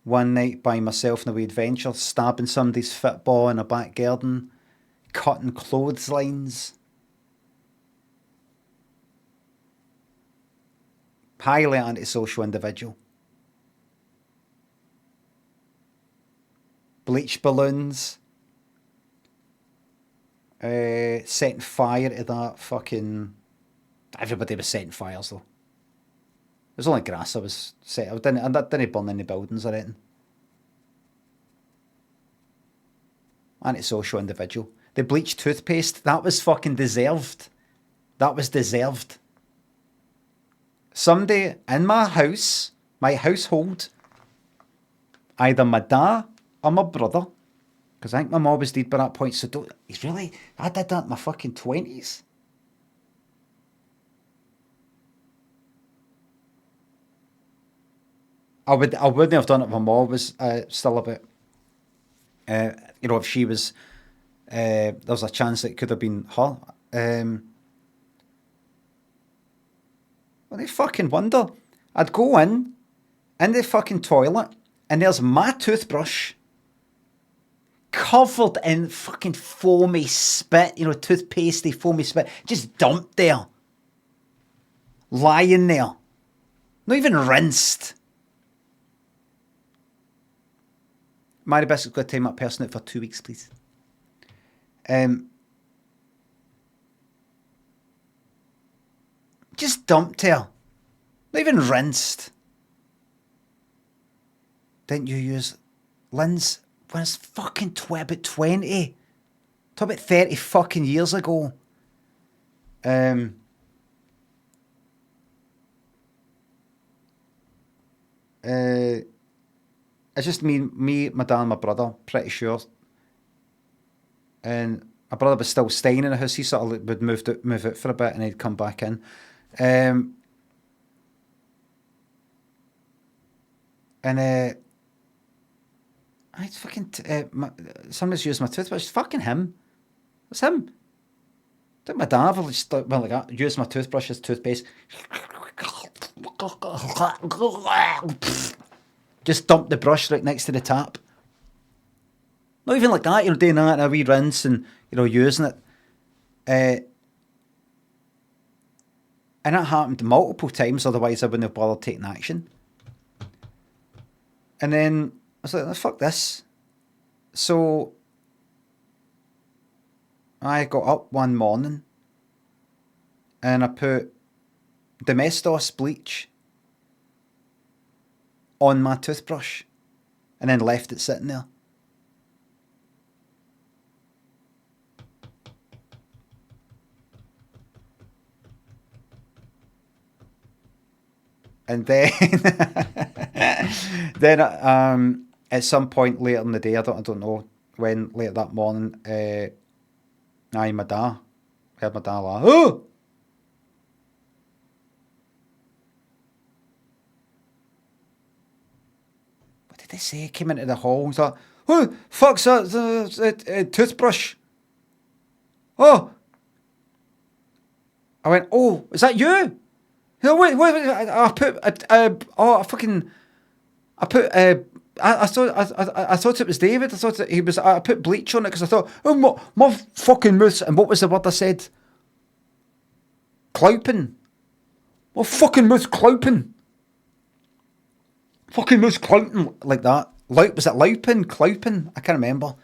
one night by myself in a wee adventure, stabbing somebody's football in a back garden, cutting clotheslines. Highly antisocial individual. Bleach balloons. Setting fire to that fucking... Everybody was setting fires though. It was only grass I was set. I didn't burn any buildings or anything. Antisocial individual. The bleach toothpaste, that was fucking deserved. That was deserved. Somebody in my house, my household, either my dad or my brother, because I think my mum was dead by that point, so I did that in my fucking 20s. I wouldn't have done it if my mum was still a bit, if she was, there was a chance it could have been her. Well, they fucking wonder. I'd go in the fucking toilet, and there's my toothbrush covered in fucking foamy spit, toothpastey foamy spit, just dumped there. Lying there. Not even rinsed. Mary Biscuit's got to time that person out for 2 weeks, please. Just dumped there. Not even rinsed. didn't you use Lynn's when it's fucking about 20? Talk about 30 fucking years ago. I just mean me, my dad and my brother, pretty sure. And my brother was still staying in the house. He sort of would move out for a bit and he'd come back in. I fucking somebody's used my toothbrush. It's fucking him. It's him. I think my dad ever just went like that. Used my toothbrush as toothpaste. Just dumped the brush right next to the tap. Not even like that, doing that and a wee rinse and, using it. And that happened multiple times, otherwise I wouldn't have bothered taking action. And then I was like, fuck this. So I got up one morning and I put Domestos bleach on my toothbrush and then left it sitting there. And then, at some point later in the day, I don't know when, later that morning, my dad, heard my dad laugh. Oh! What did they say? He came into the hall and was like, "Oh, fuck's that toothbrush? Oh!" I went, "Oh, is that you?" No, wait, I put, I thought it was David. I thought he was, I put bleach on it because I thought, oh, my fucking mouth, and what was the word I said? Clouping. My fucking mouth clouping. Fucking mouth clouping, like that. Was it louping? Clouping? I can't remember.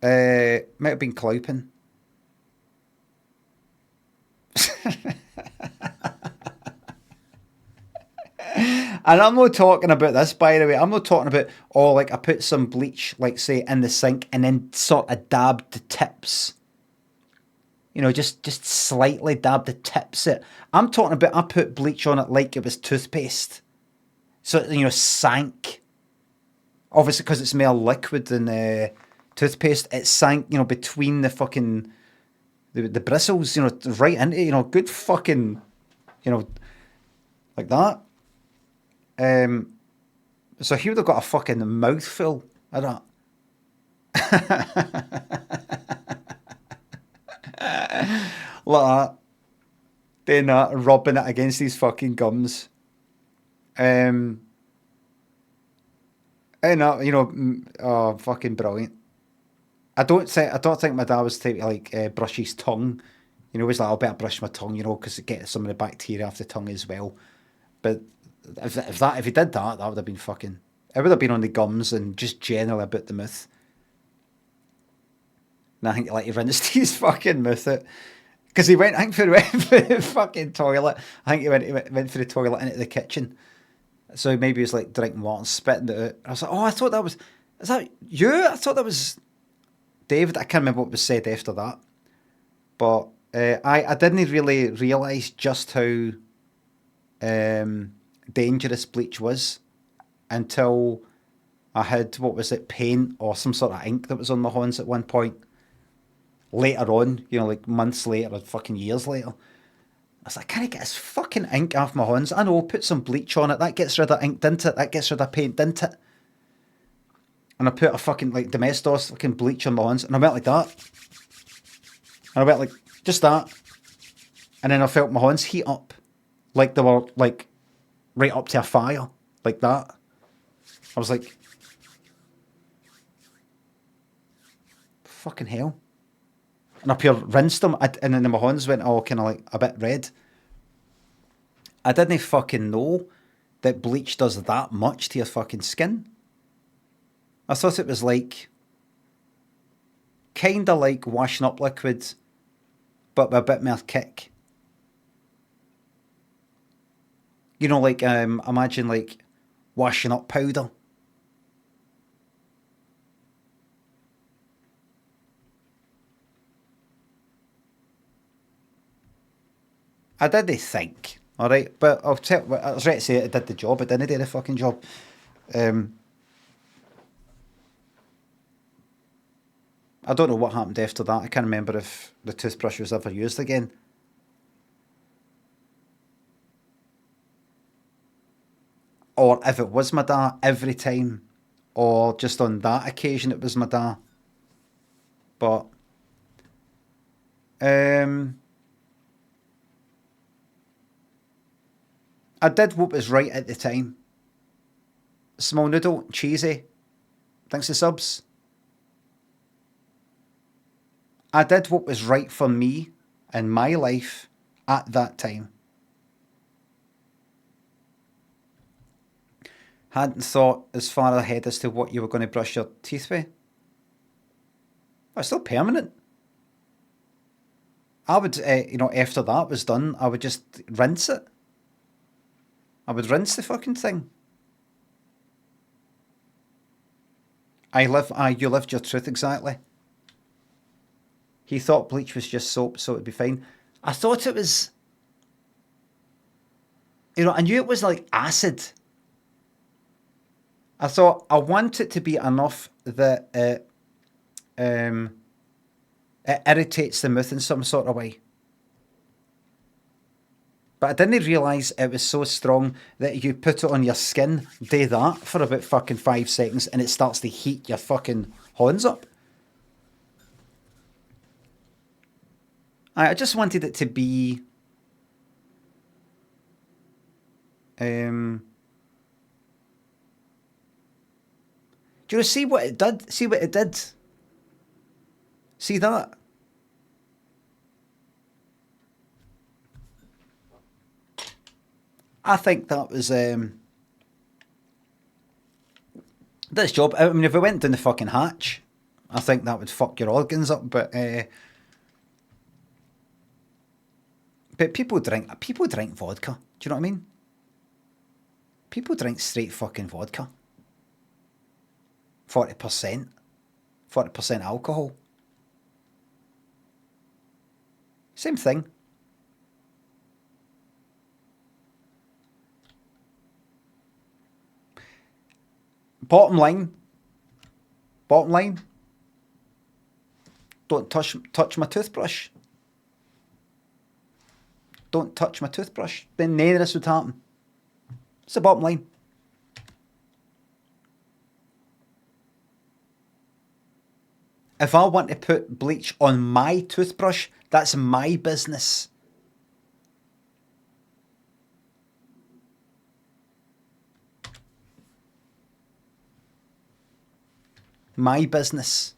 Might have been clouping. And I'm not talking about this, by the way. I'm not talking about, I put some bleach, like, say, in the sink and then sort of dabbed the tips. Just slightly dabbed the tips it. I'm talking about I put bleach on it like it was toothpaste. So, sank. Obviously, because it's more liquid than toothpaste, it sank, between the fucking... The bristles, right into it, good fucking, like that. So he would have got a fucking mouthful of that. Like that. Doing that, rubbing it against his fucking gums. And that, fucking brilliant. I don't think my dad was the type to brush his tongue. He was like, I better brush my tongue, because it gets some of the bacteria off the tongue as well. But if he did that, that would have been fucking... It would have been on the gums and just generally about the mouth. And I think he rinsed his fucking mouth out. Because he went, I think, for the fucking toilet. I think he went for the toilet into the kitchen. So maybe he was like drinking water and spitting it out. I was like, I thought that was... Is that you? I thought that was... David, I can't remember what was said after that, but I didn't really realise just how dangerous bleach was until I had, paint or some sort of ink that was on my hands at one point. Later on, like months later or fucking years later, I was like, can I get this fucking ink off my hands? I know, put some bleach on it, that gets rid of ink, didn't it? That gets rid of paint, didn't it? And I put a fucking, Domestos fucking bleach on my hands. And I went like that. And I went like, just that. And then I felt my hands heat up. Like they were, right up to a fire. Like that. I was like, fucking hell. And I rinsed them. And then my hands went all kind of a bit red. I didn't fucking know that bleach does that much to your fucking skin. I thought it was kind of like washing up liquid, but with a bit more kick. You know, like, imagine, like, washing up powder. I didn't think, alright? But I'll tell you, I was ready to say it did the job, it didn't do the fucking job. I don't know what happened after that. I can't remember if the toothbrush was ever used again. Or if it was my da every time. Or just on that occasion it was my da. But I did what was right at the time. Small noodle, cheesy. Thanks to subs. I did what was right for me in my life at that time. Hadn't thought as far ahead as to what you were going to brush your teeth with. It's still permanent. I would, after that was done, I would just rinse it. I would rinse the fucking thing. You lived your truth exactly. He thought bleach was just soap, so it'd be fine. I thought it was... I knew it was like acid. I thought, I want it to be enough that it irritates the mouth in some sort of way. But I didn't realise it was so strong that you put it on your skin, do that for about fucking 5 seconds, and it starts to heat your fucking horns up. I just wanted it to be... Do you see what it did? See what it did? See that? I think that was this job. I mean, if we went down the fucking hatch, I think that would fuck your organs up. But people drink vodka. Do you know what I mean? People drink straight fucking vodka. 40% alcohol. Same thing. Bottom line, don't touch my toothbrush. Don't touch my toothbrush. Then none of this would happen. It's the bottom line. If I want to put bleach on my toothbrush, that's my business. My business.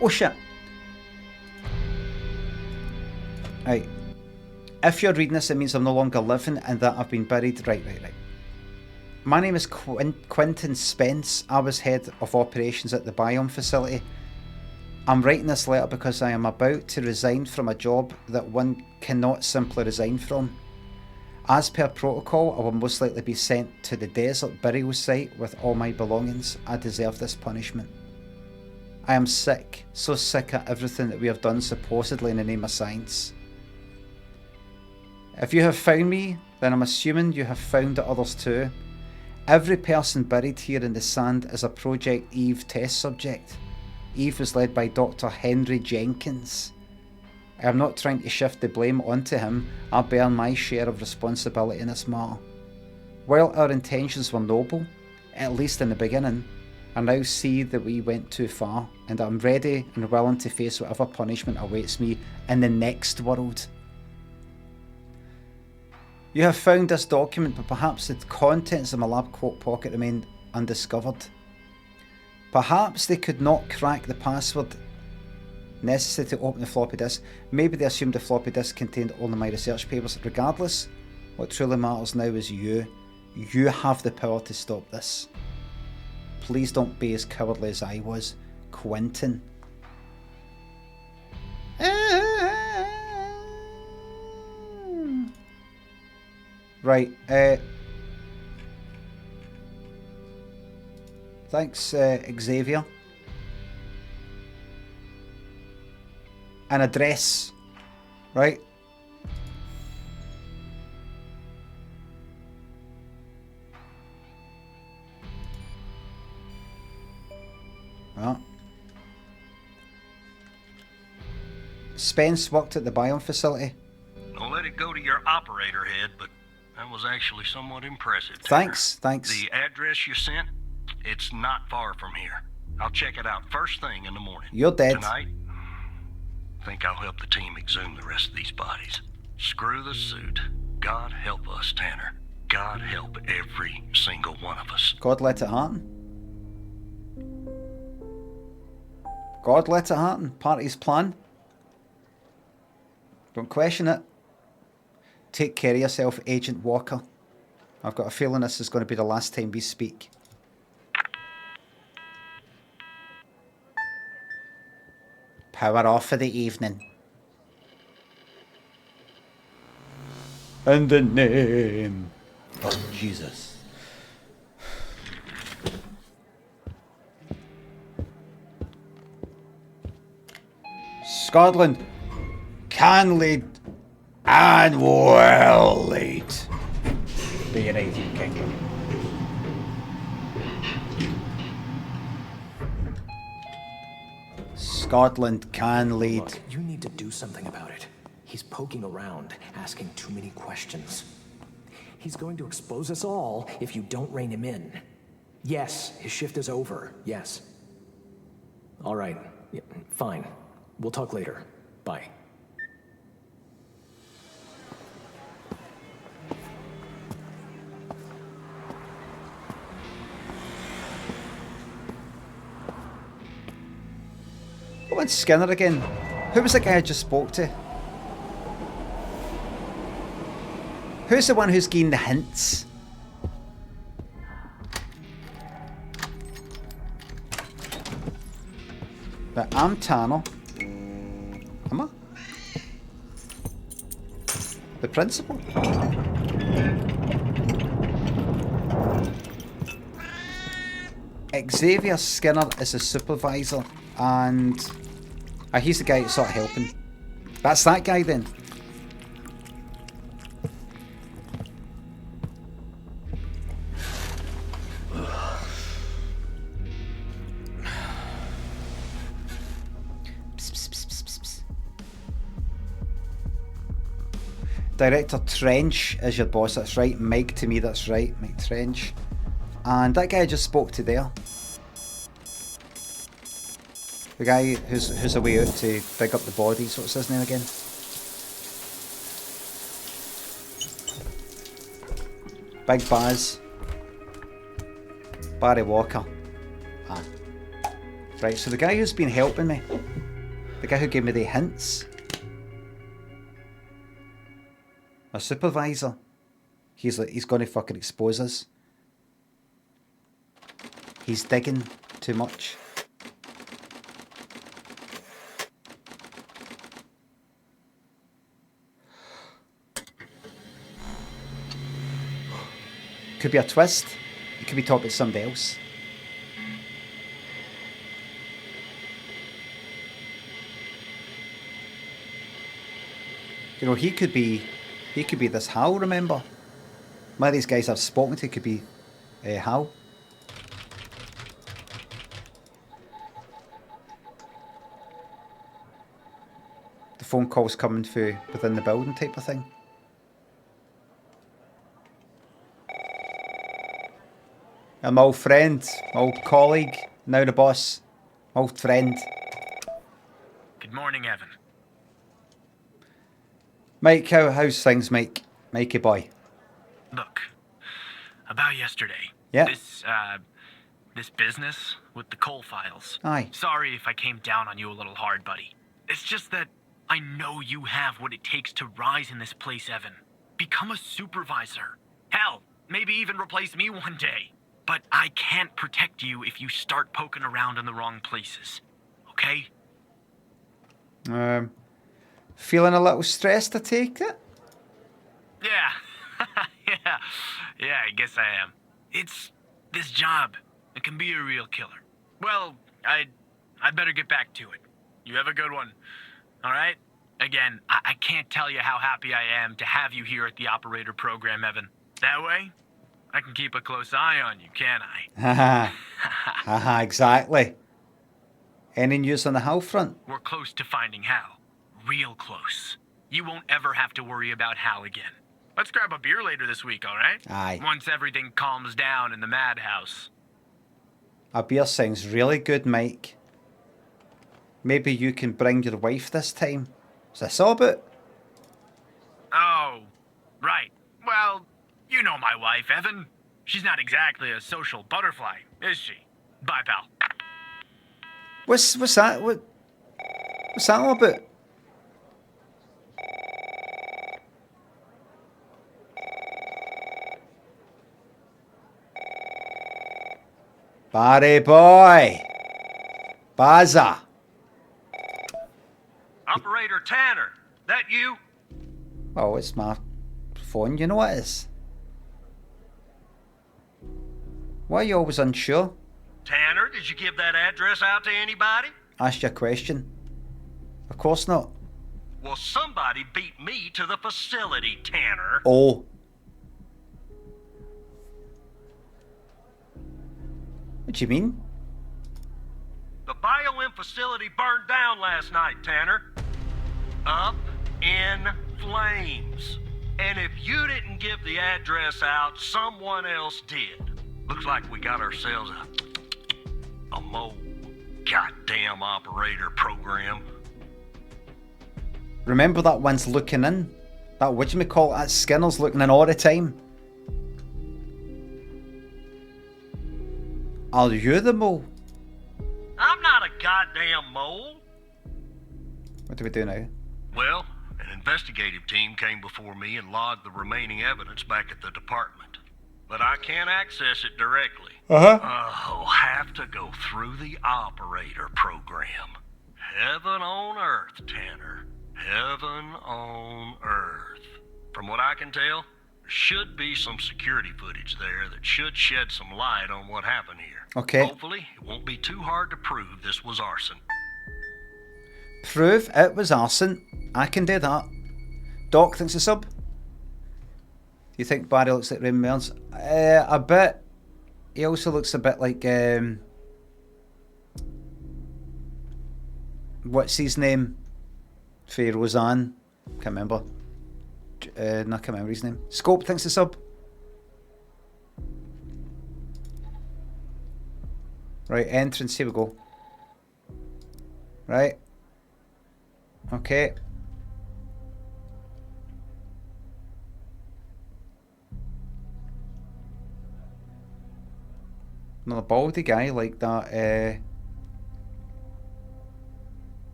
Oh shit. Right. If you're reading this, it means I'm no longer living and that I've been buried. Right. My name is Quentin Spence. I was head of operations at the Biome facility. I'm writing this letter because I am about to resign from a job that one cannot simply resign from. As per protocol, I will most likely be sent to the desert burial site with all my belongings. I deserve this punishment. I am sick, so sick at everything that we have done supposedly in the name of science. If you have found me, then I'm assuming you have found the others too. Every person buried here in the sand is a Project Eve test subject. Eve was led by Dr. Henry Jenkins. I am not trying to shift the blame onto him. I bear my share of responsibility in this matter. While our intentions were noble, at least in the beginning, I now see that we went too far, and I'm ready and willing to face whatever punishment awaits me in the next world. You have found this document, but perhaps the contents of my lab coat pocket remain undiscovered. Perhaps they could not crack the password necessary to open the floppy disk. Maybe they assumed the floppy disk contained only my research papers. Regardless, what truly matters now is you. You have the power to stop this. Please don't be as cowardly as I was, Quentin. Right. Thanks, Xavier. An address. Right. Well. Spence worked at the biome facility. Don't let it go to your operator head, but that was actually somewhat impressive. Thanks, thanks. The address you sent, it's not far from here. I'll check it out first thing in the morning. You're dead. Tonight, I think I'll help the team exhume the rest of these bodies. Screw the suit. God help us, Tanner. God help every single one of us. God let it happen. God let it happen. Part of his plan. Don't question it. Take care of yourself, Agent Walker. I've got a feeling this is going to be the last time we speak. Power off for the evening. In the name of Jesus. Scotland can lead and will lead the United Kingdom. Scotland can lead. Look, you need to do something about it. He's poking around, asking too many questions. He's going to expose us all if you don't rein him in. Yes, his shift is over. Yes. All right. Yeah, fine. We'll talk later. Bye. What went Skinner again? Who was the guy I just spoke to? Who's the one who's getting the hints? But I'm Tanner. Am I? The principal? Xavier Skinner is a supervisor, and he's the guy that's sort of helping. That's that guy then. Director Trench is your boss, that's right. Mike to me, that's right. Mike Trench. And that guy I just spoke to there. The guy who's away out to dig up the bodies. What's his name again? Big Baz. Barry Walker. Ah. Right, so the guy who's been helping me. The guy who gave me the hints. A supervisor. He's going to fucking expose us. He's digging too much. Could be a twist. It could be talking about somebody else. You know, he could be this Hal, remember? One of these guys I've spoken to could be Hal. The phone calls coming through within the building type of thing. And my old friend, my old colleague, now the boss, my old friend. Good morning, Evan. Mike, how's things, Mike? Mikey boy. Look, about yesterday. Yeah. This business with the coal files. Aye. Sorry if I came down on you a little hard, buddy. It's just that I know you have what it takes to rise in this place, Evan. Become a supervisor. Hell, maybe even replace me one day. But I can't protect you if you start poking around in the wrong places. Okay? Feeling a little stressed, I take it? Yeah. Yeah, I guess I am. It's this job. It can be a real killer. Well, I better get back to it. You have a good one. All right? Again, I can't tell you how happy I am to have you here at the operator program, Evan. That way, I can keep a close eye on you, can't I? Haha, exactly. Any news on the Hal front? We're close to finding Hal. Real close. You won't ever have to worry about Hal again. Let's grab a beer later this week, all right? Aye. Once everything calms down in the madhouse. A beer sounds really good, Mike. Maybe you can bring your wife this time. Is this all about? Oh, right. Well, you know my wife, Evan. She's not exactly a social butterfly, is she? Bye, pal. What's that? What's that all about? Barry boy! Baza! Operator Tanner, that you? Oh, it's my phone, you know what it is. Why are you always unsure? Tanner, did you give that address out to anybody? Asked you a question. Of course not. Well, somebody beat me to the facility, Tanner. Oh. What do you mean? The BioM facility burned down last night, Tanner. Up in flames. And if you didn't give the address out, someone else did. Looks like we got ourselves a mole goddamn operator program. Remember that one's looking in? That whatchamacallit, that Skinner's looking in all the time. Are you the mole? I'm not a goddamn mole. What do we do now? Well, an investigative team came before me and logged the remaining evidence back at the department. But I can't access it directly. I'll have to go through the operator program. Heaven on earth, Tanner. Heaven on earth. From what I can tell, there should be some security footage there that should shed some light on what happened here. Okay. Hopefully, it won't be too hard to prove this was arson. Prove it was arson. I can do that. Doc thinks a sub. Do you think Barry looks like Raymond Mearns? A bit. He also looks a bit like what's his name? For Roseanne. Can't remember. No, I can't remember his name. Scope thinks a sub. Right, entrance, here we go. Right. Okay. Another baldy guy like that.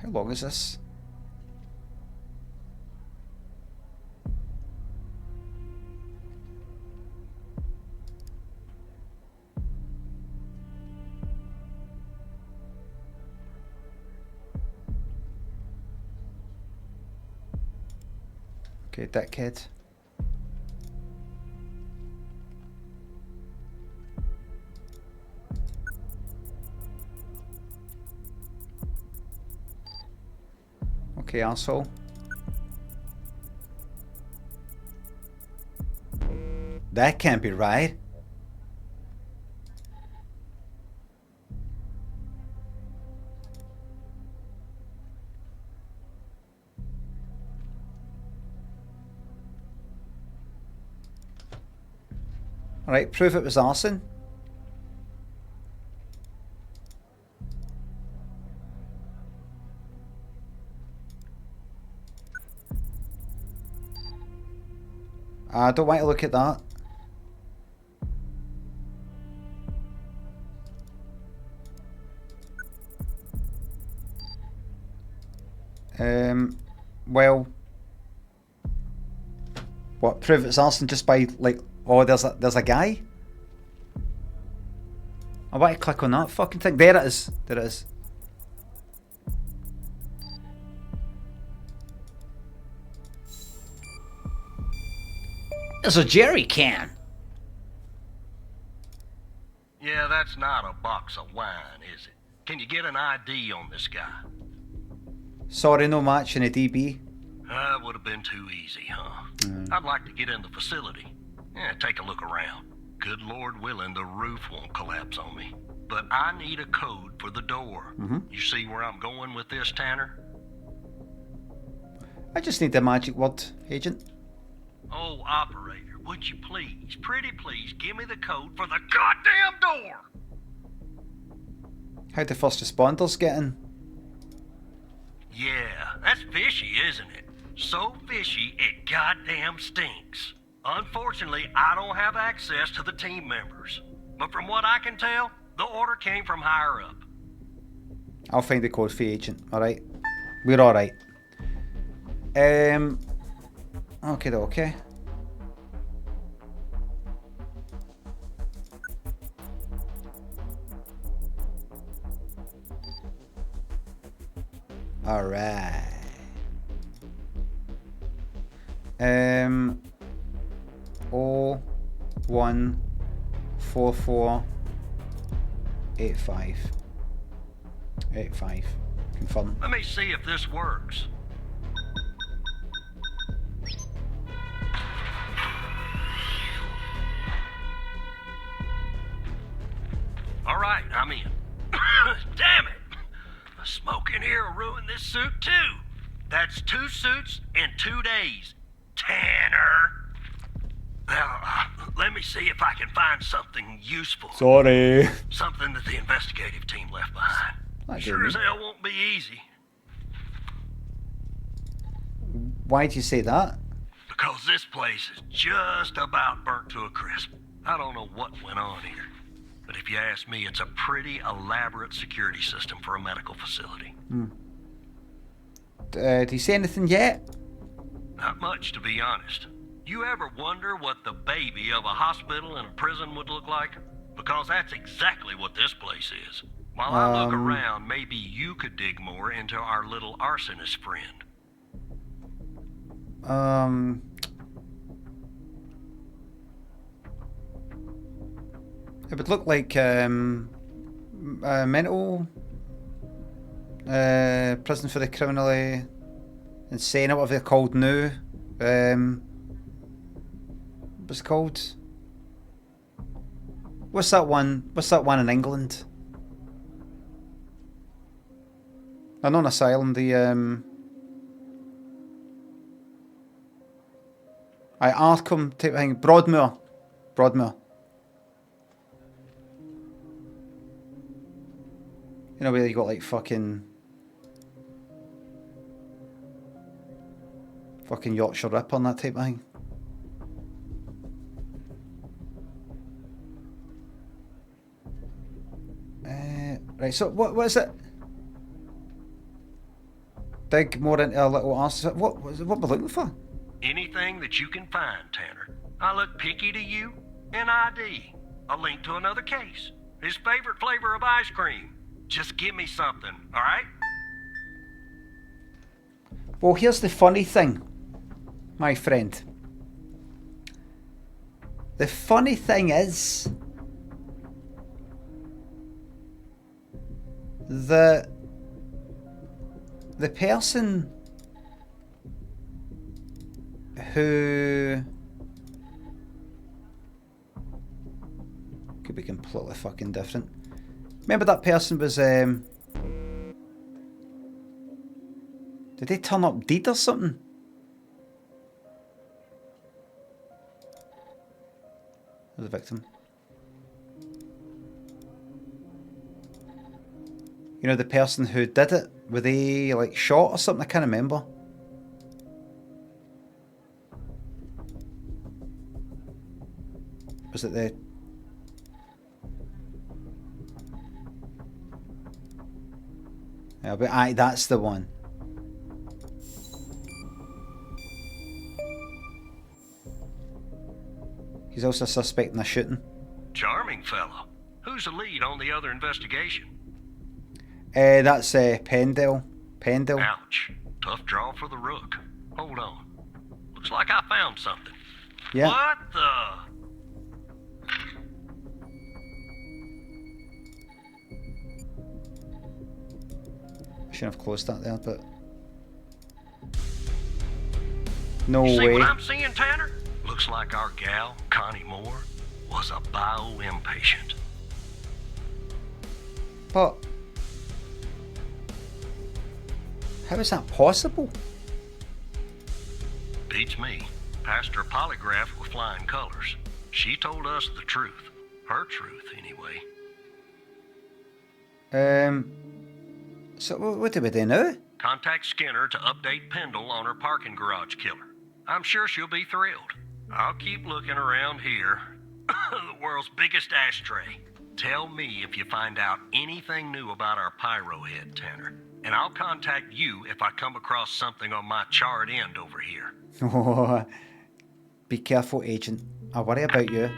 How long is this? Okay, dickhead. Okay, asshole. That can't be right. Alright, prove it was arson. I don't want to look at that. Well, what, prove it's arson just by like, oh, there's a guy? I want to click on that fucking thing. There it is. There it is. There's a jerry can. Yeah, that's not a box of wine, is it? Can you get an ID on this guy? Sorry, no match in a DB. That would have been too easy, huh? I'd like to get in the facility. Yeah, take a look around. Good Lord willing, the roof won't collapse on me. But I need a code for the door. You see where I'm going with this, Tanner? I just need the magic word, Agent. Oh, operator, would you please, pretty please, give me the code for the goddamn door? How'd the first responders get in? Yeah, that's fishy, isn't it? So fishy, it goddamn stinks. Unfortunately, I don't have access to the team members. But from what I can tell, the order came from higher up. I'll find the code for you, Agent. Alright. We're alright. Okay. Alright. 014485. 85. Confirm. Let me see if this works. All right, I'm in. Damn it! The smoke in here will ruin this suit too. That's 2 suits in 2 days. Tanner! Now, let me see if I can find something useful. Sorry. Something that the investigative team left behind. Sure as hell won't be easy. Why'd you say that? Because this place is just about burnt to a crisp. I don't know what went on here. But if you ask me, it's a pretty elaborate security system for a medical facility. Did he say anything yet? Not much, to be honest. You ever wonder what the baby of a hospital and a prison would look like? Because that's exactly what this place is. While I look around, maybe you could dig more into our little arsonist friend. It would look like mental prison for the criminally insane, or whatever they're called now. What's it called? What's that one? What's that one in England? Not an asylum. The Arkham type thing. Broadmoor. You know where you got like fucking Yorkshire Ripper and that type of thing. Right, so what is it? Dig more into a little arse. What we're looking for? Anything that you can find, Tanner. I look picky to you. An ID. A link to another case. His favorite flavor of ice cream. Just give me something, alright? Well, here's the funny thing, my friend. The funny thing is that the person who could be completely fucking different. Remember that person was did they turn up dead or something? The victim. You know, the person who did it, were they like shot or something? I can't remember. Was it the... Yeah, but aye, that's the one. He's also a suspect in a shooting. Charming fellow. Who's the lead on the other investigation? That's Pendle. Ouch. Tough draw for the rook. Hold on. Looks like I found something. Yeah. What the? Shouldn't have closed that there, but no You see way. what I'm seeing, Tanner? Looks like our gal, Connie Moore, was a bio-impatient. But how is that possible? Beats me. Passed her polygraph with flying colors. She told us the truth. Her truth, anyway. So what do we do now? Contact Skinner to update Pendle on her parking garage killer. I'm sure she'll be thrilled. I'll keep looking around here. The world's biggest ashtray. Tell me if you find out anything new about our pyro head, Tanner. And I'll contact you if I come across something on my charred end over here. Oh, be careful, Agent. I worry about you.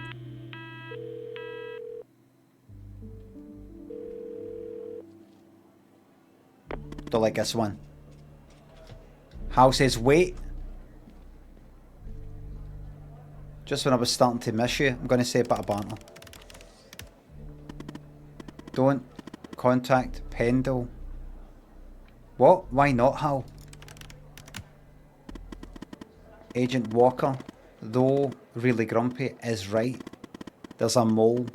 Don't like this one. Hal says, wait. Just when I was starting to miss you, I'm going to say a bit of banter. Don't contact Pendle. What? Why not, Hal? Agent Walker, though really grumpy, is right. There's a mole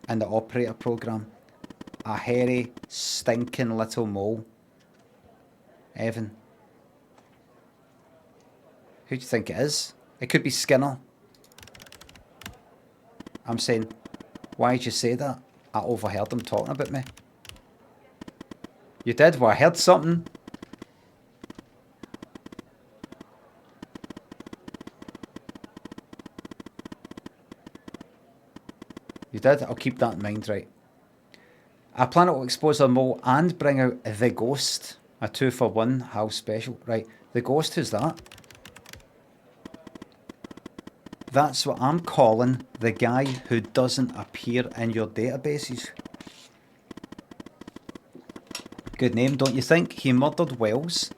in the operator program. A hairy, stinking little mole. Evan. Who do you think it is? It could be Skinner. I'm saying, why did you say that? I overheard him talking about me. You did? Well, I heard something. You did? I'll keep that in mind, right. A planet will expose a mole and bring out the ghost. A 2-for-1 house special. Right, the ghost, who's that? That's what I'm calling the guy who doesn't appear in your databases. Good name, don't you think? He murdered Wells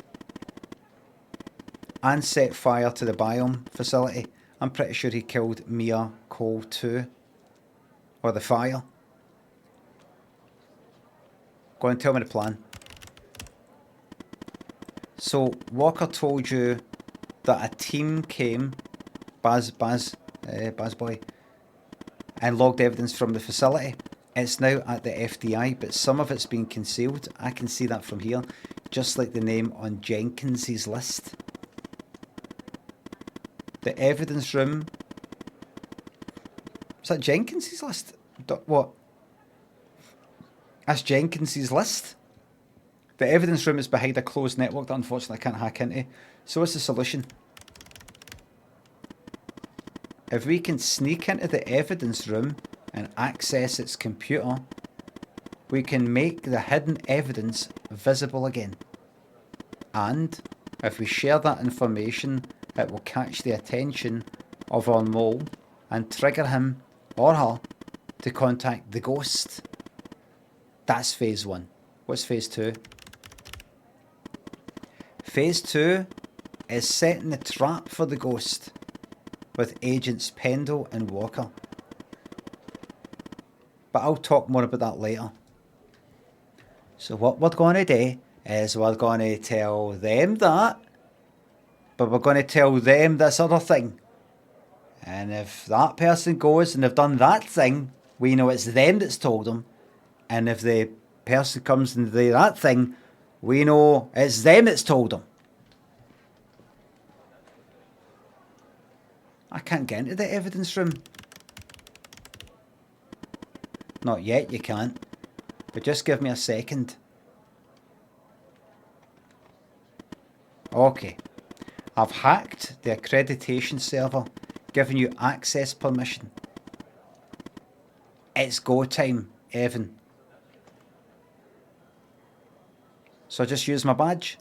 and set fire to the biome facility. I'm pretty sure he killed Mia Cole too. Or the fire. Go on, tell me the plan. So, Walker told you that a team came, Baz Boy, and logged evidence from the facility. It's now at the FDI, but some of it's been concealed. I can see that from here, just like the name on Jenkins's list. The evidence room. Is that Jenkins's list? What? That's Jenkins's list? The evidence room is behind a closed network that unfortunately I can't hack into. So what's the solution? If we can sneak into the evidence room and access its computer, we can make the hidden evidence visible again. And if we share that information, it will catch the attention of our mole and trigger him or her to contact the ghost. That's phase 1. What's phase 2? Phase 2 is setting the trap for the ghost with agents Pendle and Walker. But I'll talk more about that later. So what we're going to do is we're going to tell them that, but we're going to tell them this other thing. And if that person goes and they've done that thing, we know it's them that's told them. And if the person comes and they do that thing, we know it's them that's told them. I can't get into the evidence room. Not yet, you can't. But just give me a second. Okay. I've hacked the accreditation server, giving you access permission. It's go time, Evan. So I just use my badge.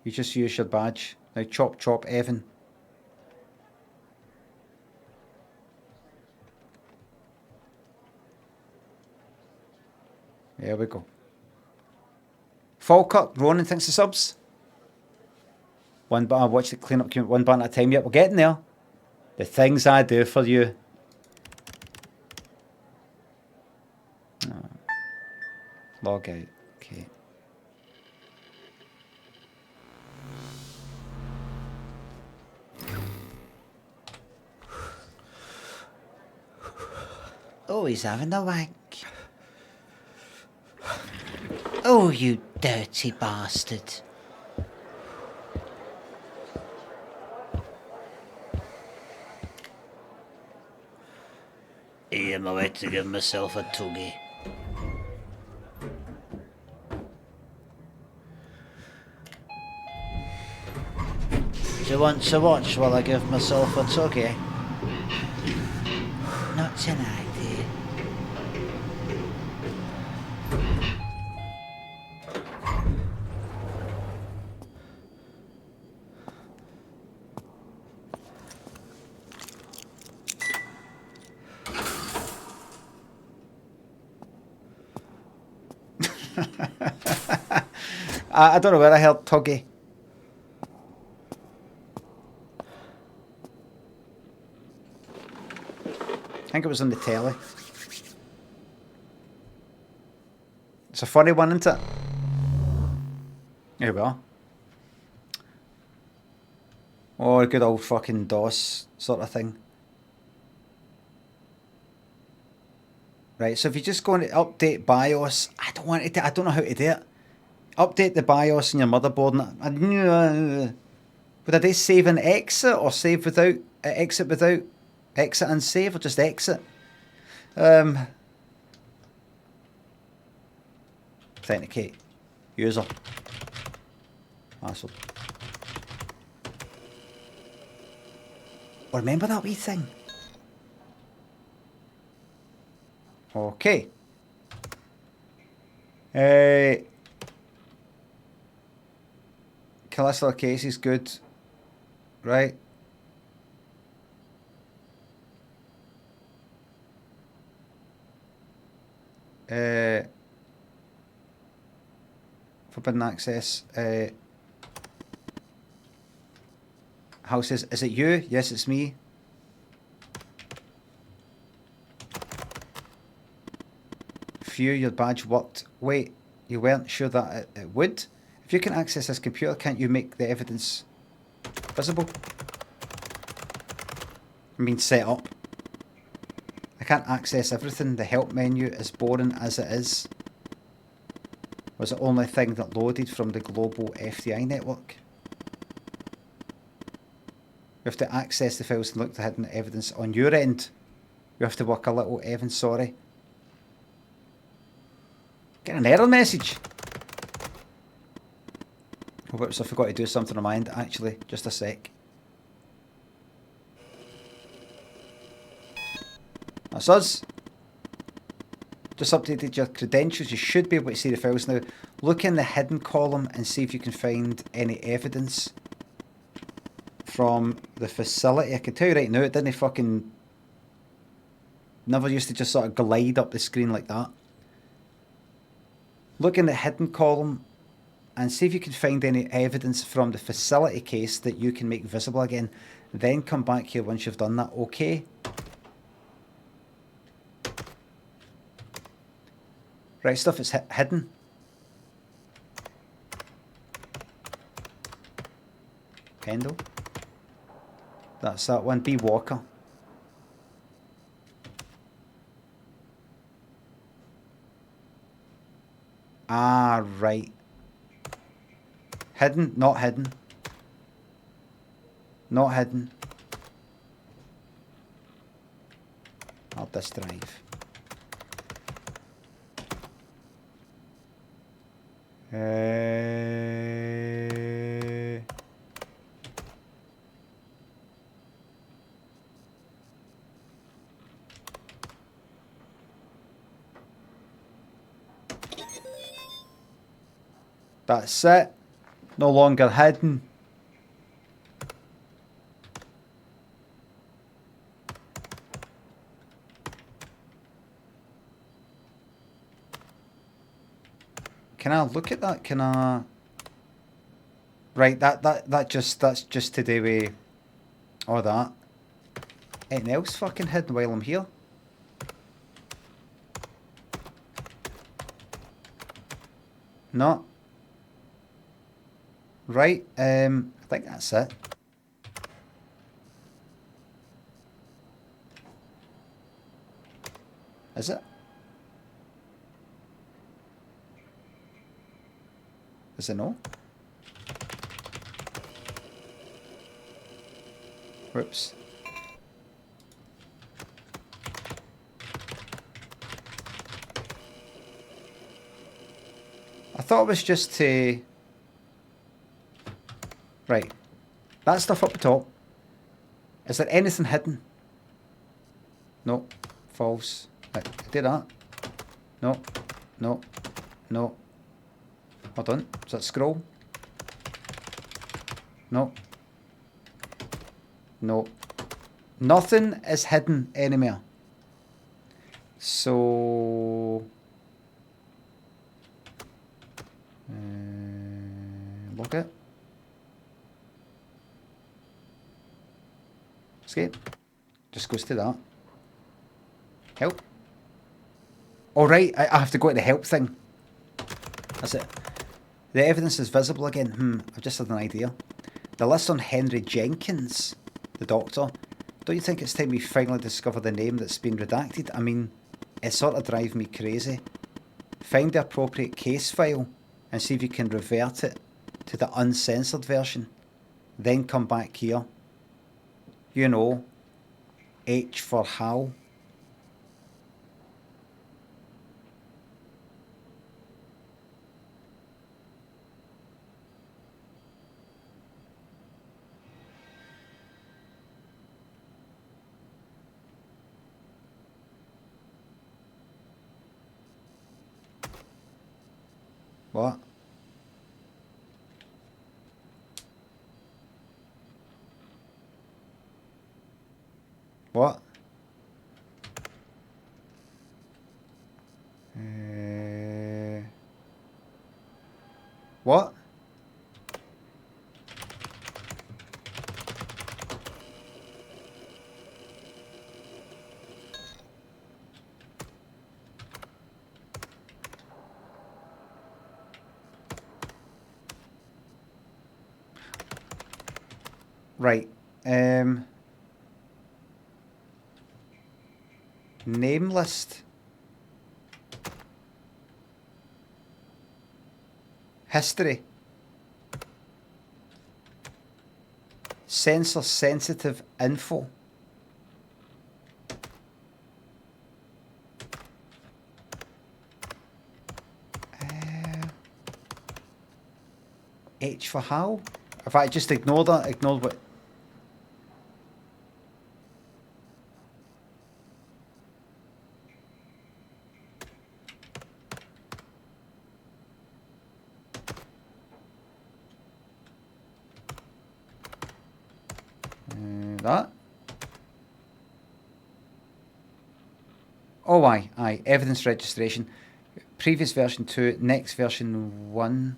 You just use your badge. Now chop chop, Evan. There we go. Falkirk, Ronan, thanks for subs. One button, watch the clean up, one button at a time. Yep, we're getting there. The things I do for you. Oh. Log out. Okay. Oh, he's having a wank. Oh, you dirty bastard. Here, I'm about to give myself a tuggy. Do you want to watch while I give myself a tuggy? Not tonight, dear. I don't know where I heard tuggy. I think it was on the telly. It's a funny one, isn't it? Here we are. Oh, a good old fucking DOS sort of thing. Right, so if you just go into update BIOS, I don't know how to do it. Update the BIOS in your motherboard. Would I do save and exit or save without, exit without, exit and save, or just exit? Authenticate. User. Password. Remember that wee thing? Okay. Cholesterol case is good. Right. Forbidden access. House says, is it you? Yes, it's me. Few, your badge worked. Wait, you weren't sure that it would? If you can access this computer, can't you make the evidence visible? I mean, set up. I can't access everything. The help menu, as boring as it is, was the only thing that loaded from the global FTI network. You have to access the files and look at the hidden evidence on your end. You have to work a little, Evan, sorry. Get an error message. Whoops, I forgot to do something on my end, actually. Just a sec. That's us. Just updated your credentials. You should be able to see the files now. Look in the hidden column and see if you can find any evidence from the facility. I can tell you right now, it didn't fucking... Never used to just sort of glide up the screen like that. Look in the hidden column and see if you can find any evidence from the facility case that you can make visible again. Then come back here once you've done that, okay? Right, stuff is hidden. Heardle. That's that one. B. Walker. Ah, right. Hidden, not hidden. Not hidden. Hard disk drive. That's it. No longer hidden. Can I look at that? Can I? Right, that's just to do with all that. Anything else fucking hidden while I'm here? No. Right, I think that's it. Is it? Is it no? Whoops. I thought it was just to... Right. That stuff up the top. Is there anything hidden? No. False. I did that. No. No. No. Hold on. Is that scroll? No. No. Nothing is hidden anymore. So... Look it. Escape. Just goes to that. Help. Alright, I have to go to the help thing. That's it. The evidence is visible again. I've just had an idea. The list on Henry Jenkins, the doctor. Don't you think it's time we finally discover the name that's been redacted? I mean, it sort of drives me crazy. Find the appropriate case file and see if you can revert it to the uncensored version. Then come back here. You know, H for Hal. What? What? What? Right. Name list. History. Censor sensitive info. H for how? If I just ignore that, ignore what... that. Oh, aye. Evidence registration. Previous version 2, next version 1.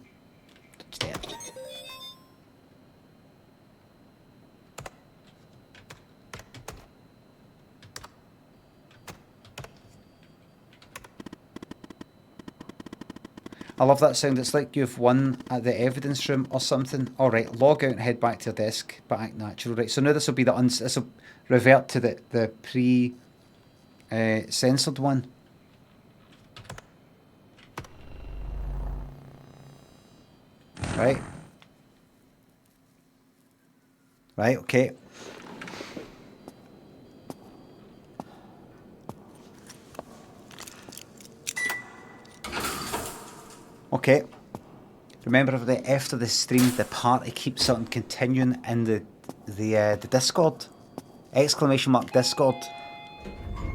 I love that sound. It's like you've won at the evidence room or something. All right, log out and head back to your desk, but act natural. Right, so now this will be this will revert to the censored one. Right. Right. Okay. Okay. Remember after the stream, the party keeps on continuing in the Discord. Exclamation mark Discord.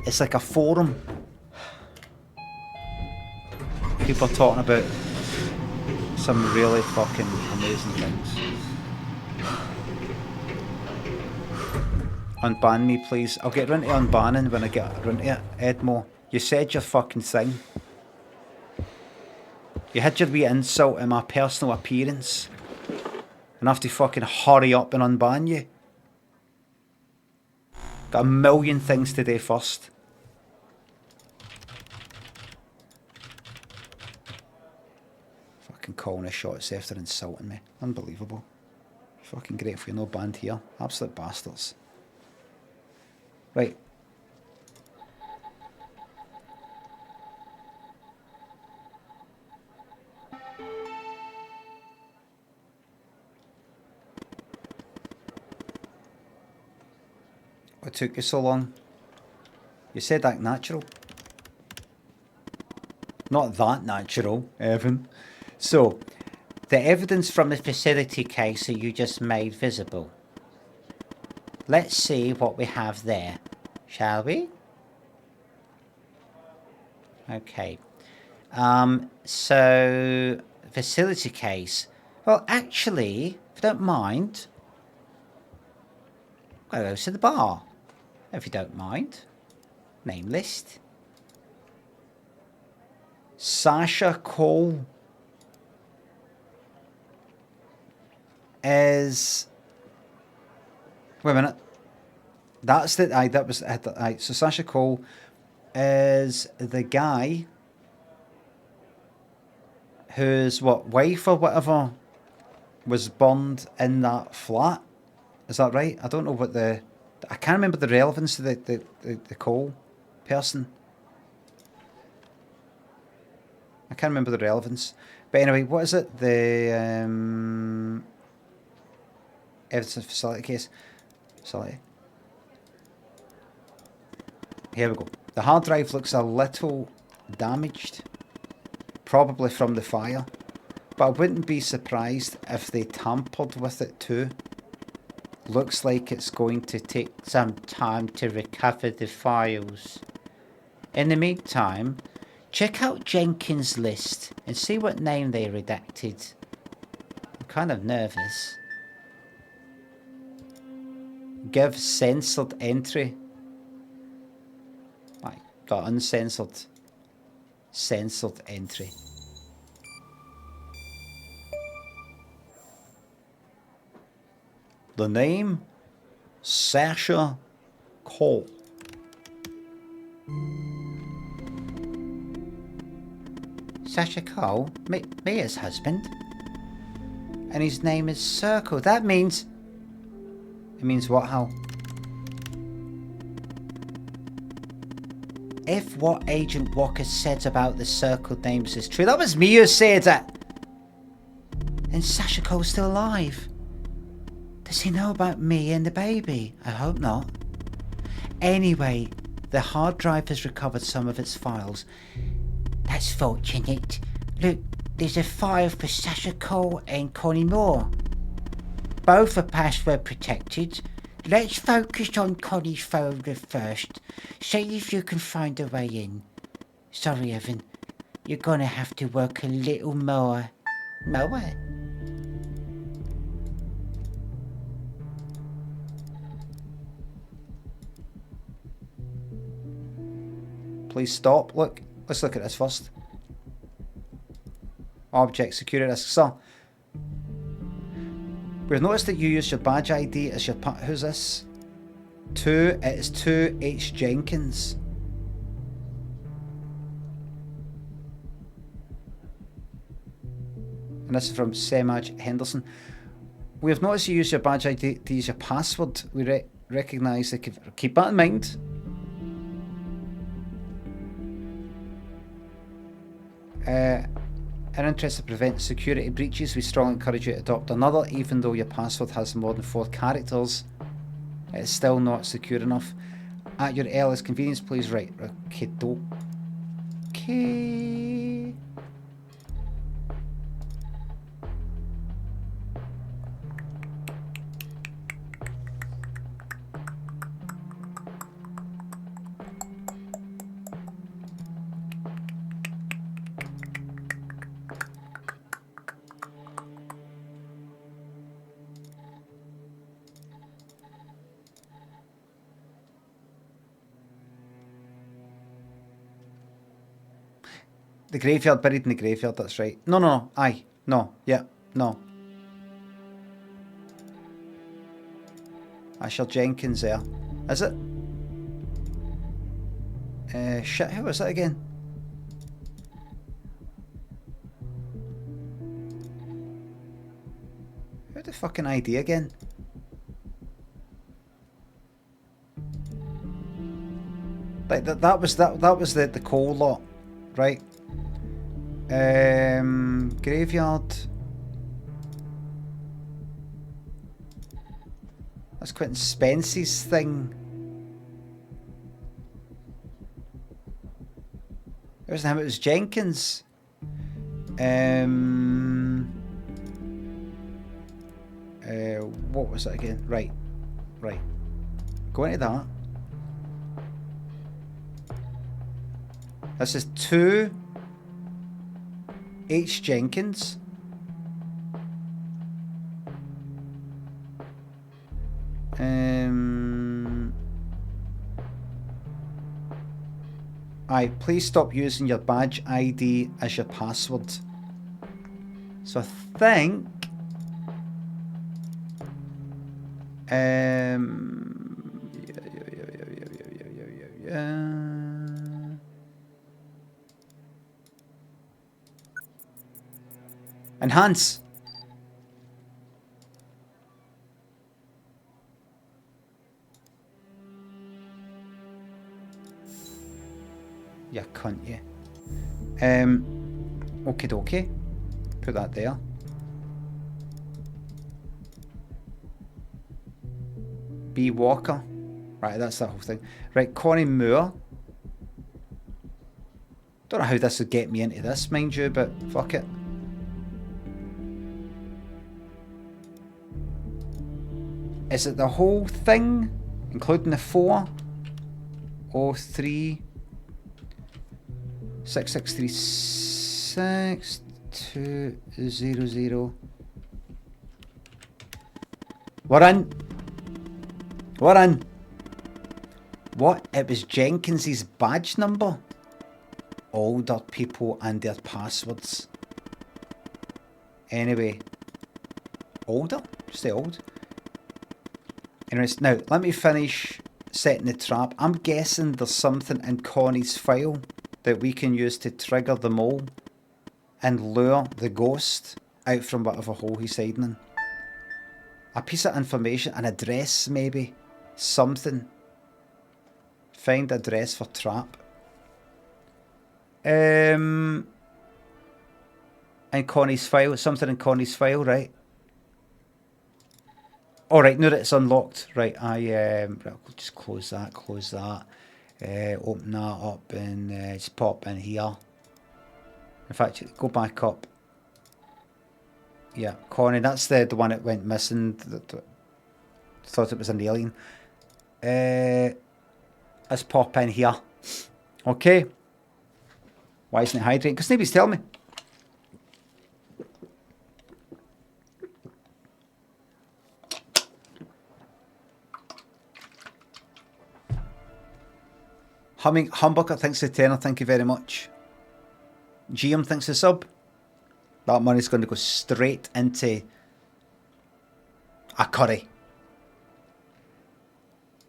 It's like a forum. People are talking about some really fucking amazing things. Unban me, please. I'll get around to unbanning when I get around to it. Edmo, you said your fucking thing. You had your wee insult in my personal appearance. And I have to fucking hurry up and unban you. Got a million things to do first. Fucking calling a shots after insulting me. Unbelievable. Fucking grateful you're no banned here. Absolute bastards. Right. What took you so long? You said act natural. Not that natural, Evan. So, the evidence from the facility case that you just made visible. Let's see what we have there, shall we? Okay. So, facility case. Well, actually, if you don't mind, I'll go to the bar. If you don't mind. Name list. Sasha Cole is... Wait a minute. That's the... that was... so Sasha Cole is the guy whose, wife or whatever was burned in that flat. Is that right? I don't know what the... I can't remember the relevance to the Cole person. I can't remember the relevance. But anyway, what is it? The evidence of facility case. Facility. Here we go. The hard drive looks a little damaged. Probably from the fire. But I wouldn't be surprised if they tampered with it too. Looks like it's going to take some time to recover the files. In the meantime, check out Jenkins' list and see what name they redacted. I'm kind of nervous. Give censored entry. Right, got uncensored. Censored entry. The name? Sasha Cole. Sasha Cole? Mia's husband. And his name is Circle. That means... It means what, Hal? If what Agent Walker said about the Circle names is true... That was me who said it! Then Sasha Cole's still alive. Does he know about me and the baby? I hope not. Anyway, the hard drive has recovered some of its files. That's fortunate. Look, there's a file for Sasha Cole and Connie Moore. Both are password protected. Let's focus on Connie's folder first. See if you can find a way in. Sorry, Evan. You're gonna have to work a little more. More? Please stop. Look, let's look at this first. Object security risk. So, we've noticed that you used your badge ID as your... Who's this? It is 2H Jenkins. And this is from Semaj Henderson. We have noticed you use your badge ID as your password. We recognise that. Keep that in mind. In interest to prevent security breaches, we strongly encourage you to adopt another, even though your password has more than 4 characters. It's still not secure enough. At your earliest convenience, please write. Okay. The graveyard, buried in the graveyard, that's right. No, aye. No, yeah, no. Asher Jenkins there. Is it? Shit, who was it again? Who the fucking ID again? Like that was the Cole lot, right? Graveyard. That's Quentin Spence's thing. It wasn't him, it was Jenkins. What was it again? Right. Go into that. This is 2 H. Jenkins. Aye, please stop using your badge ID as your password. So I think enhance. You cunt, you. Okie dokie. Put that there. B. Walker. Right, that's that whole thing. Right, Connie Moore. Don't know how this would get me into this, mind you, but fuck it. Is it the whole thing, including the 4? 03 6636 200. We're in. What? It was Jenkins's badge number? Older people and their passwords. Anyway. Older? Just say old. Anyways, now, let me finish setting the trap. I'm guessing there's something in Connie's file that we can use to trigger the mole and lure the ghost out from whatever hole he's hiding in. A piece of information, an address maybe, something. Find address for trap. In Connie's file, something in Connie's file, right? Alright, now that it's unlocked, right, right, I'll just close that, open that up and just pop in here. In fact, go back up. Yeah, Connie, that's the one that went missing. Thought it was an alien. Let's pop in here. Okay. Why isn't it hydrating? Because nobody's telling me. Humbucker thinks the tenner, thank you very much. GM thinks the sub. That money's going to go straight into a curry.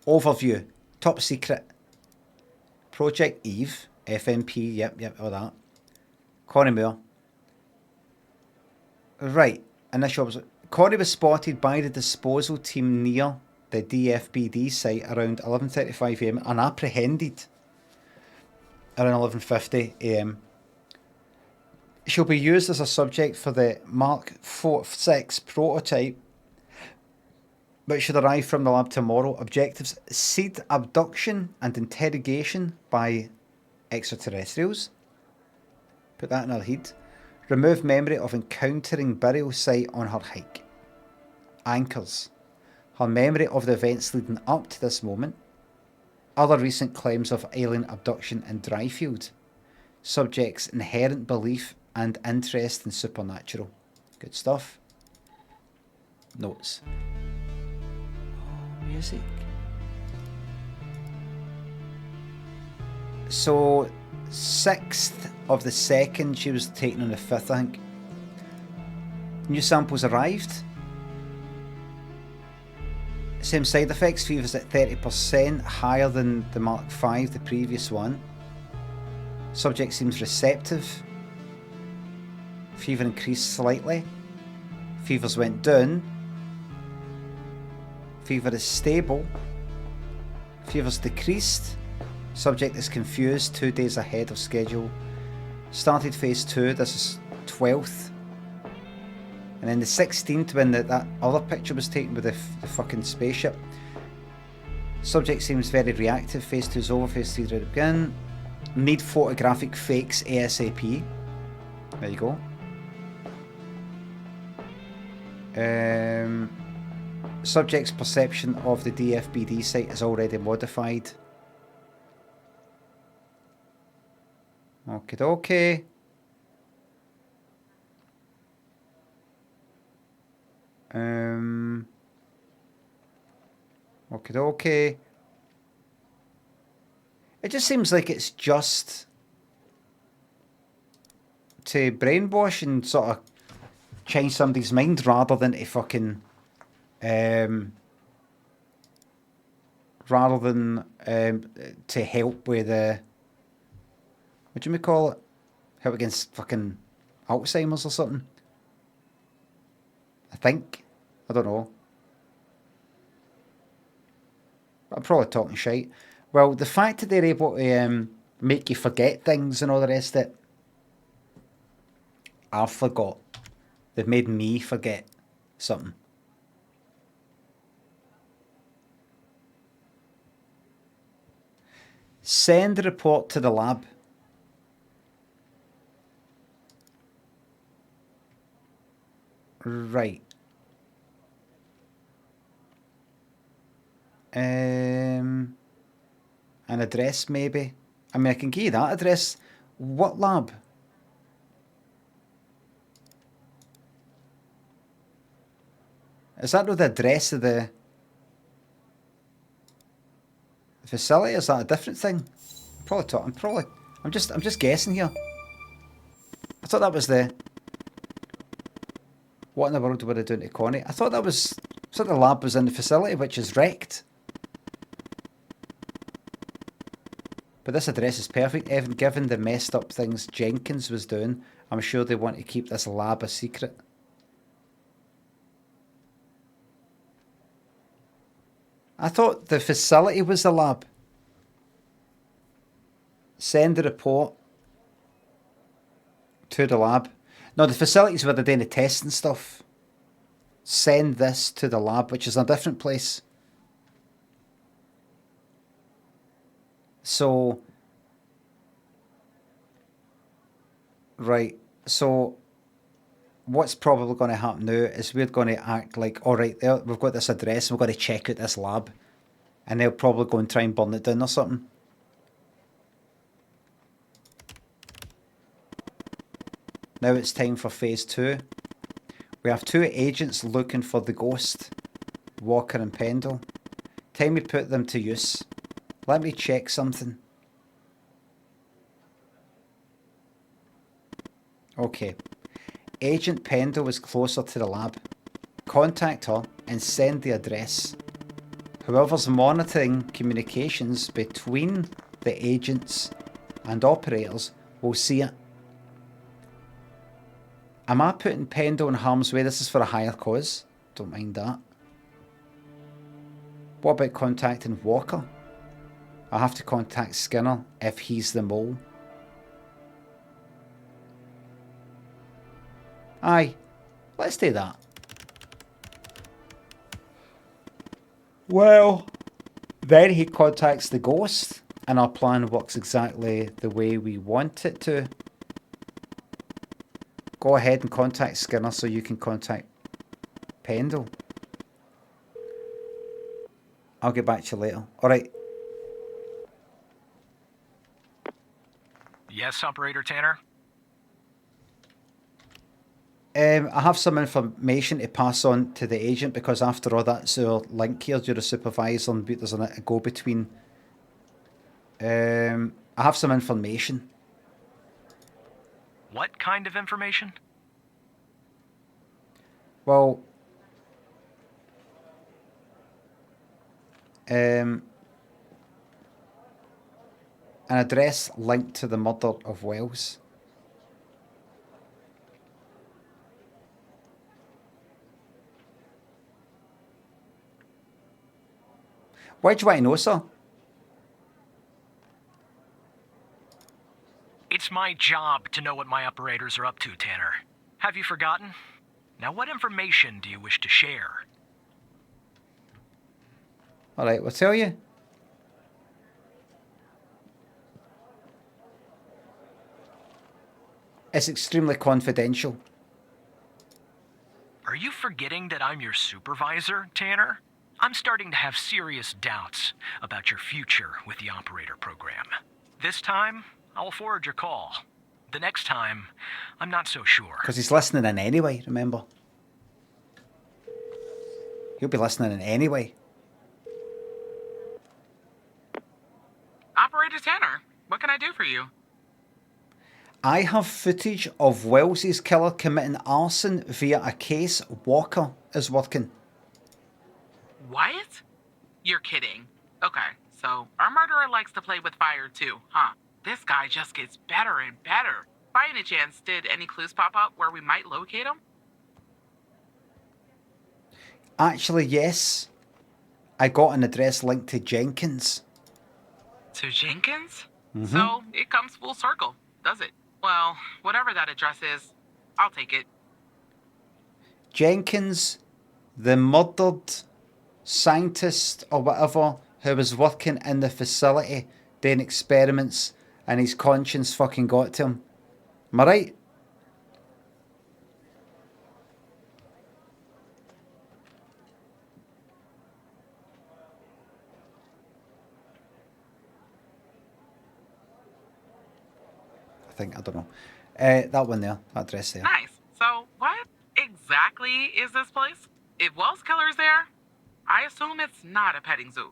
Overview. Top secret. Project Eve. FMP. Yep, all that. Connie Moore. Right. Initial. Connie was spotted by the disposal team near the DFBD site around 11:35 AM and apprehended around 11:50 AM. She'll be used as a subject for the Mark 6 prototype, which should arrive from the lab tomorrow. Objectives: seed abduction and interrogation by extraterrestrials. Put that in her head. Remove memory of encountering burial site on her hike. Anchors: her memory of the events leading up to this moment. Other recent claims of alien abduction in Dryfield. Subject's inherent belief and interest in supernatural. Good stuff. Notes. Oh, music. So, 6th of the 2nd. She was taken on the 5th, I think. New samples arrived. Same side effects. Fever's at 30%, higher than the Mark V, the previous one. Subject seems receptive. Fever increased slightly. Fevers went down. Fever is stable. Fever's decreased. Subject is confused, 2 days ahead of schedule. Started phase 2, this is 12th. And then the 16th, when that other picture was taken with the fucking spaceship. Subject seems very reactive, phase 2 is over, phase 3 is ready to begin. Need photographic fakes ASAP. There you go. Subject's perception of the DFBD site is already modified. Okie dokie. Okie dokie. It just seems like it's just to brainwash and sort of change somebody's mind rather than to fucking rather than to help with what do we call it? Help against fucking Alzheimer's or something. I think. I don't know. I'm probably talking shite. Well, the fact that they're able to make you forget things and all the rest of it, I forgot. They've made me forget something. Send the report to the lab. Right. An address maybe. I mean, I can give you that address. What lab? Is that not the address of the facility? Is that a different thing? I'm just guessing here. I thought that was the. What in the world were they doing to Connie? I thought the lab was in the facility, which is wrecked. But this address is perfect. Even given the messed up things Jenkins was doing, I'm sure they want to keep this lab a secret. I thought the facility was the lab. Send the report to the lab. No, the facility's where they're doing the tests and stuff. Send this to the lab, which is a different place. So, right, so what's probably going to happen now is we're going to act like, all right, we've got this address, we've got to check out this lab, and they'll probably go and try and burn it down or something. Now it's time for phase 2. We have 2 agents looking for the ghost, Walker and Pendle. Time we put them to use. Let me check something. Okay. Agent Pendle was closer to the lab. Contact her and send the address. Whoever's monitoring communications between the agents and operators will see it. Am I putting Pendle in harm's way? This is for a higher cause. Don't mind that. What about contacting Walker? I have to contact Skinner if he's the mole. Aye, let's do that. Well, then he contacts the ghost, and our plan works exactly the way we want it to. Go ahead and contact Skinner so you can contact Pendle. I'll get back to you later. Alright. Yes, Operator Tanner? I have some information to pass on to the agent because after all that's our link here. You're a supervisor and there's a go-between. I have some information kind of information? Well, an address linked to the murder of Wells. Why do you want to know, sir? It's my job to know what my operators are up to, Tanner. Have you forgotten? Now, what information do you wish to share? Alright, we'll tell you. It's extremely confidential. Are you forgetting that I'm your supervisor, Tanner? I'm starting to have serious doubts about your future with the operator program. This time, I'll forward your call. The next time, I'm not so sure. Because he's listening in anyway, remember? He'll be listening in anyway. Operator Tanner, what can I do for you? I have footage of Wells's killer committing arson via a case Walker is working. What? You're kidding. Okay, so our murderer likes to play with fire too, huh? This guy just gets better and better. By any chance, did any clues pop up where we might locate him? Actually, yes. I got an address linked to Jenkins. To Jenkins? So it comes full circle, does it? Well, whatever that address is, I'll take it. Jenkins, the murdered scientist or whatever who was working in the facility doing experiments and his conscience fucking got to him. Am I right? I don't know. That one there, that address there. Nice. So, what exactly is this place? If Wells Killer's there, I assume it's not a petting zoo.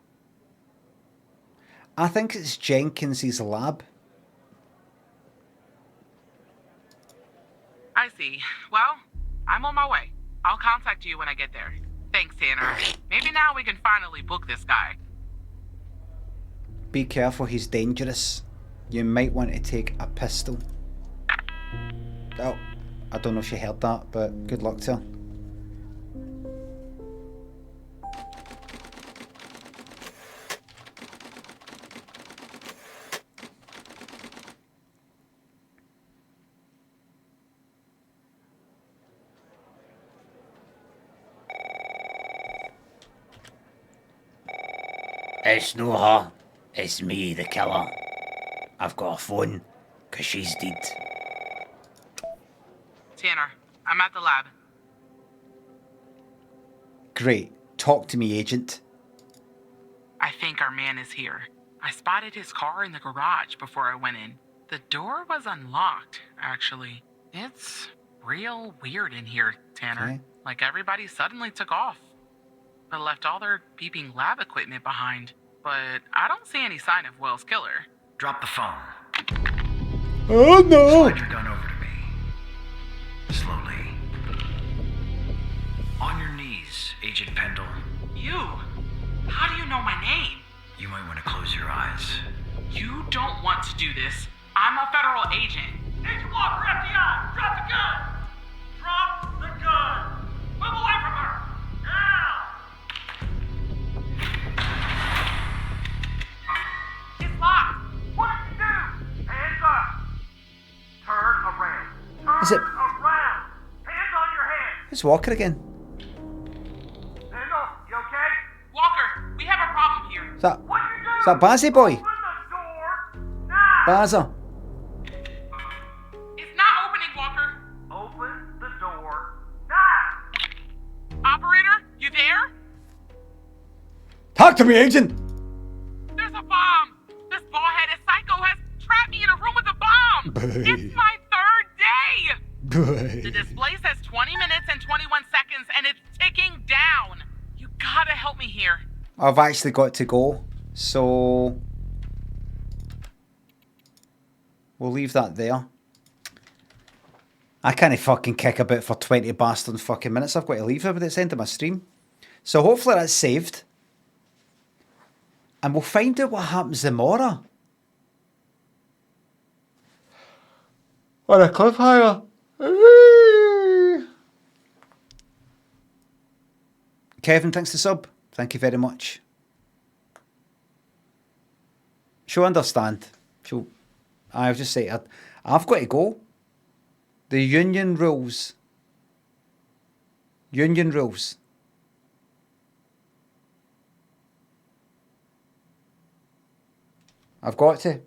I think it's Jenkins's lab. I see. Well, I'm on my way. I'll contact you when I get there. Thanks, Tanner. Maybe now we can finally book this guy. Be careful, he's dangerous. You might want to take a pistol. Oh, I don't know if she heard that, but good luck to her. It's no her. It's me, the killer. I've got a phone, 'cause she's dead. Tanner, I'm at the lab. Great. Talk to me, agent. I think our man is here. I spotted his car in the garage before I went in. The door was unlocked, actually. It's real weird in here, Tanner. Okay. Like everybody suddenly took off. But left all their beeping lab equipment behind. But I don't see any sign of Wells' killer. Drop the phone. Oh no! Slide your gun over to me. Slowly. On your knees, Agent Pendle. You? How do you know my name? You might want to close your eyes. You don't want to do this. I'm a federal agent. Agent Walker, FBI! Drop the gun! Drop the gun! Move away from her! Now! It's locked! What did you do? Hands up! Turn around. Turn Is it- around! Hands on your head! It's Walker again. Pendle, you okay? Walker, we have a problem here. Is that, What you do? is that Bazzy boy? Open the door now! Bazza. It's not opening, Walker. Open the door now. Operator, you there? Talk to me, agent! There's a bomb. This bald-headed psycho has trapped me in a room with a bomb. It's my third day. The display says 20 minutes and 21 seconds, and it's ticking down. You gotta help me here. I've actually got to go, so we'll leave that there. I can't fucking kick about for 20 bastard fucking minutes. I've got to leave everybody at the end of my stream. So hopefully that's saved. And we'll find out what happens tomorrow. On a cliffhanger. Kevin, thanks to sub. Thank you very much. She'll understand. I'll just say, I've got to go. The union rules. Union rules. I've got to.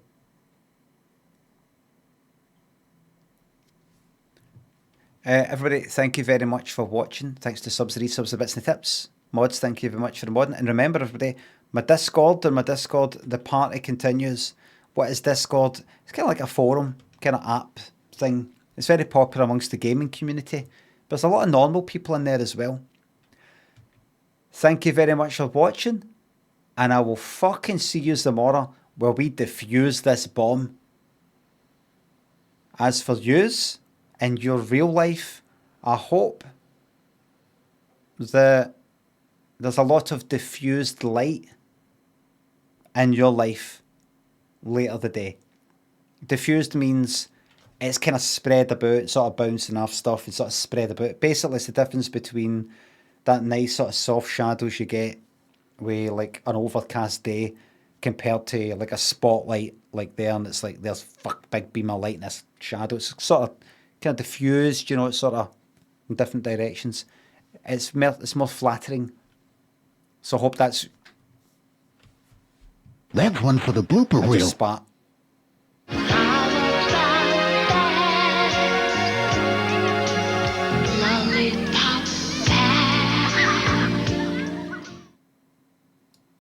Everybody, thank you very much for watching. Thanks to subs, resubs, the bits and the tips. Mods, thank you very much for the modding. And remember, everybody, my Discord, the party continues. What is Discord? It's kind of like a forum, kind of app thing. It's very popular amongst the gaming community. But there's a lot of normal people in there as well. Thank you very much for watching. And I will fucking see you tomorrow where we defuse this bomb. As for yous in your real life, I hope that there's a lot of diffused light in your life later the day. Diffused means it's kind of spread about, sort of bouncing off stuff and sort of spread about. Basically, it's the difference between that nice sort of soft shadows you get with like an overcast day compared to like a spotlight like there, and it's like there's big beam of light in this shadow. It's sort of kind of diffused, you know, it's sort of in different directions. It's more flattering. So I hope that's... That's one for the blooper reel. Just spat.